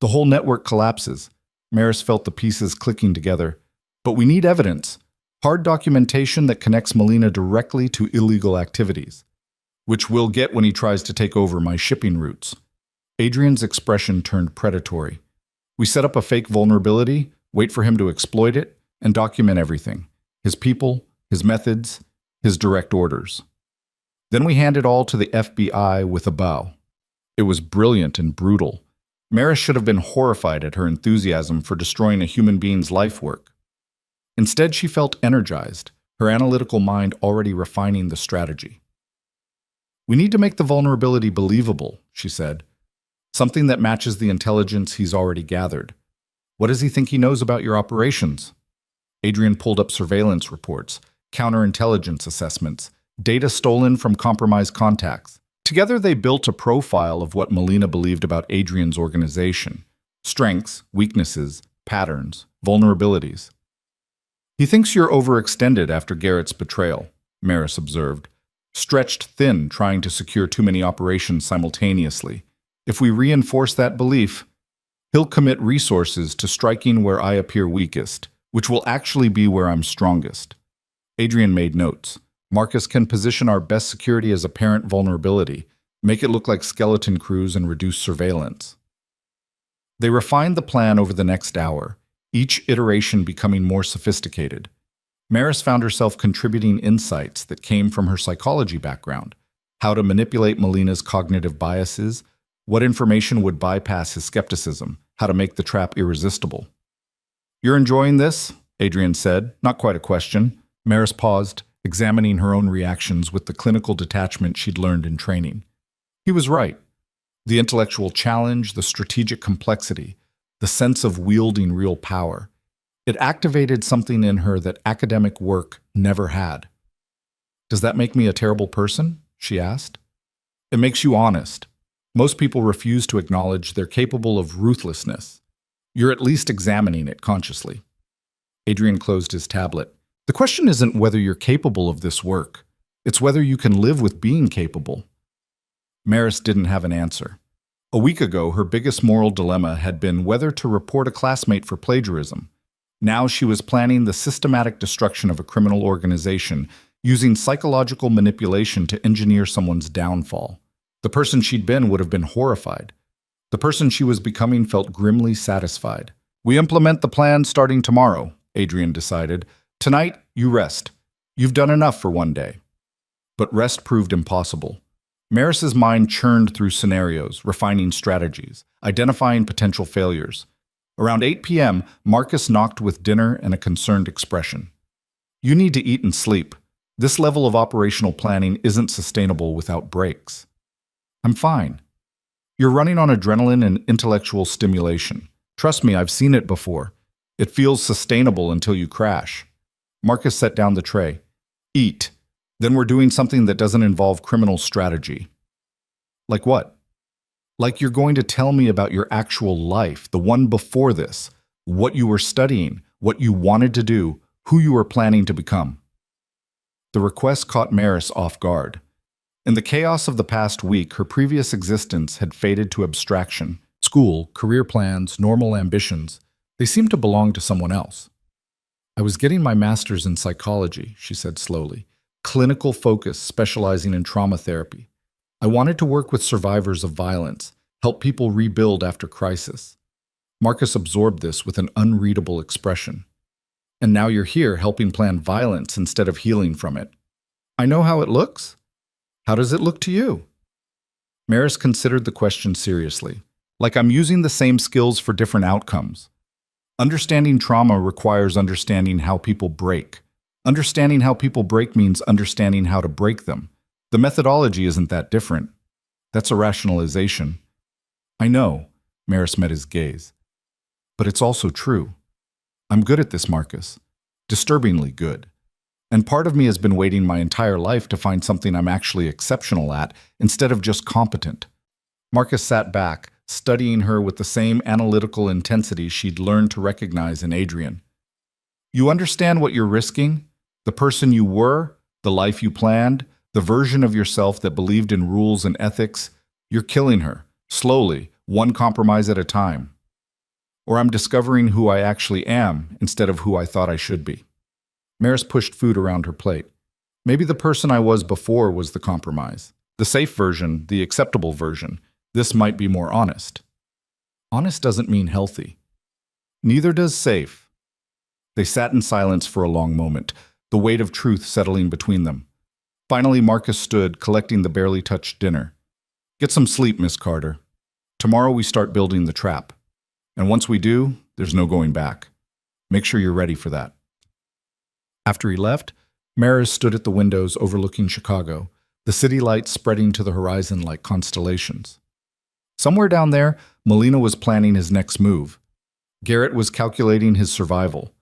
the whole network collapses. Maris felt the pieces clicking together. But we need evidence. Hard documentation that connects Molina directly to illegal activities, which we'll get when he tries to take over my shipping routes. Adrian's expression turned predatory. We set up a fake vulnerability, wait for him to exploit it, and document everything: his people, his methods, his direct orders. Then we hand it all to the FBI with a bow. It was brilliant and brutal. Maris should have been horrified at her enthusiasm for destroying a human being's life work. Instead, she felt energized, her analytical mind already refining the strategy. We need to make the vulnerability believable, she said. Something that matches the intelligence he's already gathered. What does he think he knows about your operations? Adrian pulled up surveillance reports, counterintelligence assessments, data stolen from compromised contacts. Together, they built a profile of what Melina believed about Adrian's organization: strengths, weaknesses, patterns, vulnerabilities. He thinks you're overextended after Garrett's betrayal, Maris observed, stretched thin trying to secure too many operations simultaneously. If we reinforce that belief, he'll commit resources to striking where I appear weakest, which will actually be where I'm strongest. Adrian made notes. Marcus can position our best security as apparent vulnerability, make it look like skeleton crews, and reduce surveillance. They refined the plan over the next hour, each iteration becoming more sophisticated. Maris found herself contributing insights that came from her psychology background: how to manipulate Melina's cognitive biases, what information would bypass his skepticism, how to make the trap irresistible. "You're enjoying this?" Adrian said, not quite a question. Maris paused, examining her own reactions with the clinical detachment she'd learned in training. He was right. The intellectual challenge, the strategic complexity, the sense of wielding real power. It activated something in her that academic work never had. "Does that make me a terrible person?" she asked. "It makes you honest. Most people refuse to acknowledge they're capable of ruthlessness. You're at least examining it consciously." Adrian closed his tablet. "The question isn't whether you're capable of this work. It's whether you can live with being capable." Maris didn't have an answer. A week ago, her biggest moral dilemma had been whether to report a classmate for plagiarism. Now she was planning the systematic destruction of a criminal organization, using psychological manipulation to engineer someone's downfall. The person she'd been would have been horrified. The person she was becoming felt grimly satisfied. "We implement the plan starting tomorrow," Adrian decided. "Tonight, you rest. You've done enough for one day." But rest proved impossible. Maris's mind churned through scenarios, refining strategies, identifying potential failures. Around 8 p.m., Marcus knocked with dinner and a concerned expression. "You need to eat and sleep. This level of operational planning isn't sustainable without breaks." "I'm fine." "You're running on adrenaline and intellectual stimulation. Trust me, I've seen it before. It feels sustainable until you crash." Marcus set down the tray. "Eat. Then we're doing something that doesn't involve criminal strategy." "Like what?" "Like you're going to tell me about your actual life, the one before this, what you were studying, what you wanted to do, who you were planning to become." The request caught Maris off guard. In the chaos of the past week, her previous existence had faded to abstraction. School, career plans, normal ambitions, they seemed to belong to someone else. "I was getting my master's in psychology," she said slowly. "Clinical focus, specializing in trauma therapy. I wanted to work with survivors of violence, help people rebuild after crisis." Marcus absorbed this with an unreadable expression. "And now you're here helping plan violence instead of healing from it. I know how it looks. How does it look to you?" Maris considered the question seriously. "Like I'm using the same skills for different outcomes. Understanding trauma requires understanding how people break. Understanding how people break means understanding how to break them. The methodology isn't that different. That's a rationalization." "I know," Maris met his gaze. "But it's also true. I'm good at this, Marcus. Disturbingly good. And part of me has been waiting my entire life to find something I'm actually exceptional at, instead of just competent." Marcus sat back, studying her with the same analytical intensity she'd learned to recognize in Adrian. "You understand what you're risking? The person you were, the life you planned, the version of yourself that believed in rules and ethics. You're killing her, slowly, one compromise at a time. Or I'm discovering who I actually am instead of who I thought I should be." Maris pushed food around her plate. "Maybe the person I was before was the compromise. The safe version, the acceptable version. This might be more honest." "Honest doesn't mean healthy." "Neither does safe." They sat in silence for a long moment, the weight of truth settling between them. Finally, Marcus stood, collecting the barely touched dinner. "Get some sleep, Miss Carter. Tomorrow we start building the trap. And once we do, there's no going back. Make sure you're ready for that." After he left, Maris stood at the windows overlooking Chicago, the city lights spreading to the horizon like constellations. Somewhere down there, Molina was planning his next move. Garrett was calculating his survival.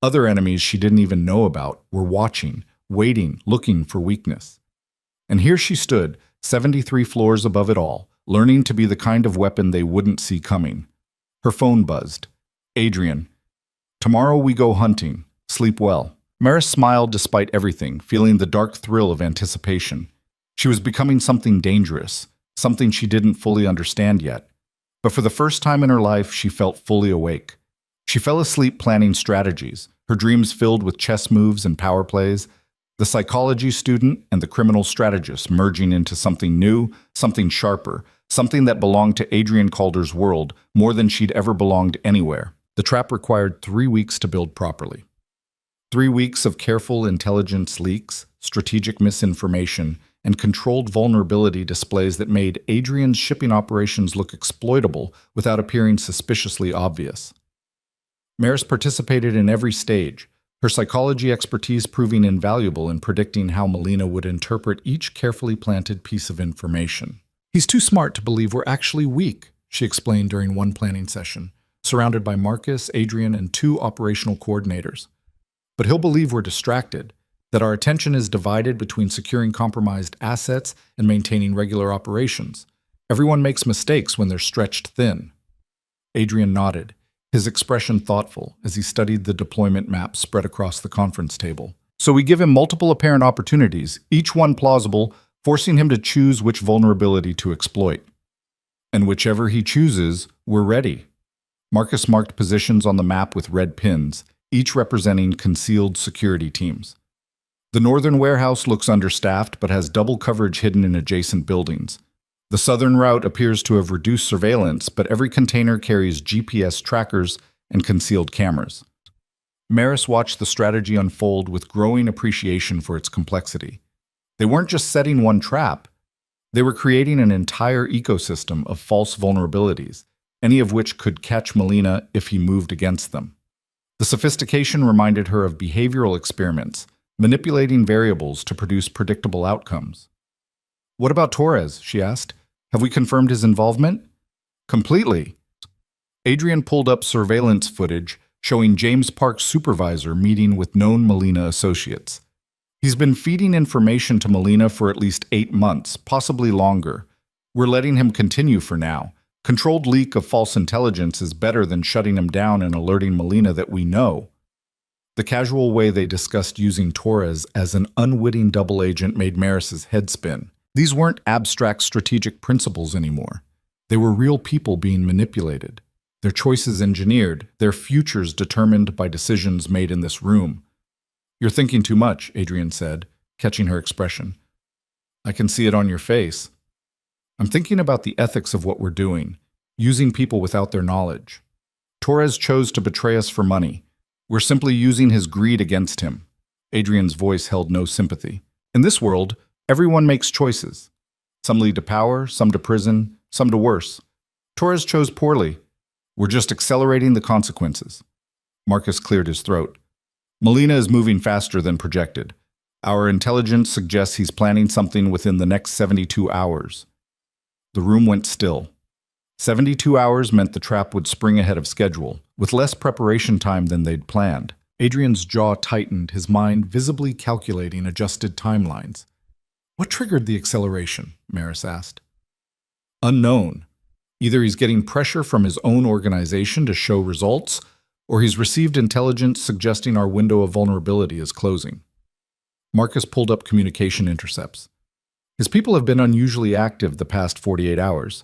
Other enemies she didn't even know about were watching, waiting, looking for weakness. And here she stood, 73 floors above it all, learning to be the kind of weapon they wouldn't see coming. Her phone buzzed. Adrian. Tomorrow we go hunting. Sleep well. Maris smiled despite everything, feeling the dark thrill of anticipation. She was becoming something dangerous, something she didn't fully understand yet. But for the first time in her life, she felt fully awake. She fell asleep planning strategies, her dreams filled with chess moves and power plays, the psychology student and the criminal strategist merging into something new, something sharper, something that belonged to Adrian Calder's world more than she'd ever belonged anywhere. The trap required 3 weeks to build properly. 3 weeks of careful intelligence leaks, strategic misinformation, and controlled vulnerability displays that made Adrian's shipping operations look exploitable without appearing suspiciously obvious. Maris participated in every stage, her psychology expertise proving invaluable in predicting how Molina would interpret each carefully planted piece of information. "He's too smart to believe we're actually weak," she explained during one planning session, surrounded by Marcus, Adrian, and 2 operational coordinators. "But he'll believe we're distracted, that our attention is divided between securing compromised assets and maintaining regular operations. Everyone makes mistakes when they're stretched thin." Adrian nodded, his expression thoughtful as he studied the deployment map spread across the conference table. "So we give him multiple apparent opportunities, each one plausible, forcing him to choose which vulnerability to exploit. And whichever he chooses, we're ready." Marcus marked positions on the map with red pins, each representing concealed security teams. The northern warehouse looks understaffed but has double coverage hidden in adjacent buildings. The southern route appears to have reduced surveillance, but every container carries GPS trackers and concealed cameras. Maris watched the strategy unfold with growing appreciation for its complexity. They weren't just setting one trap, they were creating an entire ecosystem of false vulnerabilities, any of which could catch Molina if he moved against them. The sophistication reminded her of behavioral experiments, manipulating variables to produce predictable outcomes. "What about Torres?" she asked. "Have we confirmed his involvement?" "Completely." Adrian pulled up surveillance footage showing James Park's supervisor meeting with known Molina associates. "He's been feeding information to Molina for at least 8 months, possibly longer. We're letting him continue for now. Controlled leak of false intelligence is better than shutting him down and alerting Molina that we know." The casual way they discussed using Torres as an unwitting double agent made Maris's head spin. These weren't abstract strategic principles anymore. They were real people being manipulated, their choices engineered, their futures determined by decisions made in this room. "You're thinking too much," Adrian said, catching her expression. "I can see it on your face." "I'm thinking about the ethics of what we're doing, using people without their knowledge. Torres chose to betray us for money. We're simply using his greed against him." Adrian's voice held no sympathy. "In this world, everyone makes choices. Some lead to power, some to prison, some to worse. Torres chose poorly. We're just accelerating the consequences." Marcus cleared his throat. "Molina is moving faster than projected. Our intelligence suggests he's planning something within the next 72 hours. The room went still. 72 hours meant the trap would spring ahead of schedule, with less preparation time than they'd planned. Adrian's jaw tightened, his mind visibly calculating adjusted timelines. "What triggered the acceleration?" Maris asked. "Unknown. Either he's getting pressure from his own organization to show results, or he's received intelligence suggesting our window of vulnerability is closing." Marcus pulled up communication intercepts. His people have been unusually active the past 48 hours.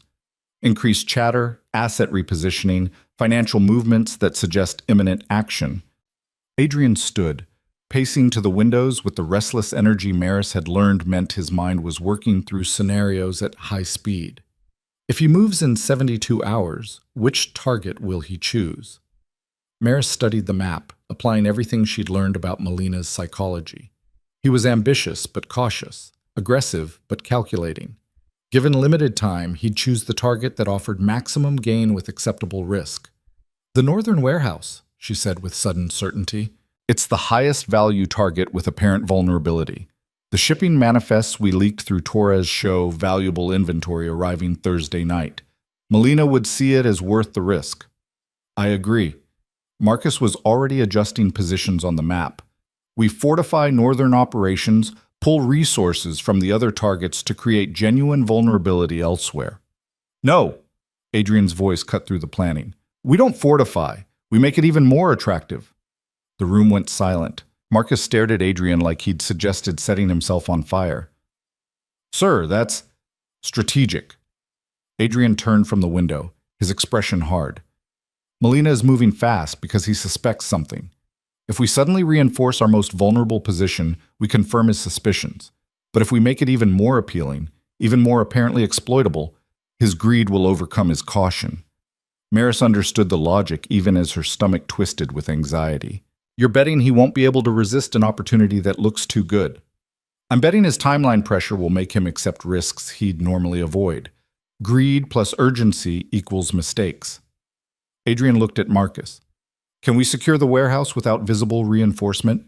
Increased chatter, asset repositioning, financial movements that suggest imminent action. Adrian stood, pacing to the windows with the restless energy Maris had learned meant his mind was working through scenarios at high speed. If he moves in 72 hours, which target will he choose? Maris studied the map, applying everything she'd learned about Molina's psychology. He was ambitious but cautious, aggressive but calculating. Given limited time, he'd choose the target that offered maximum gain with acceptable risk. "The northern warehouse," she said with sudden certainty. "It's the highest value target with apparent vulnerability. The shipping manifests we leaked through Torres show valuable inventory arriving Thursday night. Melina would see it as worth the risk. I agree. Marcus was already adjusting positions on the map. We fortify northern operations, pull resources from the other targets to create genuine vulnerability elsewhere. No, Adrian's voice cut through the planning. We don't fortify. We make it even more attractive. The room went silent. Marcus stared at Adrian like he'd suggested setting himself on fire. Sir, that's strategic. Adrian turned from the window, his expression hard. Melina is moving fast because he suspects something. If we suddenly reinforce our most vulnerable position, we confirm his suspicions. But if we make it even more appealing, even more apparently exploitable, his greed will overcome his caution. Maris understood the logic even as her stomach twisted with anxiety. You're betting he won't be able to resist an opportunity that looks too good. I'm betting his timeline pressure will make him accept risks he'd normally avoid. Greed plus urgency equals mistakes. Adrian looked at Marcus. Can we secure the warehouse without visible reinforcement?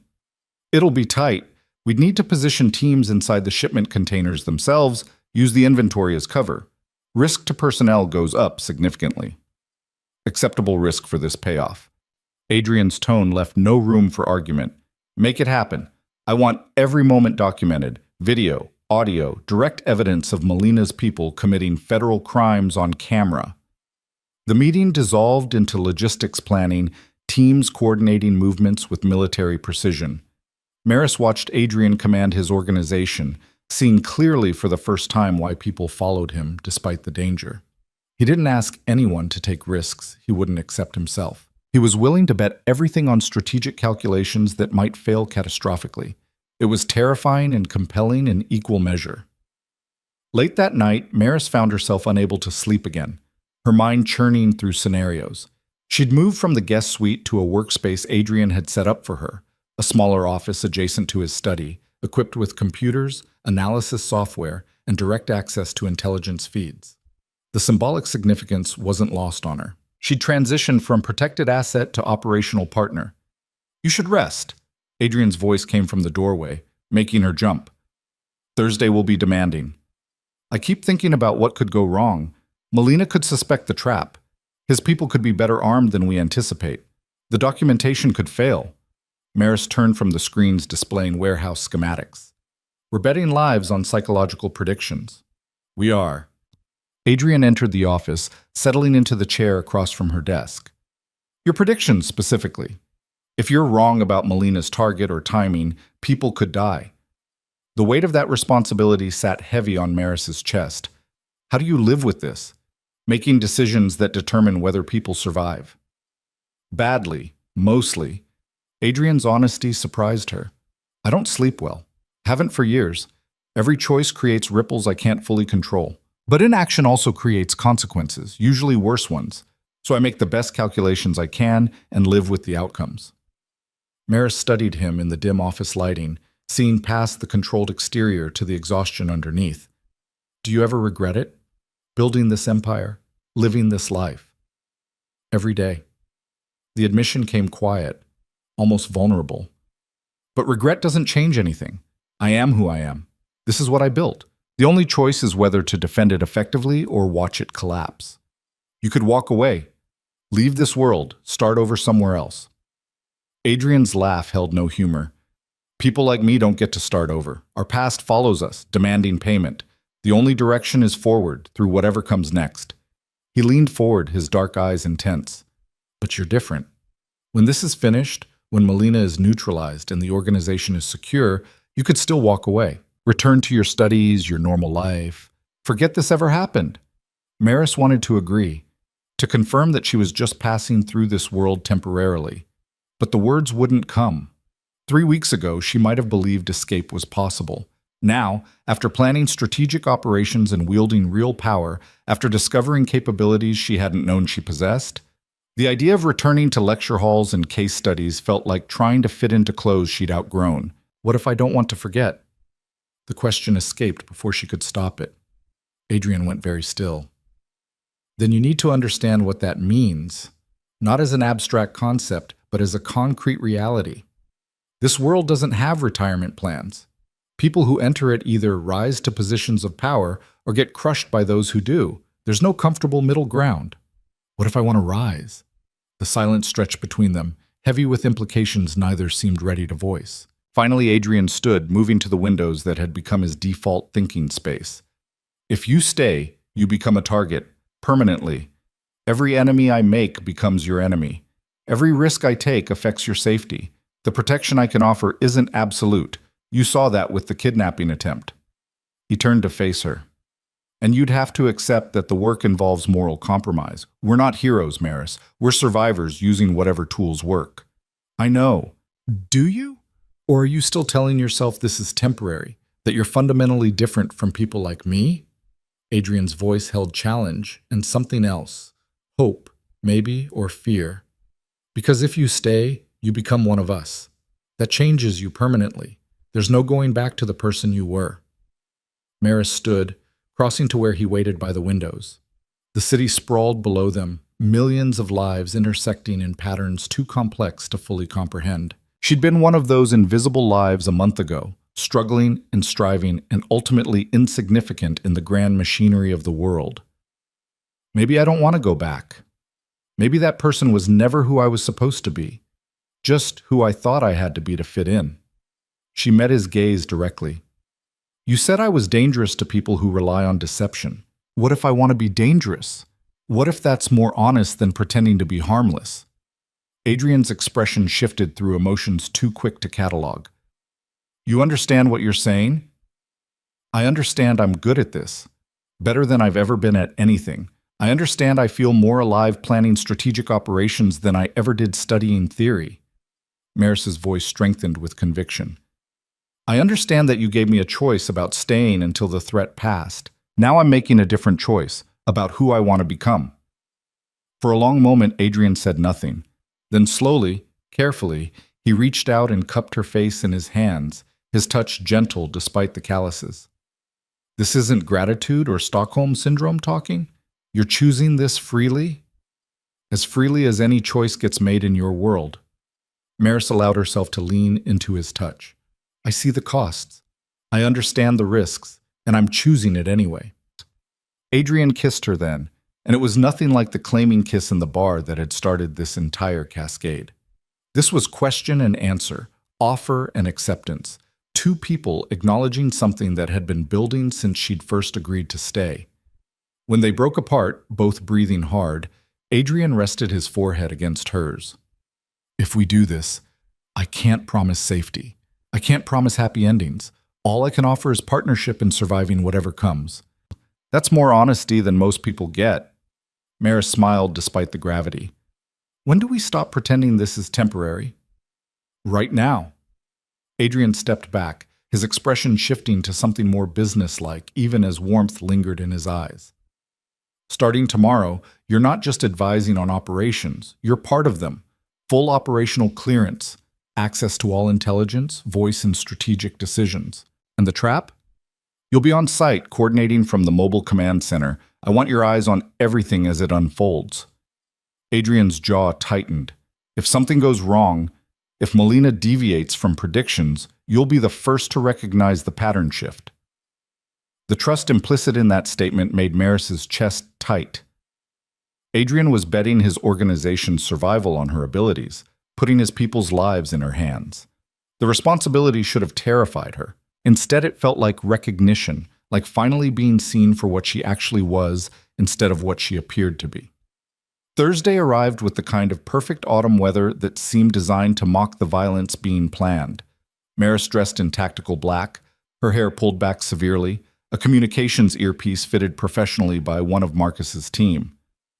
It'll be tight. We'd need to position teams inside the shipment containers themselves, use the inventory as cover. Risk to personnel goes up significantly. Acceptable risk for this payoff. Adrian's tone left no room for argument. Make it happen. I want every moment documented. Video, audio, direct evidence of Melina's people committing federal crimes on camera. The meeting dissolved into logistics planning, teams coordinating movements with military precision. Maris watched Adrian command his organization, seeing clearly for the first time why people followed him despite the danger. He didn't ask anyone to take risks he wouldn't accept himself. He was willing to bet everything on strategic calculations that might fail catastrophically. It was terrifying and compelling in equal measure. Late that night, Maris found herself unable to sleep again, her mind churning through scenarios. She'd moved from the guest suite to a workspace Adrian had set up for her, a smaller office adjacent to his study, equipped with computers, analysis software, and direct access to intelligence feeds. The symbolic significance wasn't lost on her. She'd transitioned from protected asset to operational partner. You should rest. Adrian's voice came from the doorway, making her jump. Thursday will be demanding. I keep thinking about what could go wrong. Melina could suspect the trap. His people could be better armed than we anticipate. The documentation could fail. Maris turned from the screens displaying warehouse schematics. We're betting lives on psychological predictions. We are. Adrian entered the office, settling into the chair across from her desk. Your predictions, specifically. If you're wrong about Melina's target or timing, people could die. The weight of that responsibility sat heavy on Maris's chest. How do you live with this? Making decisions that determine whether people survive. Badly, mostly. Adrian's honesty surprised her. I don't sleep well. Haven't for years. Every choice creates ripples I can't fully control. But inaction also creates consequences, usually worse ones. So I make the best calculations I can and live with the outcomes. Maris studied him in the dim office lighting, seeing past the controlled exterior to the exhaustion underneath. Do you ever regret it? Building this empire, living this life. Every day. The admission came quiet, almost vulnerable. But regret doesn't change anything. I am who I am. This is what I built. The only choice is whether to defend it effectively or watch it collapse. You could walk away, leave this world, start over somewhere else. Adrian's laugh held no humor. People like me don't get to start over. Our past follows us, demanding payment. The only direction is forward, through whatever comes next. He leaned forward, his dark eyes intense. But you're different. When this is finished, when Melina is neutralized and the organization is secure, you could still walk away. Return to your studies, your normal life. Forget this ever happened. Maris wanted to agree, to confirm that she was just passing through this world temporarily. But the words wouldn't come. 3 weeks ago, she might have believed escape was possible. Now, after planning strategic operations and wielding real power, after discovering capabilities she hadn't known she possessed, the idea of returning to lecture halls and case studies felt like trying to fit into clothes she'd outgrown. What if I don't want to forget? The question escaped before she could stop it. Adrian went very still. Then you need to understand what that means, not as an abstract concept, but as a concrete reality. This world doesn't have retirement plans. People who enter it either rise to positions of power or get crushed by those who do. There's no comfortable middle ground. What if I want to rise? The silence stretched between them, heavy with implications neither seemed ready to voice. Finally, Adrian stood, moving to the windows that had become his default thinking space. If you stay, you become a target, permanently. Every enemy I make becomes your enemy. Every risk I take affects your safety. The protection I can offer isn't absolute. You saw that with the kidnapping attempt. He turned to face her. And you'd have to accept that the work involves moral compromise. We're not heroes, Maris. We're survivors using whatever tools work. I know. Do you? Or are you still telling yourself this is temporary, that you're fundamentally different from people like me? Adrian's voice held challenge and something else. Hope, maybe, or fear. Because if you stay, you become one of us. That changes you permanently. There's no going back to the person you were. Maris stood, crossing to where he waited by the windows. The city sprawled below them, millions of lives intersecting in patterns too complex to fully comprehend. She'd been one of those invisible lives a month ago, struggling and striving and ultimately insignificant in the grand machinery of the world. Maybe I don't want to go back. Maybe that person was never who I was supposed to be, just who I thought I had to be to fit in. She met his gaze directly. You said I was dangerous to people who rely on deception. What if I want to be dangerous? What if that's more honest than pretending to be harmless? Adrian's expression shifted through emotions too quick to catalog. You understand what you're saying? I understand I'm good at this, better than I've ever been at anything. I understand I feel more alive planning strategic operations than I ever did studying theory. Maris's voice strengthened with conviction. I understand that you gave me a choice about staying until the threat passed. Now I'm making a different choice about who I want to become. For a long moment, Adrian said nothing. Then slowly, carefully, he reached out and cupped her face in his hands, his touch gentle despite the calluses. This isn't gratitude or Stockholm Syndrome talking? You're choosing this freely? As freely as any choice gets made in your world. Maris allowed herself to lean into his touch. I see the costs. I understand the risks, and I'm choosing it anyway. Adrian kissed her then, and it was nothing like the claiming kiss in the bar that had started this entire cascade. This was question and answer, offer and acceptance, two people acknowledging something that had been building since she'd first agreed to stay. When they broke apart, both breathing hard, Adrian rested his forehead against hers. If we do this, I can't promise safety. I can't promise happy endings. All I can offer is partnership in surviving whatever comes. That's more honesty than most people get. Maris smiled despite the gravity. When do we stop pretending this is temporary? Right now. Adrian stepped back, his expression shifting to something more businesslike, even as warmth lingered in his eyes. Starting tomorrow, you're not just advising on operations, you're part of them. Full operational clearance, access to all intelligence, voice in strategic decisions. And the trap? You'll be on site, coordinating from the mobile command center. I want your eyes on everything as it unfolds. Adrian's jaw tightened. If something goes wrong, if Melina deviates from predictions, you'll be the first to recognize the pattern shift. The trust implicit in that statement made Maris's chest tight. Adrian was betting his organization's survival on her abilities, putting his people's lives in her hands. The responsibility should have terrified her. Instead, it felt like recognition, like finally being seen for what she actually was instead of what she appeared to be. Thursday arrived with the kind of perfect autumn weather that seemed designed to mock the violence being planned. Maris dressed in tactical black, her hair pulled back severely, a communications earpiece fitted professionally by one of Marcus's team.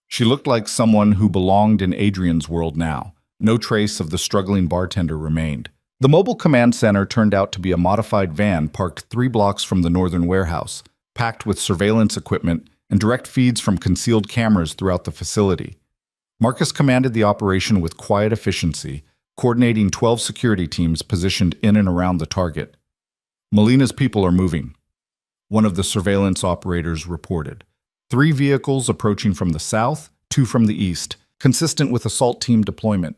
She looked like someone who belonged in Adrian's world now. No trace of the struggling bartender remained. The mobile command center turned out to be a modified van parked 3 blocks from the northern warehouse, packed with surveillance equipment and direct feeds from concealed cameras throughout the facility. Marcus commanded the operation with quiet efficiency, coordinating 12 security teams positioned in and around the target. Melina's people are moving, one of the surveillance operators reported. 3 vehicles approaching from the south, 2 from the east, consistent with assault team deployment.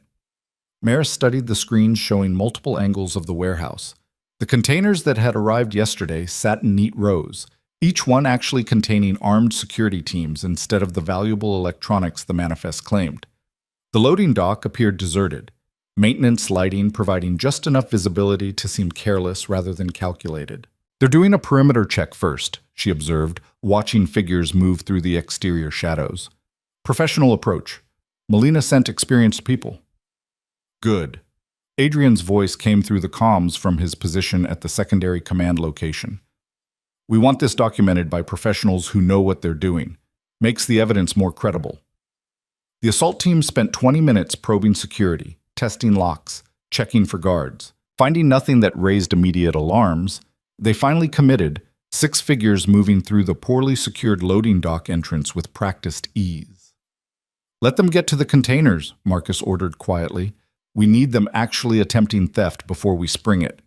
Maris studied the screens showing multiple angles of the warehouse. The containers that had arrived yesterday sat in neat rows, each one actually containing armed security teams instead of the valuable electronics the manifest claimed. The loading dock appeared deserted, maintenance lighting providing just enough visibility to seem careless rather than calculated. "They're doing a perimeter check first," she observed, watching figures move through the exterior shadows. "Professional approach. Melina sent experienced people." "Good." Adrian's voice came through the comms from his position at the secondary command location. "We want this documented by professionals who know what they're doing. Makes the evidence more credible." The assault team spent 20 minutes probing security, testing locks, checking for guards. Finding nothing that raised immediate alarms, they finally committed, 6 figures moving through the poorly secured loading dock entrance with practiced ease. "Let them get to the containers," Marcus ordered quietly. "We need them actually attempting theft before we spring it."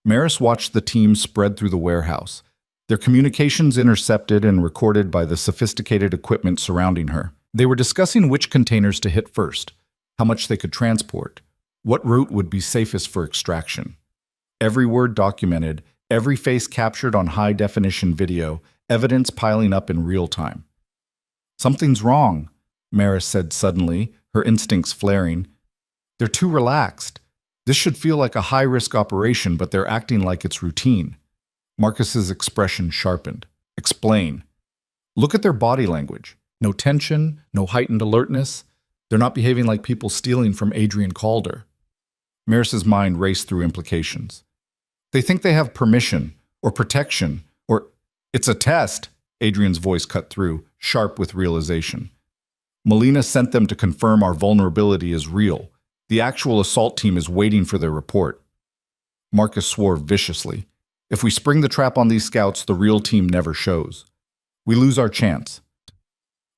Maris watched the team spread through the warehouse, their communications intercepted and recorded by the sophisticated equipment surrounding her. They were discussing which containers to hit first, how much they could transport, what route would be safest for extraction. Every word documented, every face captured on high-definition video, evidence piling up in real time. "Something's wrong," Maris said suddenly, her instincts flaring. "They're too relaxed. This should feel like a high-risk operation, but they're acting like it's routine." Marcus's expression sharpened. "Explain." "Look at their body language. No tension, no heightened alertness. They're not behaving like people stealing from Adrian Calder." Maris's mind raced through implications. "They think they have permission, or protection, or—" "It's a test," Adrian's voice cut through, sharp with realization. "Melina sent them to confirm our vulnerability is real. The actual assault team is waiting for their report." Marcus swore viciously. "If we spring the trap on these scouts, the real team never shows. We lose our chance."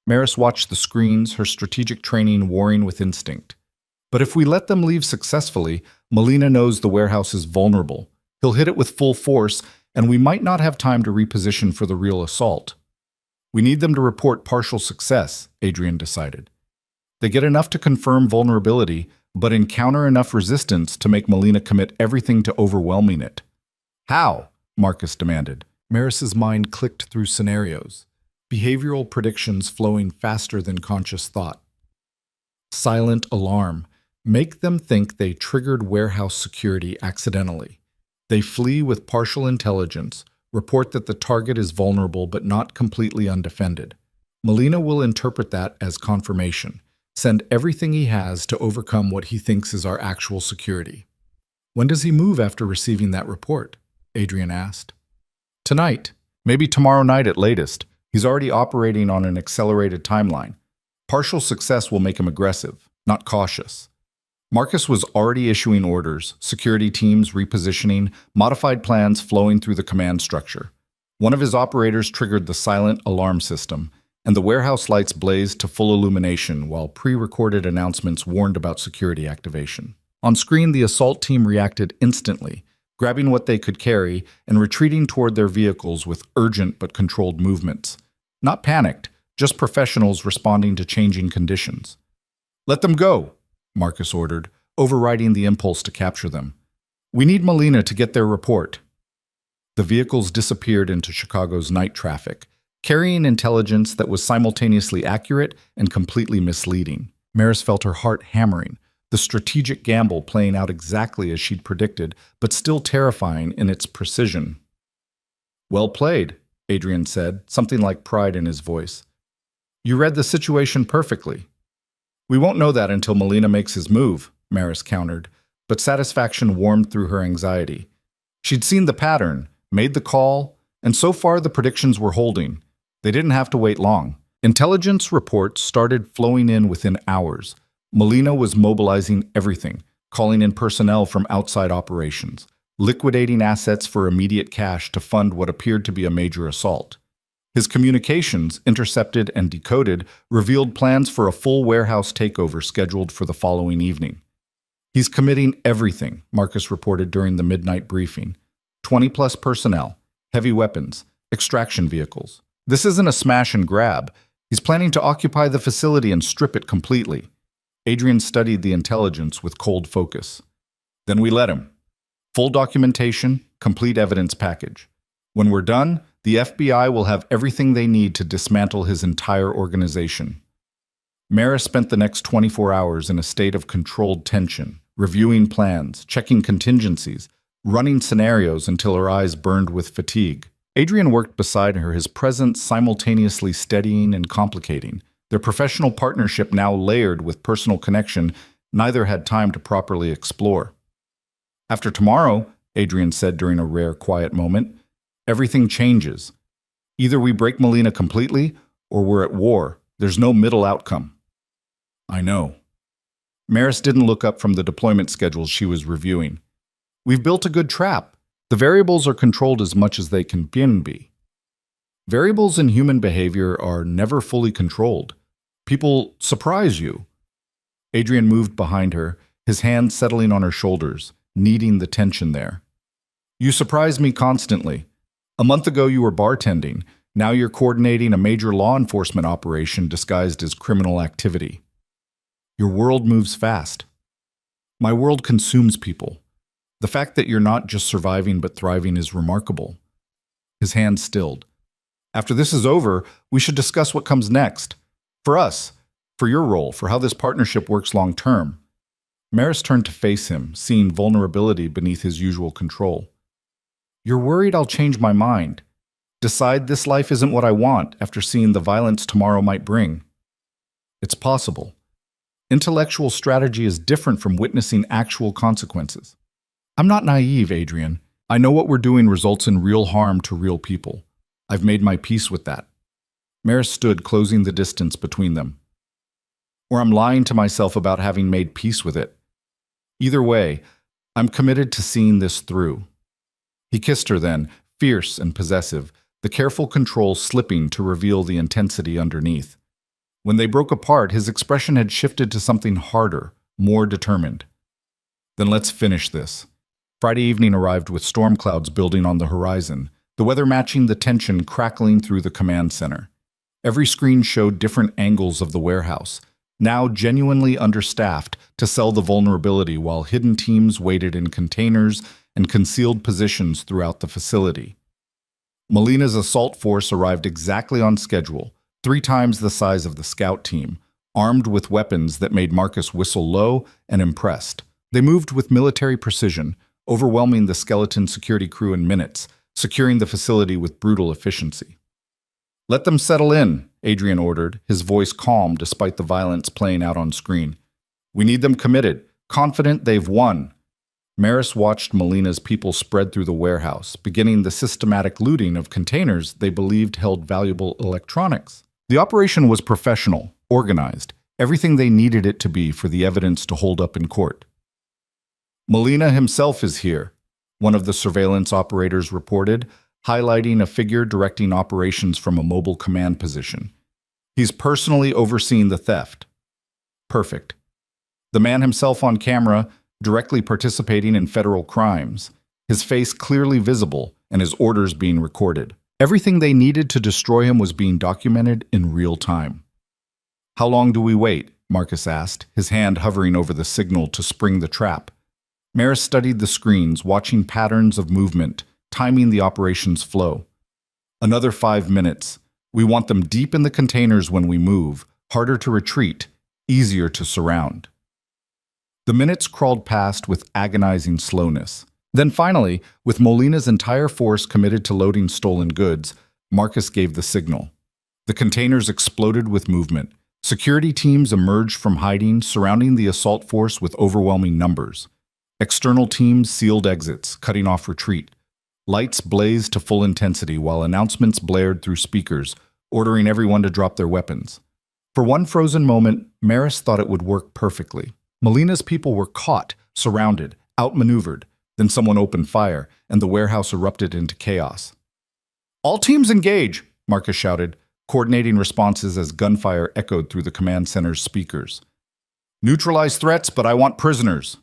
Maris watched the screens, her strategic training warring with instinct. "But if we let them leave successfully, Melina knows the warehouse is vulnerable. He'll hit it with full force, and we might not have time to reposition for the real assault." "We need them to report partial success," Adrian decided. "They get enough to confirm vulnerability, but encounter enough resistance to make Melina commit everything to overwhelming it." "How?" Marcus demanded. Maris's mind clicked through scenarios, behavioral predictions flowing faster than conscious thought. Silent alarm. Make them think they triggered warehouse security accidentally. They flee with partial intelligence, report that the target is vulnerable but not completely undefended. Melina will interpret that as confirmation, send everything he has to overcome what he thinks is our actual security. "When does he move after receiving that report?" Adrian asked. "Tonight, maybe tomorrow night at latest. He's already operating on an accelerated timeline. Partial success will make him aggressive, not cautious." Marcus was already issuing orders, security teams repositioning, modified plans flowing through the command structure. One of his operators triggered the silent alarm system, and the warehouse lights blazed to full illumination while pre-recorded announcements warned about security activation. On screen, the assault team reacted instantly, grabbing what they could carry and retreating toward their vehicles with urgent but controlled movements. Not panicked, just professionals responding to changing conditions. "Let them go," Marcus ordered, overriding the impulse to capture them. "We need Melina to get their report." The vehicles disappeared into Chicago's night traffic, carrying intelligence that was simultaneously accurate and completely misleading. Maris felt her heart hammering, the strategic gamble playing out exactly as she'd predicted, but still terrifying in its precision. "Well played," Adrian said, something like pride in his voice. "You read the situation perfectly." "We won't know that until Melina makes his move," Maris countered, but satisfaction warmed through her anxiety. She'd seen the pattern, made the call, and so far the predictions were holding. They didn't have to wait long. Intelligence reports started flowing in within hours. Melina was mobilizing everything, calling in personnel from outside operations, liquidating assets for immediate cash to fund what appeared to be a major assault. His communications, intercepted and decoded, revealed plans for a full warehouse takeover scheduled for the following evening. "He's committing everything," Marcus reported during the midnight briefing. 20-plus personnel, heavy weapons, extraction vehicles. "This isn't a smash and grab. He's planning to occupy the facility and strip it completely." Adrian studied the intelligence with cold focus. "Then we let him. Full documentation, complete evidence package. When we're done, The FBI will have everything they need to dismantle his entire organization. Maris spent the next 24 hours in a state of controlled tension, reviewing plans, checking contingencies, running scenarios until her eyes burned with fatigue. Adrian worked beside her, his presence simultaneously steadying and complicating. Their professional partnership now layered with personal connection, neither had time to properly explore. After tomorrow, Adrian said during a rare quiet moment, everything changes. Either we break Melina completely, or we're at war. There's no middle outcome. I know. Maris didn't look up from the deployment schedules she was reviewing. We've built a good trap. The variables are controlled as much as they can be. Variables in human behavior are never fully controlled. People surprise you. Adrian moved behind her, his hand settling on her shoulders, kneading the tension there. You surprise me constantly. A month ago you were bartending. Now you're coordinating a major law enforcement operation disguised as criminal activity. Your world moves fast. My world consumes people. The fact that you're not just surviving but thriving is remarkable. His hand stilled. After this is over, we should discuss what comes next. For us, for your role, for how this partnership works long term. Maris turned to face him, seeing vulnerability beneath his usual control. You're worried I'll change my mind. Decide this life isn't what I want after seeing the violence tomorrow might bring. It's possible. Intellectual strategy is different from witnessing actual consequences. I'm not naive, Adrian. I know what we're doing results in real harm to real people. I've made my peace with that. Maris stood, closing the distance between them. Or I'm lying to myself about having made peace with it. Either way, I'm committed to seeing this through. He kissed her then, fierce and possessive, the careful control slipping to reveal the intensity underneath. When they broke apart, his expression had shifted to something harder, more determined. Then let's finish this. Friday evening arrived with storm clouds building on the horizon, the weather matching the tension crackling through the command center. Every screen showed different angles of the warehouse, now genuinely understaffed to sell the vulnerability while hidden teams waited in containers and concealed positions throughout the facility. Melina's assault force arrived exactly on schedule, 3 times the size of the scout team, armed with weapons that made Marcus whistle low and impressed. They moved with military precision, overwhelming the skeleton security crew in minutes, securing the facility with brutal efficiency. Let them settle in, Adrian ordered, his voice calm despite the violence playing out on screen. We need them committed, confident they've won. Maris watched Melina's people spread through the warehouse, beginning the systematic looting of containers they believed held valuable electronics. The operation was professional, organized, everything they needed it to be for the evidence to hold up in court. Melina himself is here, one of the surveillance operators reported, highlighting a figure directing operations from a mobile command position. He's personally overseeing the theft. Perfect. The man himself on camera, directly participating in federal crimes, his face clearly visible and his orders being recorded. Everything they needed to destroy him was being documented in real time. How long do we wait? Marcus asked, his hand hovering over the signal to spring the trap. Maris studied the screens, watching patterns of movement, timing the operation's flow. Another 5 minutes. We want them deep in the containers when we move, harder to retreat, easier to surround. The minutes crawled past with agonizing slowness. Then finally, with Melina's entire force committed to loading stolen goods, Marcus gave the signal. The containers exploded with movement. Security teams emerged from hiding, surrounding the assault force with overwhelming numbers. External teams sealed exits, cutting off retreat. Lights blazed to full intensity while announcements blared through speakers, ordering everyone to drop their weapons. For one frozen moment, Maris thought it would work perfectly. Melina's people were caught, surrounded, outmaneuvered. Then someone opened fire, and the warehouse erupted into chaos. All teams engage, Marcus shouted, coordinating responses as gunfire echoed through the command center's speakers. Neutralize threats, but I want prisoners.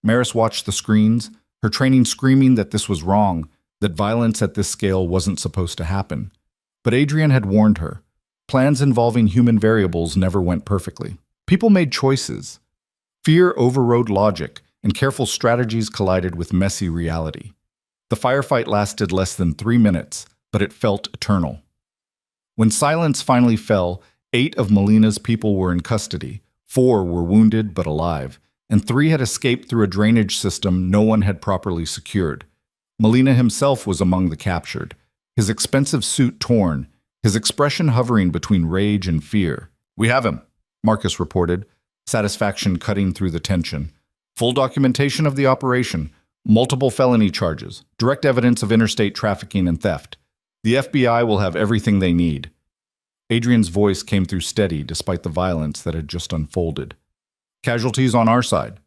Maris watched the screens, her training screaming that this was wrong, that violence at this scale wasn't supposed to happen. But Adrian had warned her. Plans involving human variables never went perfectly. People made choices. Fear overrode logic, and careful strategies collided with messy reality. The firefight lasted less than 3 minutes, but it felt eternal. When silence finally fell, 8 of Melina's people were in custody, 4 were wounded but alive, and 3 had escaped through a drainage system no one had properly secured. Melina himself was among the captured, his expensive suit torn, his expression hovering between rage and fear. "We have him," Marcus reported, satisfaction cutting through the tension. "Full documentation of the operation, multiple felony charges, direct evidence of interstate trafficking and theft. The FBI will have everything they need." Adrian's voice came through steady despite the violence that had just unfolded. "Casualties on our side.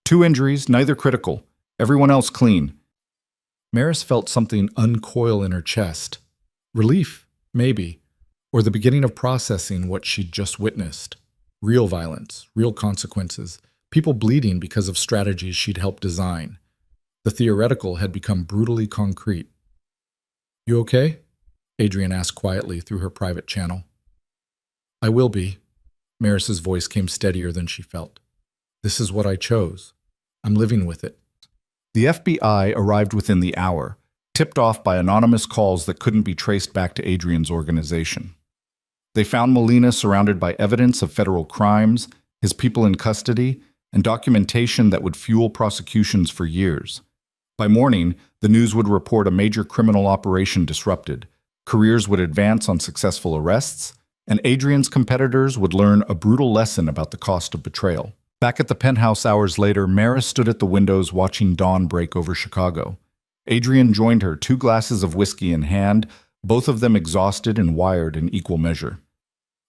2 injuries, neither critical. Everyone else clean." Maris felt something uncoil in her chest. Relief, maybe, or the beginning of processing what she'd just witnessed. Real violence, real consequences, people bleeding because of strategies she'd helped design. The theoretical had become brutally concrete. "You okay?" Adrian asked quietly through her private channel. "I will be." Maris's voice came steadier than she felt. "This is what I chose. I'm living with it." The FBI arrived within the hour, tipped off by anonymous calls that couldn't be traced back to Adrian's organization. They found Melina surrounded by evidence of federal crimes, his people in custody, and documentation that would fuel prosecutions for years. By morning, the news would report a major criminal operation disrupted, careers would advance on successful arrests, and Adrian's competitors would learn a brutal lesson about the cost of betrayal. Back at the penthouse hours later, Maris stood at the windows watching dawn break over Chicago. Adrian joined her, 2 glasses of whiskey in hand, both of them exhausted and wired in equal measure.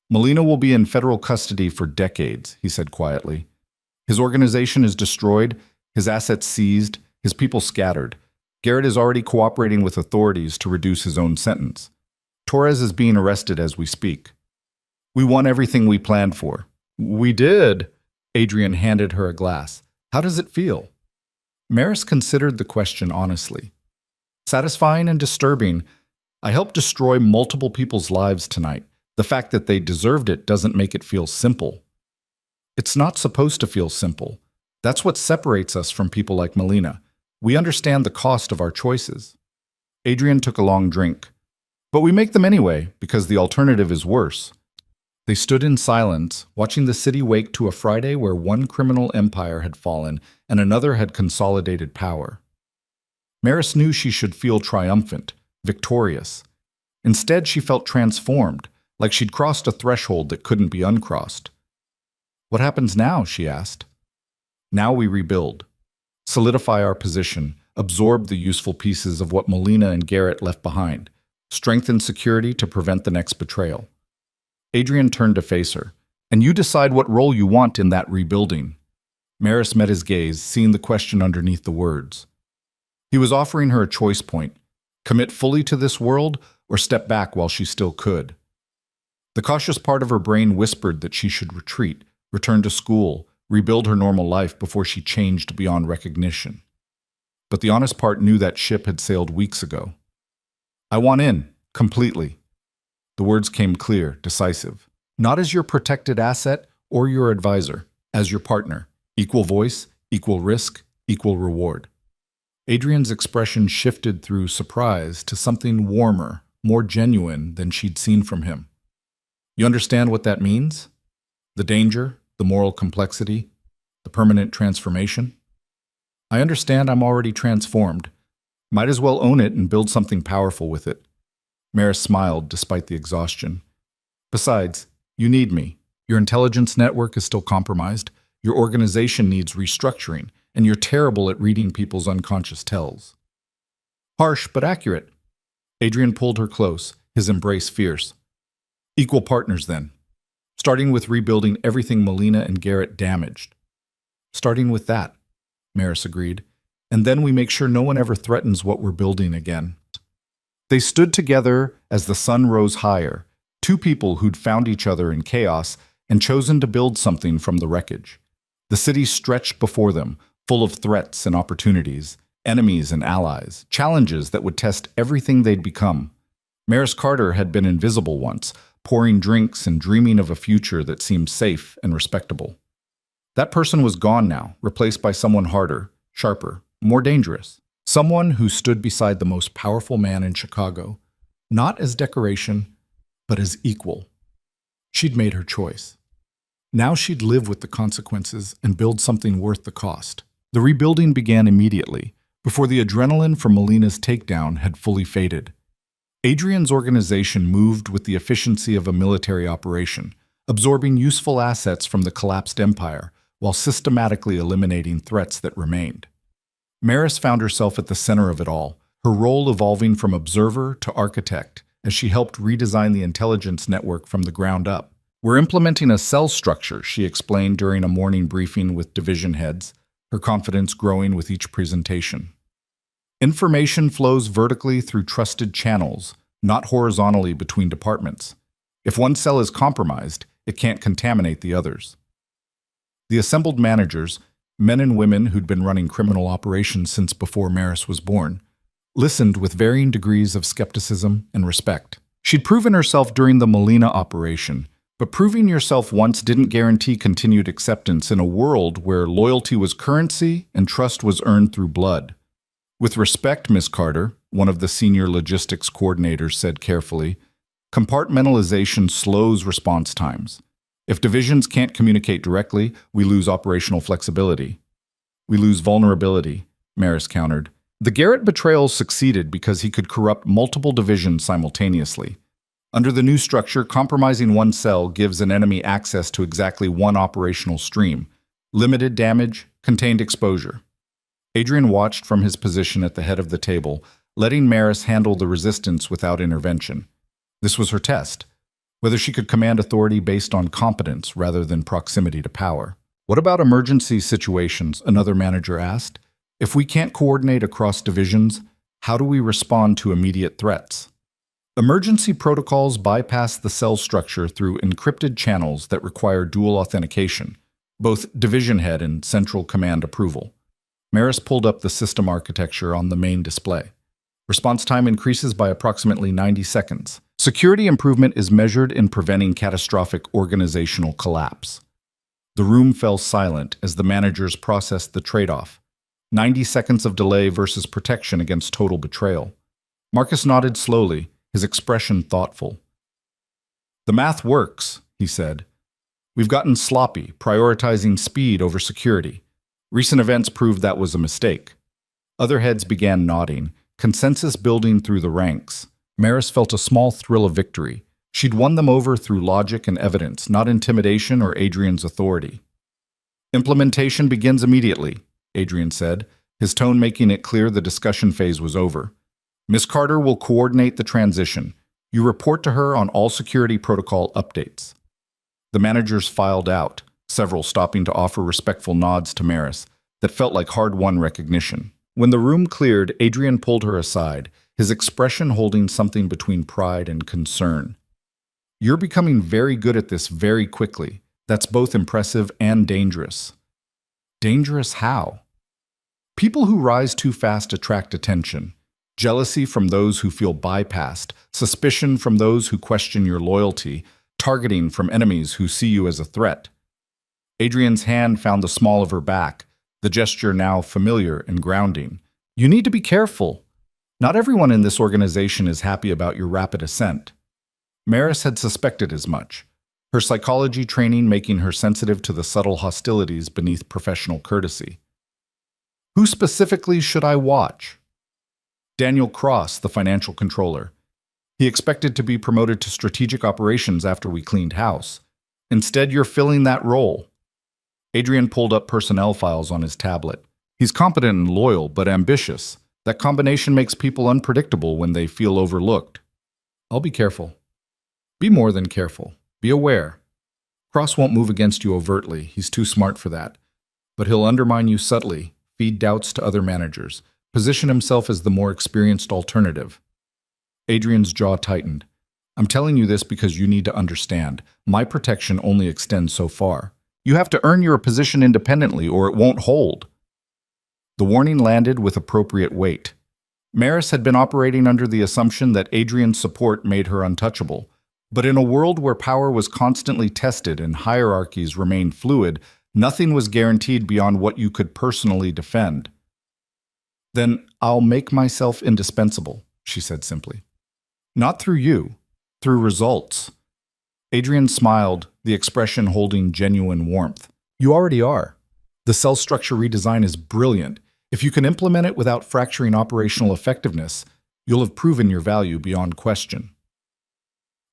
"Melina will be in federal custody for decades," he said quietly. "His organization is destroyed, his assets seized, his people scattered. Garrett is already cooperating with authorities to reduce his own sentence. Torres is being arrested as we speak. We won everything we planned for." "We did." Adrian handed her a glass. "How does it feel?" Maris considered the question honestly. "Satisfying and disturbing. I helped destroy multiple people's lives tonight. The fact that they deserved it doesn't make it feel simple." "It's not supposed to feel simple. That's what separates us from people like Melina. We understand the cost of our choices." Adrian took a long drink. "But we make them anyway, because the alternative is worse." They stood in silence, watching the city wake to a Friday where one criminal empire had fallen and another had consolidated power. Maris knew she should feel triumphant, victorious. Instead, she felt transformed, like she'd crossed a threshold that couldn't be uncrossed. "What happens now?" she asked. "Now we rebuild. Solidify our position, absorb the useful pieces of what Melina and Garrett left behind, strengthen security to prevent the next betrayal." Adrian turned to face her. "And you decide what role you want in that rebuilding." Maris met his gaze, seeing the question underneath the words. He was offering her a choice point: commit fully to this world or step back while she still could. The cautious part of her brain whispered that she should retreat, return to school, rebuild her normal life before she changed beyond recognition. But the honest part knew that ship had sailed weeks ago. "I want in, completely." The words came clear, decisive. "Not as your protected asset or your advisor, as your partner. Equal voice, equal risk, equal reward." Adrian's expression shifted through surprise to something warmer, more genuine than she'd seen from him. "You understand what that means? The danger, the moral complexity, the permanent transformation?" "I understand I'm already transformed. Might as well own it and build something powerful with it." Maris smiled despite the exhaustion. "Besides, you need me. Your intelligence network is still compromised, your organization needs restructuring, and you're terrible at reading people's unconscious tells." Harsh but accurate. Adrian pulled her close, his embrace fierce. "Equal partners, then. Starting with rebuilding everything Melina and Garrett damaged." "Starting with that," Maris agreed. "And then we make sure no one ever threatens what we're building again." They stood together as the sun rose higher, 2 people who'd found each other in chaos and chosen to build something from the wreckage. The city stretched before them, full of threats and opportunities, enemies and allies, challenges that would test everything they'd become. Maris Carter had been invisible once, pouring drinks and dreaming of a future that seemed safe and respectable. That person was gone now, replaced by someone harder, sharper, more dangerous. Someone who stood beside the most powerful man in Chicago, not as decoration, but as equal. She'd made her choice. Now she'd live with the consequences and build something worth the cost. The rebuilding began immediately, before the adrenaline from Melina's takedown had fully faded. Adrian's organization moved with the efficiency of a military operation, absorbing useful assets from the collapsed empire while systematically eliminating threats that remained. Maris found herself at the center of it all, her role evolving from observer to architect as she helped redesign the intelligence network from the ground up. "We're implementing a cell structure," she explained during a morning briefing with division heads, her confidence growing with each presentation. "Information flows vertically through trusted channels, not horizontally between departments. If one cell is compromised, it can't contaminate the others." The assembled managers, men and women who'd been running criminal operations since before Maris was born, listened with varying degrees of skepticism and respect. She'd proven herself during the Melina operation, but proving yourself once didn't guarantee continued acceptance in a world where loyalty was currency and trust was earned through blood. "With respect, Miss Carter," one of the senior logistics coordinators said carefully, "compartmentalization slows response times. If divisions can't communicate directly, we lose operational flexibility." "We lose vulnerability," Maris countered. "The Garrett betrayal succeeded because he could corrupt multiple divisions simultaneously. Under the new structure, compromising one cell gives an enemy access to exactly one operational stream: limited damage, contained exposure." Adrian watched from his position at the head of the table, letting Maris handle the resistance without intervention. This was her test, whether she could command authority based on competence rather than proximity to power. "What about emergency situations?" another manager asked. "If we can't coordinate across divisions, how do we respond to immediate threats?" "Emergency protocols bypass the cell structure through encrypted channels that require dual authentication, both division head and central command approval." Maris pulled up the system architecture on the main display. "Response time increases by approximately 90 seconds. Security improvement is measured in preventing catastrophic organizational collapse." The room fell silent as the managers processed the trade-off: 90 seconds of delay versus protection against total betrayal. Marcus nodded slowly, his expression thoughtful. "The math works," he said. "We've gotten sloppy, prioritizing speed over security. Recent events proved that was a mistake." Other heads began nodding, consensus building through the ranks. Maris felt a small thrill of victory. She'd won them over through logic and evidence, not intimidation or Adrian's authority. "Implementation begins immediately," Adrian said, his tone making it clear the discussion phase was over. "Miss Carter will coordinate the transition. You report to her on all security protocol updates." The managers filed out, several stopping to offer respectful nods to Maris that felt like hard-won recognition. When the room cleared, Adrian pulled her aside, his expression holding something between pride and concern. "You're becoming very good at this very quickly. That's both impressive and dangerous." "Dangerous how?" "People who rise too fast attract attention. Jealousy from those who feel bypassed, suspicion from those who question your loyalty, targeting from enemies who see you as a threat." Adrian's hand found the small of her back, the gesture now familiar and grounding. "You need to be careful. Not everyone in this organization is happy about your rapid ascent." Maris had suspected as much, her psychology training making her sensitive to the subtle hostilities beneath professional courtesy. "Who specifically should I watch?" "Daniel Cross, the financial controller. He expected to be promoted to strategic operations after we cleaned house. Instead, you're filling that role." Adrian pulled up personnel files on his tablet. "He's competent and loyal, but ambitious. That combination makes people unpredictable when they feel overlooked." "I'll be careful." "Be more than careful. Be aware. Cross won't move against you overtly. He's too smart for that. But he'll undermine you subtly, feed doubts to other managers, position himself as the more experienced alternative." Adrian's jaw tightened. "I'm telling you this because you need to understand. My protection only extends so far. You have to earn your position independently or it won't hold." The warning landed with appropriate weight. Maris had been operating under the assumption that Adrian's support made her untouchable. But in a world where power was constantly tested and hierarchies remained fluid, nothing was guaranteed beyond what you could personally defend. "Then I'll make myself indispensable," she said simply. Not through you, through results. Adrian smiled, the expression holding genuine warmth. You already are. The cell structure redesign is brilliant. If you can implement it without fracturing operational effectiveness, you'll have proven your value beyond question.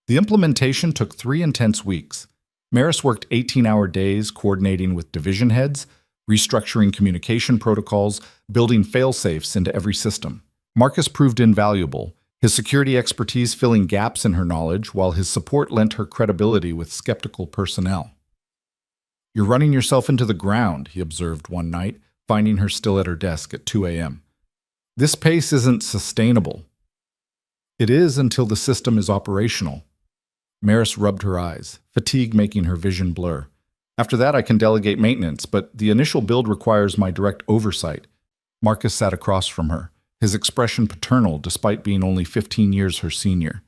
The implementation took 3 intense weeks. Maris worked 18-hour days coordinating with division heads, restructuring communication protocols, building fail-safes into every system. Marcus proved invaluable, his security expertise filling gaps in her knowledge, while his support lent her credibility with skeptical personnel. You're running yourself into the ground, he observed one night, finding her still at her desk at 2 a.m. This pace isn't sustainable. It is until the system is operational. Maris rubbed her eyes, fatigue making her vision blur. After that, I can delegate maintenance, but the initial build requires my direct oversight. Marcus sat across from her, his expression paternal despite being only 15 years her senior.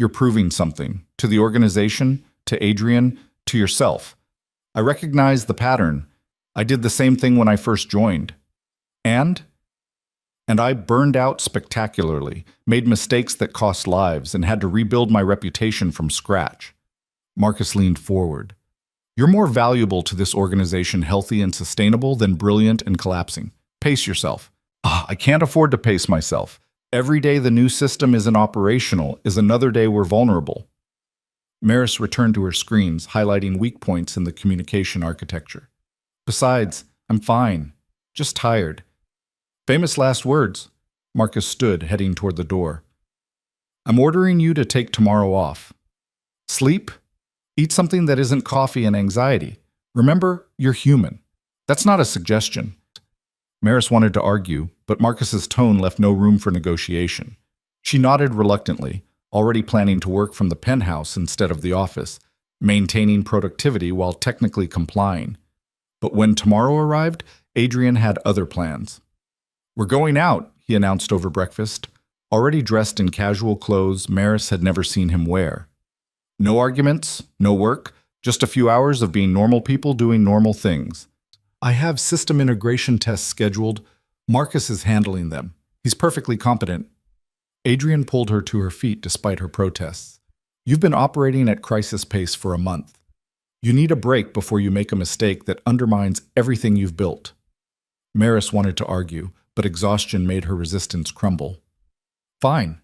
You're proving something, to the organization, to Adrian, to yourself. I recognize the pattern. I did the same thing when I first joined. And I burned out spectacularly, made mistakes that cost lives, and had to rebuild my reputation from scratch. Marcus leaned forward. You're more valuable to this organization healthy and sustainable than brilliant and collapsing. Pace yourself. I can't afford to pace myself. Every day the new system isn't operational is another day we're vulnerable. Maris returned to her screens, highlighting weak points in the communication architecture. Besides, I'm fine. Just tired. Famous last words. Marcus stood, heading toward the door. I'm ordering you to take tomorrow off. Sleep? Eat something that isn't coffee and anxiety. Remember, you're human. That's not a suggestion. Maris wanted to argue, but Marcus's tone left no room for negotiation. She nodded reluctantly, already planning to work from the penthouse instead of the office, maintaining productivity while technically complying. But when tomorrow arrived, Adrian had other plans. We're going out, he announced over breakfast. Already dressed in casual clothes Maris had never seen him wear. No arguments, no work, just a few hours of being normal people doing normal things. I have system integration tests scheduled. Marcus is handling them. He's perfectly competent. Adrian pulled her to her feet despite her protests. You've been operating at crisis pace for a month. You need a break before you make a mistake that undermines everything you've built. Maris wanted to argue, but exhaustion made her resistance crumble. Fine.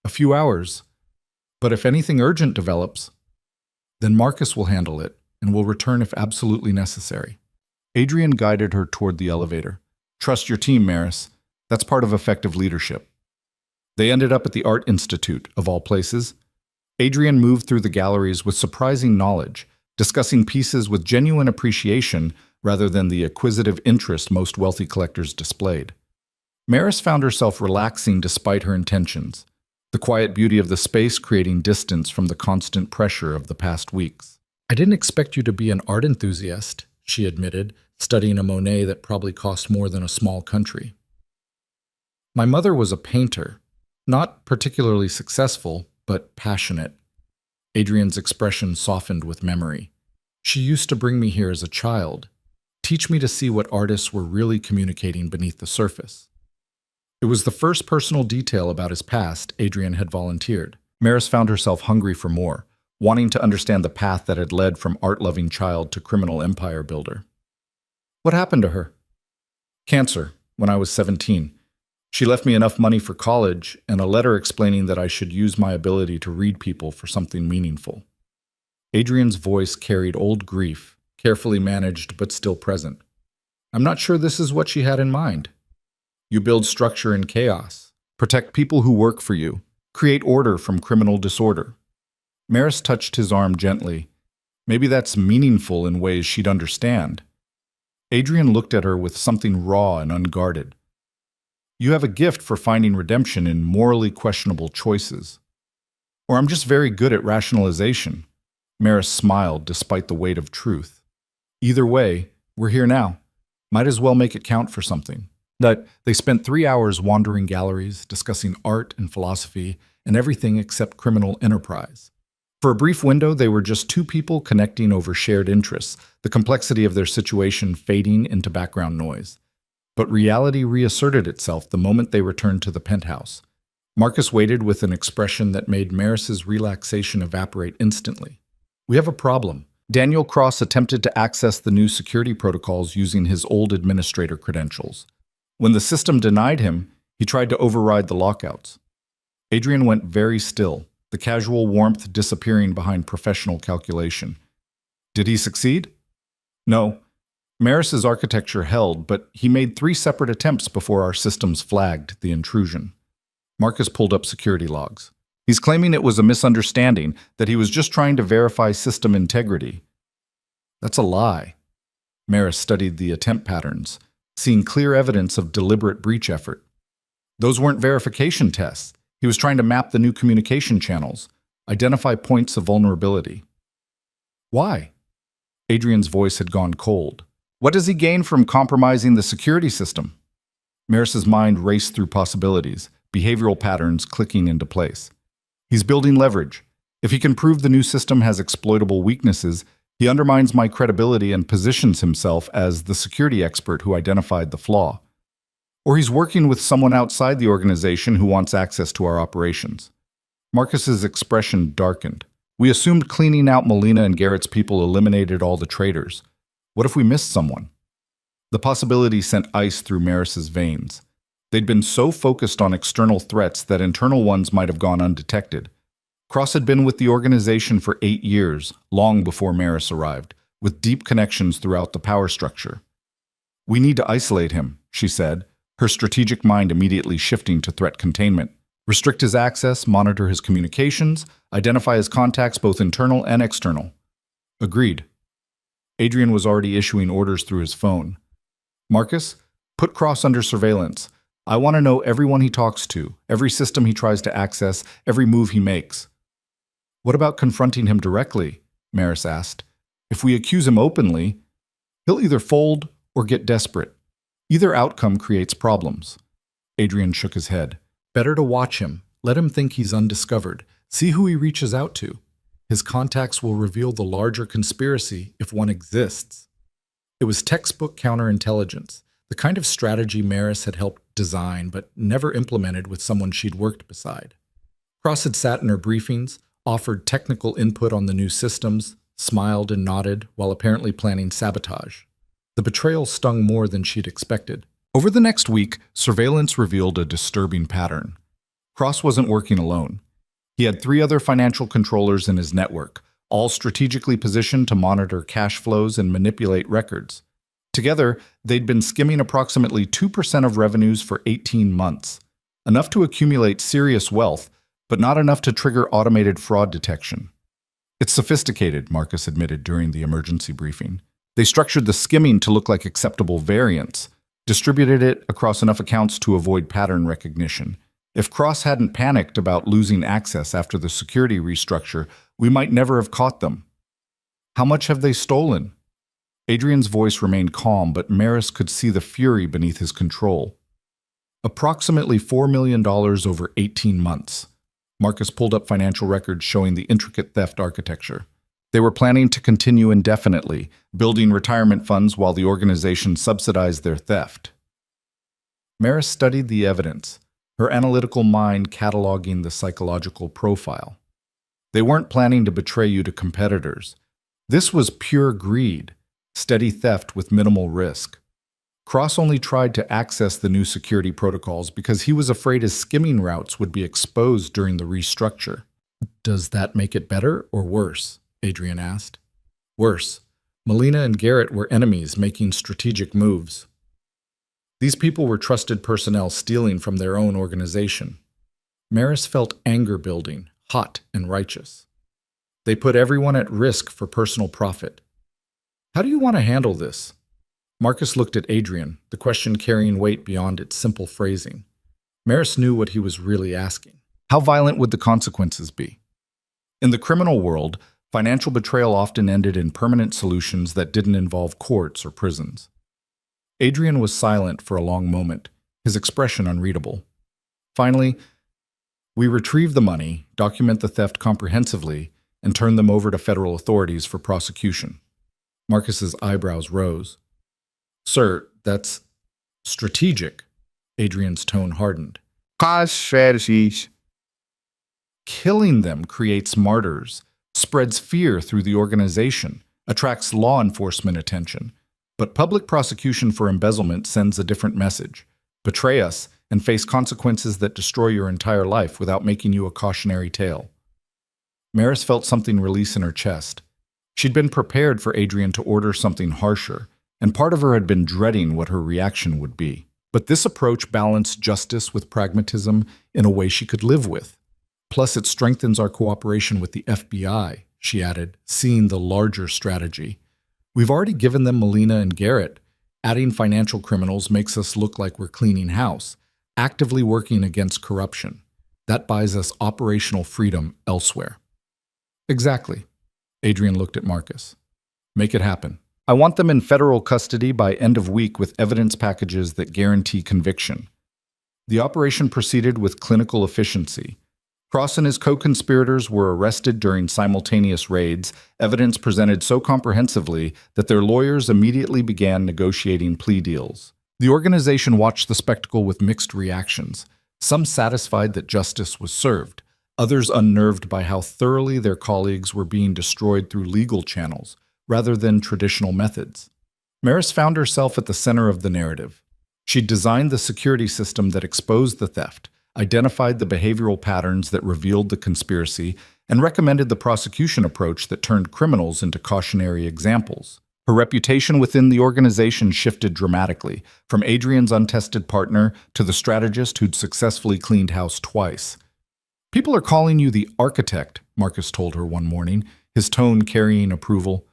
A few hours. But if anything urgent develops, then Marcus will handle it and will return if absolutely necessary. Adrian guided her toward the elevator. Trust your team, Maris. That's part of effective leadership. They ended up at the Art Institute, of all places. Adrian moved through the galleries with surprising knowledge, discussing pieces with genuine appreciation rather than the acquisitive interest most wealthy collectors displayed. Maris found herself relaxing despite her intentions, the quiet beauty of the space creating distance from the constant pressure of the past weeks. I didn't expect you to be an art enthusiast, she admitted, studying a Monet that probably cost more than a small country. My mother was a painter, not particularly successful, but passionate. Adrian's expression softened with memory. She used to bring me here as a child, teach me to see what artists were really communicating beneath the surface. It was the first personal detail about his past Adrian had volunteered. Maris found herself hungry for more, wanting to understand the path that had led from art-loving child to criminal empire builder. What happened to her? Cancer, when I was 17. She left me enough money for college and a letter explaining that I should use my ability to read people for something meaningful. Adrian's voice carried old grief, carefully managed but still present. I'm not sure this is what she had in mind. You build structure in chaos, protect people who work for you, create order from criminal disorder. Maris touched his arm gently. Maybe that's meaningful in ways she'd understand. Adrian looked at her with something raw and unguarded. You have a gift for finding redemption in morally questionable choices. Or I'm just very good at rationalization. Maris smiled despite the weight of truth. Either way, we're here now. Might as well make it count for something. That they spent 3 hours wandering galleries, discussing art and philosophy, and everything except criminal enterprise. For a brief window, they were just two people connecting over shared interests, the complexity of their situation fading into background noise. But reality reasserted itself the moment they returned to the penthouse. Marcus waited with an expression that made Maris's relaxation evaporate instantly. We have a problem. Daniel Cross attempted to access the new security protocols using his old administrator credentials. When the system denied him, he tried to override the lockouts. Adrian went very still, the casual warmth disappearing behind professional calculation. Did he succeed? No. Maris's architecture held, but he made 3 separate attempts before our systems flagged the intrusion. Marcus pulled up security logs. He's claiming it was a misunderstanding, that he was just trying to verify system integrity. That's a lie. Maris studied the attempt patterns, seeing clear evidence of deliberate breach effort. Those weren't verification tests. He was trying to map the new communication channels, identify points of vulnerability. Why? Adrian's voice had gone cold. What does he gain from compromising the security system? Maris's mind raced through possibilities, behavioral patterns clicking into place. He's building leverage. If he can prove the new system has exploitable weaknesses, he undermines my credibility and positions himself as the security expert who identified the flaw. Or he's working with someone outside the organization who wants access to our operations. Marcus's expression darkened. We assumed cleaning out Molina and Garrett's people eliminated all the traitors. What if we missed someone? The possibility sent ice through Maris's veins. They'd been so focused on external threats that internal ones might have gone undetected. Cross had been with the organization for 8 years, long before Maris arrived, with deep connections throughout the power structure. We need to isolate him, she said, her strategic mind immediately shifting to threat containment. Restrict his access, monitor his communications, identify his contacts both internal and external. Agreed. Adrian was already issuing orders through his phone. Marcus, put Cross under surveillance. I want to know everyone he talks to, every system he tries to access, every move he makes. What about confronting him directly? Maris asked. If we accuse him openly, he'll either fold or get desperate. Either outcome creates problems. Adrian shook his head. Better to watch him. Let him think he's undiscovered. See who he reaches out to. His contacts will reveal the larger conspiracy if one exists. It was textbook counterintelligence, the kind of strategy Maris had helped design but never implemented with someone she'd worked beside. Cross had sat in her briefings, offered technical input on the new systems, smiled and nodded while apparently planning sabotage. The betrayal stung more than she'd expected. Over the next week, surveillance revealed a disturbing pattern. Cross wasn't working alone. He had 3 other financial controllers in his network, all strategically positioned to monitor cash flows and manipulate records. Together, they'd been skimming approximately 2% of revenues for 18 months, enough to accumulate serious wealth, but not enough to trigger automated fraud detection. It's sophisticated, Marcus admitted during the emergency briefing. They structured the skimming to look like acceptable variance, distributed it across enough accounts to avoid pattern recognition. If Cross hadn't panicked about losing access after the security restructure, we might never have caught them. How much have they stolen? Adrian's voice remained calm, but Maris could see the fury beneath his control. Approximately $4 million over 18 months. Marcus pulled up financial records showing the intricate theft architecture. They were planning to continue indefinitely, building retirement funds while the organization subsidized their theft. Maris studied the evidence, her analytical mind cataloging the psychological profile. They weren't planning to betray you to competitors. This was pure greed, steady theft with minimal risk. Cross only tried to access the new security protocols because he was afraid his skimming routes would be exposed during the restructure. Does that make it better or worse? Adrian asked. Worse. Molina and Garrett were enemies making strategic moves. These people were trusted personnel stealing from their own organization. Maris felt anger building, hot and righteous. They put everyone at risk for personal profit. How do you want to handle this? Marcus looked at Adrian, the question carrying weight beyond its simple phrasing. Maris knew what he was really asking. How violent would the consequences be? In the criminal world, financial betrayal often ended in permanent solutions that didn't involve courts or prisons. Adrian was silent for a long moment, his expression unreadable. Finally, we retrieve the money, document the theft comprehensively, and turn them over to federal authorities for prosecution. Marcus's eyebrows rose. Sir, that's strategic. Adrian's tone hardened. cost strategies. Killing them creates martyrs, spreads fear through the organization, attracts law enforcement attention. But public prosecution for embezzlement sends a different message. Betray us and face consequences that destroy your entire life without making you a cautionary tale. Maris felt something release in her chest. She'd been prepared for Adrian to order something harsher, and part of her had been dreading what her reaction would be. But this approach balanced justice with pragmatism in a way she could live with. Plus, it strengthens our cooperation with the FBI, she added, seeing the larger strategy. We've already given them Melina and Garrett. Adding financial criminals makes us look like we're cleaning house, actively working against corruption. That buys us operational freedom elsewhere. Exactly. Adrian looked at Marcus. Make it happen. I want them in federal custody by end of week with evidence packages that guarantee conviction. The operation proceeded with clinical efficiency. Cross and his co-conspirators were arrested during simultaneous raids, evidence presented so comprehensively that their lawyers immediately began negotiating plea deals. The organization watched the spectacle with mixed reactions, some satisfied that justice was served, others unnerved by how thoroughly their colleagues were being destroyed through legal channels, rather than traditional methods. Maris found herself at the center of the narrative. She'd designed the security system that exposed the theft, identified the behavioral patterns that revealed the conspiracy, and recommended the prosecution approach that turned criminals into cautionary examples. Her reputation within the organization shifted dramatically, from Adrian's untested partner to the strategist who'd successfully cleaned house twice. People are calling you the architect, Marcus told her one morning, his tone carrying approval.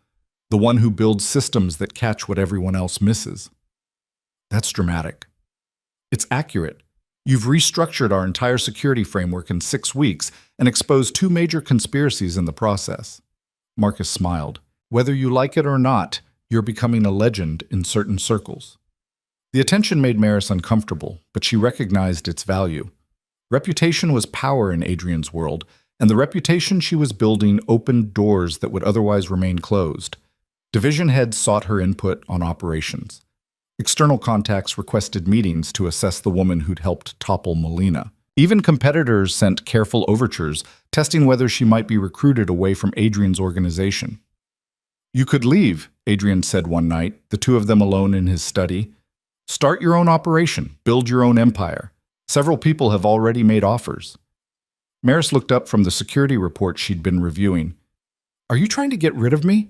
The one who builds systems that catch what everyone else misses. That's dramatic. It's accurate. You've restructured our entire security framework in 6 weeks and exposed 2 major conspiracies in the process. Marcus smiled. Whether you like it or not, you're becoming a legend in certain circles. The attention made Maris uncomfortable, but she recognized its value. Reputation was power in Adrian's world, and the reputation she was building opened doors that would otherwise remain closed. Division heads sought her input on operations. External contacts requested meetings to assess the woman who'd helped topple Melina. Even competitors sent careful overtures, testing whether she might be recruited away from Adrian's organization. You could leave, Adrian said one night, the two of them alone in his study. Start your own operation, build your own empire. Several people have already made offers. Maris looked up from the security report she'd been reviewing. Are you trying to get rid of me?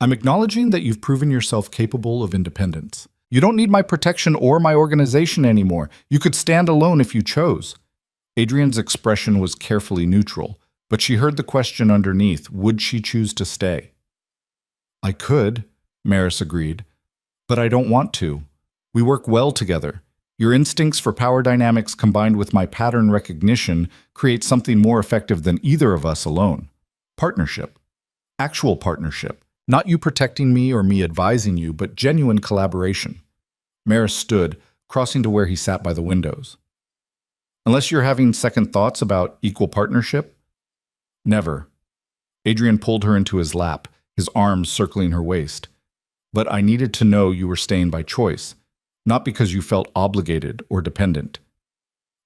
I'm acknowledging that you've proven yourself capable of independence. You don't need my protection or my organization anymore. You could stand alone if you chose. Adrian's expression was carefully neutral, but she heard the question underneath, would she choose to stay? I could, Maris agreed, but I don't want to. We work well together. Your instincts for power dynamics combined with my pattern recognition create something more effective than either of us alone. Partnership. Actual partnership. Not you protecting me or me advising you, but genuine collaboration. Maris stood, crossing to where he sat by the windows. Unless you're having second thoughts about equal partnership? Never. Adrian pulled her into his lap, his arms circling her waist. But I needed to know you were staying by choice, not because you felt obligated or dependent.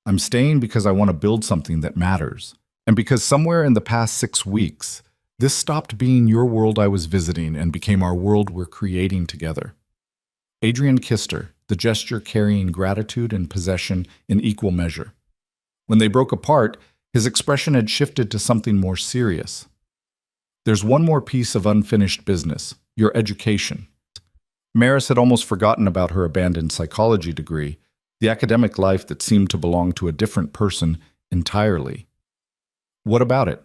I'm staying because I want to build something that matters, and because somewhere in the past 6 weeks, this stopped being your world I was visiting and became our world we're creating together. Adrian kissed her, the gesture carrying gratitude and possession in equal measure. When they broke apart, his expression had shifted to something more serious. There's one more piece of unfinished business, your education. Maris had almost forgotten about her abandoned psychology degree, the academic life that seemed to belong to a different person entirely. What about it?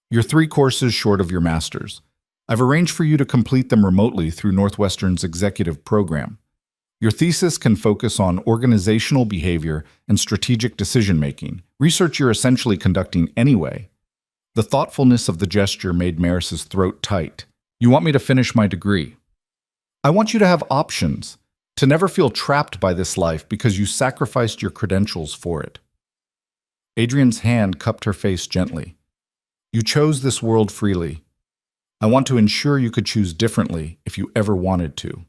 You're 3 courses short of your master's. I've arranged for you to complete them remotely through Northwestern's executive program. Your thesis can focus on organizational behavior and strategic decision-making, research you're essentially conducting anyway. The thoughtfulness of the gesture made Maris's throat tight. You want me to finish my degree? I want you to have options, to never feel trapped by this life because you sacrificed your credentials for it. Adrian's hand cupped her face gently. You chose this world freely. I want to ensure you could choose differently if you ever wanted to.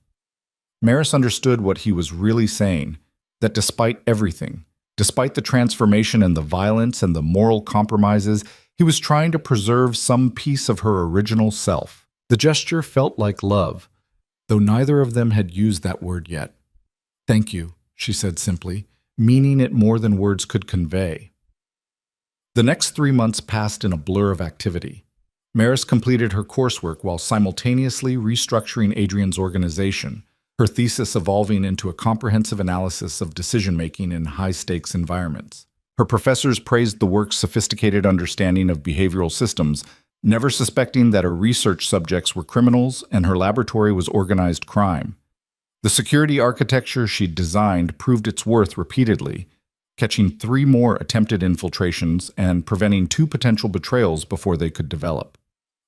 Maris understood what he was really saying, that despite everything, Despite the transformation and the violence and the moral compromises, he was trying to preserve some piece of her original self. The gesture felt like love, though neither of them had used that word yet. "Thank you," she said simply, meaning it more than words could convey. The next 3 months passed in a blur of activity. Maris completed her coursework while simultaneously restructuring Adrian's organization, her thesis evolving into a comprehensive analysis of decision-making in high-stakes environments. Her professors praised the work's sophisticated understanding of behavioral systems, never suspecting that her research subjects were criminals and her laboratory was organized crime. The security architecture she'd designed proved its worth repeatedly, catching 3 more attempted infiltrations and preventing 2 potential betrayals before they could develop.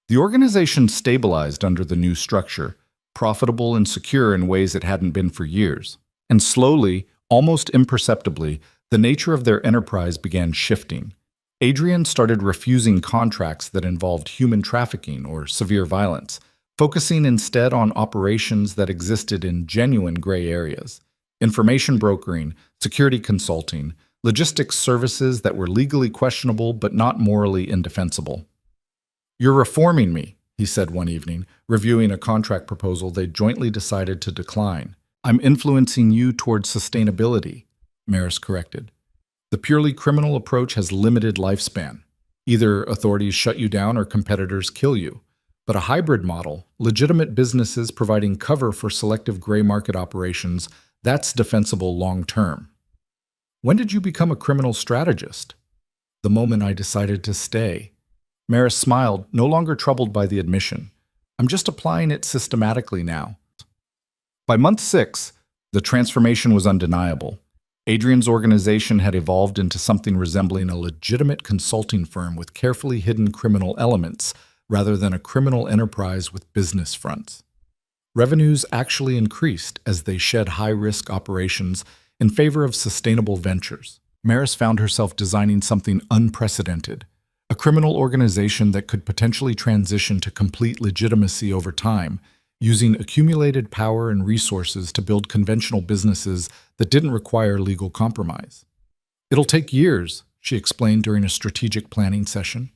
The organization stabilized under the new structure, profitable and secure in ways it hadn't been for years. And slowly, almost imperceptibly, the nature of their enterprise began shifting. Adrian started refusing contracts that involved human trafficking or severe violence, focusing instead on operations that existed in genuine gray areas: information brokering, security consulting, logistics services that were legally questionable but not morally indefensible. "You're reforming me," he said one evening, reviewing a contract proposal they'd jointly decided to decline. "I'm influencing you towards sustainability," Maris corrected. "The purely criminal approach has limited lifespan. Either authorities shut you down or competitors kill you. But a hybrid model, legitimate businesses providing cover for selective gray market operations, that's defensible long-term." "When did you become a criminal strategist?" "The moment I decided to stay." Maris smiled, no longer troubled by the admission. "I'm just applying it systematically now." By month 6, the transformation was undeniable. Adrian's organization had evolved into something resembling a legitimate consulting firm with carefully hidden criminal elements, rather than a criminal enterprise with business fronts. Revenues actually increased as they shed high-risk operations in favor of sustainable ventures. Maris found herself designing something unprecedented, a criminal organization that could potentially transition to complete legitimacy over time, using accumulated power and resources to build conventional businesses that didn't require legal compromise. "It'll take years," she explained during a strategic planning session.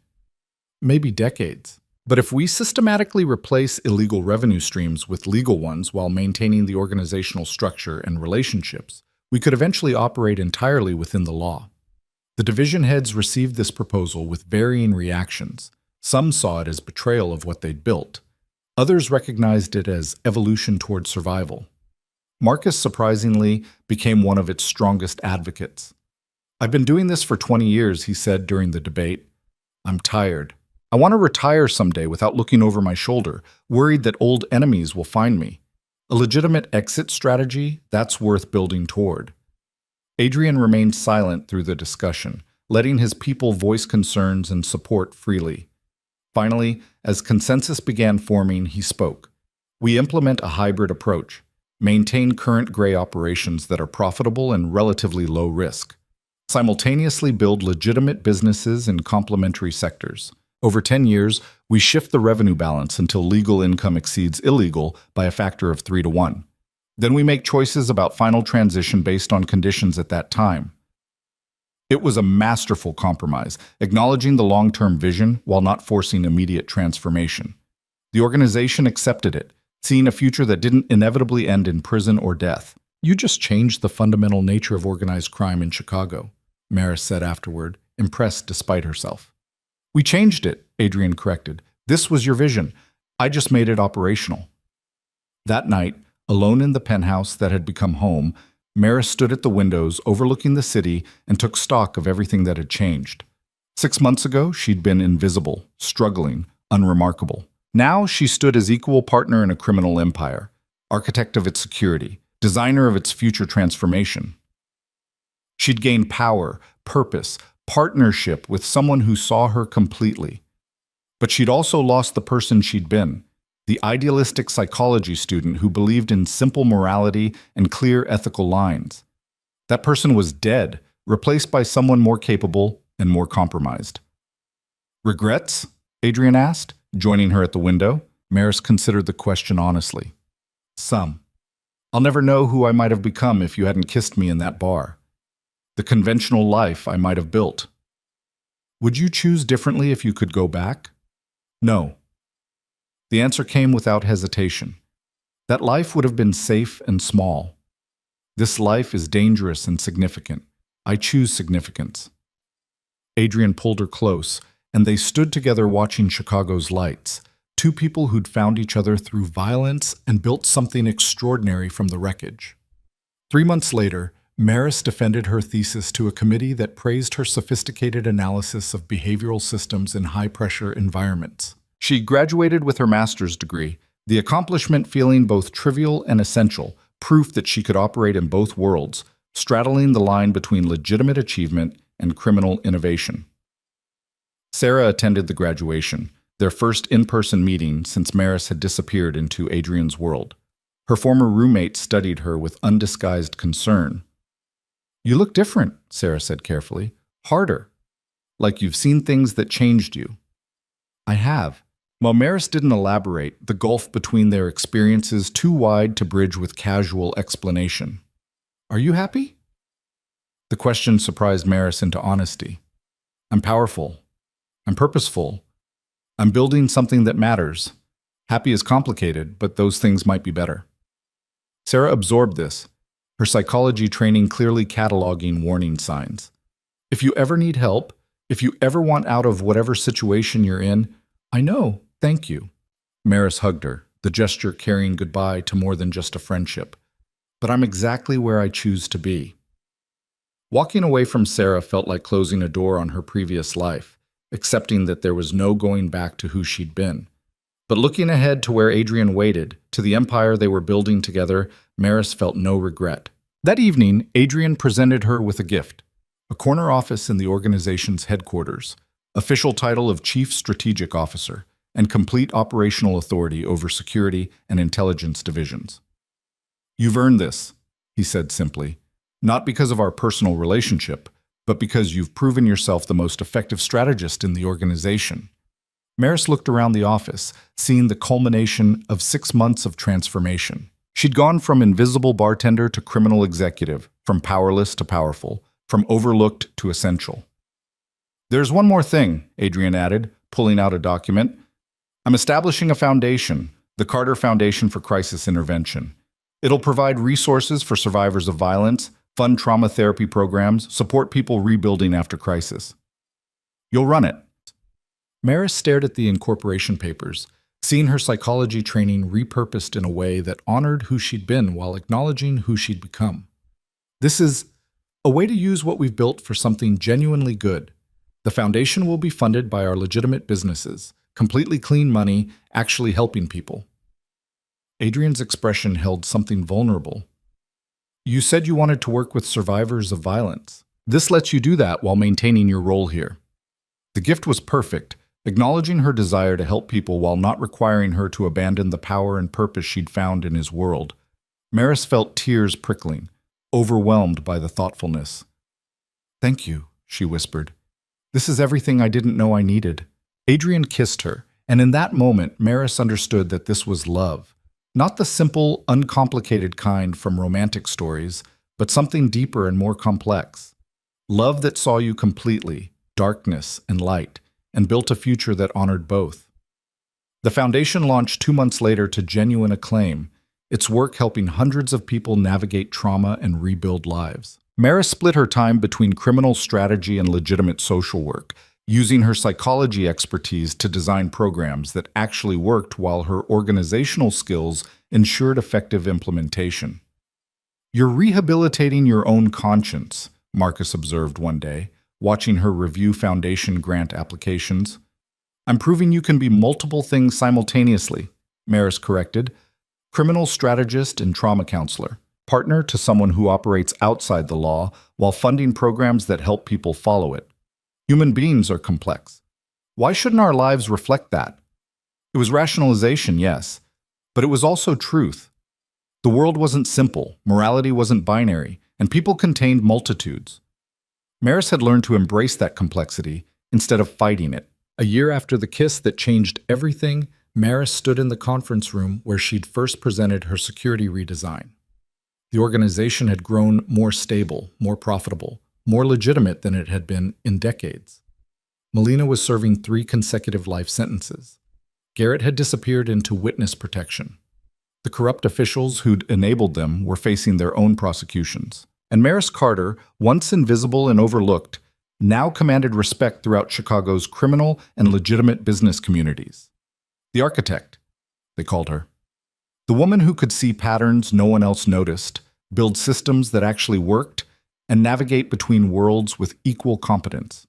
"Maybe decades. But if we systematically replace illegal revenue streams with legal ones while maintaining the organizational structure and relationships, we could eventually operate entirely within the law." The division heads received this proposal with varying reactions. Some saw it as betrayal of what they'd built. Others recognized it as evolution toward survival. Marcus, surprisingly, became one of its strongest advocates. "I've been doing this for 20 years, he said during the debate. "I'm tired. I want to retire someday without looking over my shoulder, worried that old enemies will find me. A legitimate exit strategy, that's worth building toward." Adrian remained silent through the discussion, letting his people voice concerns and support freely. Finally, as consensus began forming, he spoke. "We implement a hybrid approach, maintain current gray operations that are profitable and relatively low risk, simultaneously build legitimate businesses in complementary sectors. Over 10 years, we shift the revenue balance until legal income exceeds illegal by a factor of 3 to 1. Then we make choices about final transition based on conditions at that time." It was a masterful compromise, acknowledging the long-term vision while not forcing immediate transformation. The organization accepted it, seeing a future that didn't inevitably end in prison or death. "You just changed the fundamental nature of organized crime in Chicago," Maris said afterward, impressed despite herself. "We changed it," Adrian corrected. "This was your vision. I just made it operational." That night, alone in the penthouse that had become home, Maris stood at the windows overlooking the city and took stock of everything that had changed. 6 months ago, she'd been invisible, struggling, unremarkable. Now she stood as equal partner in a criminal empire, architect of its security, designer of its future transformation. She'd gained power, purpose, partnership with someone who saw her completely. But she'd also lost the person she'd been, the idealistic psychology student who believed in simple morality and clear ethical lines. That person was dead, replaced by someone more capable and more compromised. "Regrets?" Adrian asked, joining her at the window. Maris considered the question honestly. "Some. I'll never know who I might have become if you hadn't kissed me in that bar." the conventional life I might have built. Would you choose differently if you could go back? No. The answer came without hesitation. That life would have been safe and small. This life is dangerous and significant. I choose significance. Adrian pulled her close, and they stood together watching Chicago's lights, two people who'd found each other through violence and built something extraordinary from the wreckage. 3 months later, Maris defended her thesis to a committee that praised her sophisticated analysis of behavioral systems in high-pressure environments. She graduated with her master's degree, the accomplishment feeling both trivial and essential, proof that she could operate in both worlds, straddling the line between legitimate achievement and criminal innovation. Sarah attended the graduation, their first in-person meeting since Maris had disappeared into Adrian's world. Her former roommate studied her with undisguised concern. "You look different," Sarah said carefully. "Harder. Like you've seen things that changed you." "I have." While Maris didn't elaborate, the gulf between their experiences too wide to bridge with casual explanation. "Are you happy?" The question surprised Maris into honesty. "I'm powerful. I'm purposeful. I'm building something that matters. Happy is complicated, but those things might be better." Sarah absorbed this, her psychology training clearly cataloging warning signs. "If you ever need help, if you ever want out of whatever situation you're in, I know, thank you." Maris hugged her, the gesture carrying goodbye to more than just a friendship. "But I'm exactly where I choose to be." Walking away from Sarah felt like closing a door on her previous life, accepting that there was no going back to who she'd been. But looking ahead to where Adrian waited, to the empire they were building together, Maris felt no regret. That evening, Adrian presented her with a gift, a corner office in the organization's headquarters, official title of Chief Strategic Officer, and complete operational authority over security and intelligence divisions. "You've earned this," he said simply, "not because of our personal relationship, but because you've proven yourself the most effective strategist in the organization." Maris looked around the office, seeing the culmination of 6 months of transformation. She'd gone from invisible bartender to criminal executive, from powerless to powerful, from overlooked to essential. "There's one more thing," Adrian added, pulling out a document. "I'm establishing a foundation, the Carter Foundation for Crisis Intervention. It'll provide resources for survivors of violence, fund trauma therapy programs, support people rebuilding after crisis. You'll run it." Maris stared at the incorporation papers, seeing her psychology training repurposed in a way that honored who she'd been while acknowledging who she'd become. "This is a way to use what we've built for something genuinely good. The foundation will be funded by our legitimate businesses, completely clean money, actually helping people." Adrian's expression held something vulnerable. "You said you wanted to work with survivors of violence. This lets you do that while maintaining your role here." The gift was perfect, acknowledging her desire to help people while not requiring her to abandon the power and purpose she'd found in his world. Maris felt tears prickling, overwhelmed by the thoughtfulness. "Thank you," she whispered. "This is everything I didn't know I needed." Adrian kissed her, and in that moment, Maris understood that this was love. Not the simple, uncomplicated kind from romantic stories, but something deeper and more complex. Love that saw you completely, darkness and light, and built a future that honored both. The foundation launched 2 months later to genuine acclaim, its work helping hundreds of people navigate trauma and rebuild lives. Maris split her time between criminal strategy and legitimate social work, using her psychology expertise to design programs that actually worked while her organizational skills ensured effective implementation. "You're rehabilitating your own conscience," Marcus observed one day, watching her review foundation grant applications. "I'm proving you can be multiple things simultaneously," Maris corrected. "Criminal strategist and trauma counselor, partner to someone who operates outside the law while funding programs that help people follow it. Human beings are complex. Why shouldn't our lives reflect that?" It was rationalization, yes, but it was also truth. The world wasn't simple, morality wasn't binary, and people contained multitudes. Maris had learned to embrace that complexity instead of fighting it. A year after the kiss that changed everything, Maris stood in the conference room where she'd first presented her security redesign. The organization had grown more stable, more profitable, more legitimate than it had been in decades. Melina was serving 3 consecutive life sentences. Garrett had disappeared into witness protection. The corrupt officials who'd enabled them were facing their own prosecutions. And Maris Carter, once invisible and overlooked, now commanded respect throughout Chicago's criminal and legitimate business communities. The architect, they called her. The woman who could see patterns no one else noticed, build systems that actually worked, and navigate between worlds with equal competence.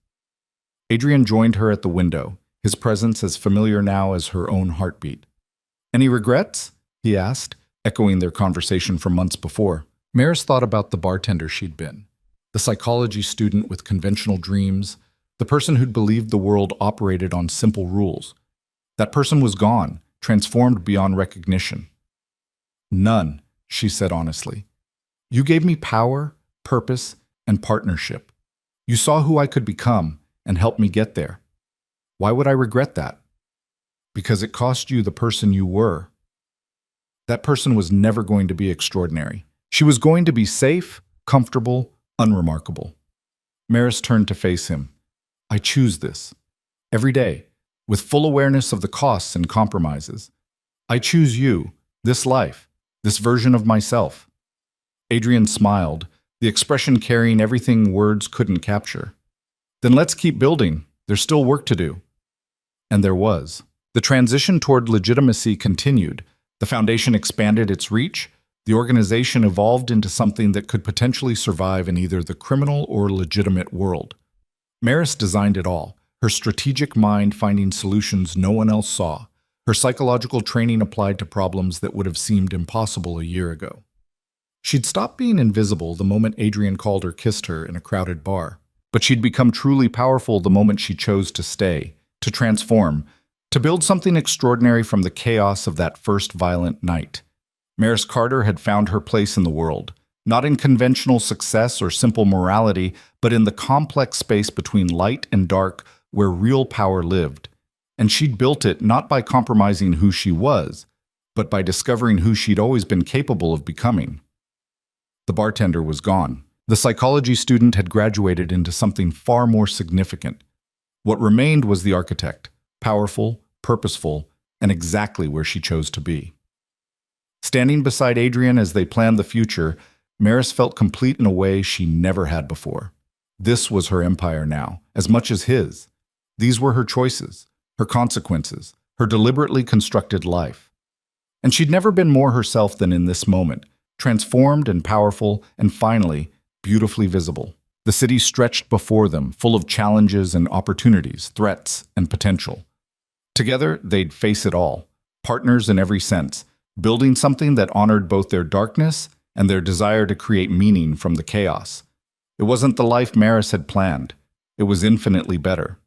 Adrian joined her at the window, his presence as familiar now as her own heartbeat. "Any regrets?" he asked, echoing their conversation from months before. Maris thought about the bartender she'd been, the psychology student with conventional dreams, the person who'd believed the world operated on simple rules. That person was gone, transformed beyond recognition. "None," she said honestly. "You gave me power, purpose, and partnership. You saw who I could become and helped me get there. Why would I regret that? Because it cost you the person you were. That person was never going to be extraordinary. She was going to be safe, comfortable, unremarkable." Maris turned to face him. "I choose this. Every day, with full awareness of the costs and compromises. I choose you, this life, this version of myself." Adrian smiled, the expression carrying everything words couldn't capture. "Then let's keep building. There's still work to do." And there was. The transition toward legitimacy continued. The foundation expanded its reach. The organization evolved into something that could potentially survive in either the criminal or legitimate world. Maris designed it all, her strategic mind finding solutions no one else saw, her psychological training applied to problems that would have seemed impossible a year ago. She'd stopped being invisible the moment Adrian Calder kissed her in a crowded bar, but she'd become truly powerful the moment she chose to stay, to transform, to build something extraordinary from the chaos of that first violent night. Maris Carter had found her place in the world, not in conventional success or simple morality, but in the complex space between light and dark where real power lived. And she'd built it not by compromising who she was, but by discovering who she'd always been capable of becoming. The bartender was gone. The psychology student had graduated into something far more significant. What remained was the architect, powerful, purposeful, and exactly where she chose to be. Standing beside Adrian as they planned the future, Maris felt complete in a way she never had before. This was her empire now, as much as his. These were her choices, her consequences, her deliberately constructed life. And she'd never been more herself than in this moment, transformed and powerful, and finally, beautifully visible. The city stretched before them, full of challenges and opportunities, threats and potential. Together, they'd face it all, partners in every sense, building something that honored both their darkness and their desire to create meaning from the chaos. It wasn't the life Maris had planned. It was infinitely better.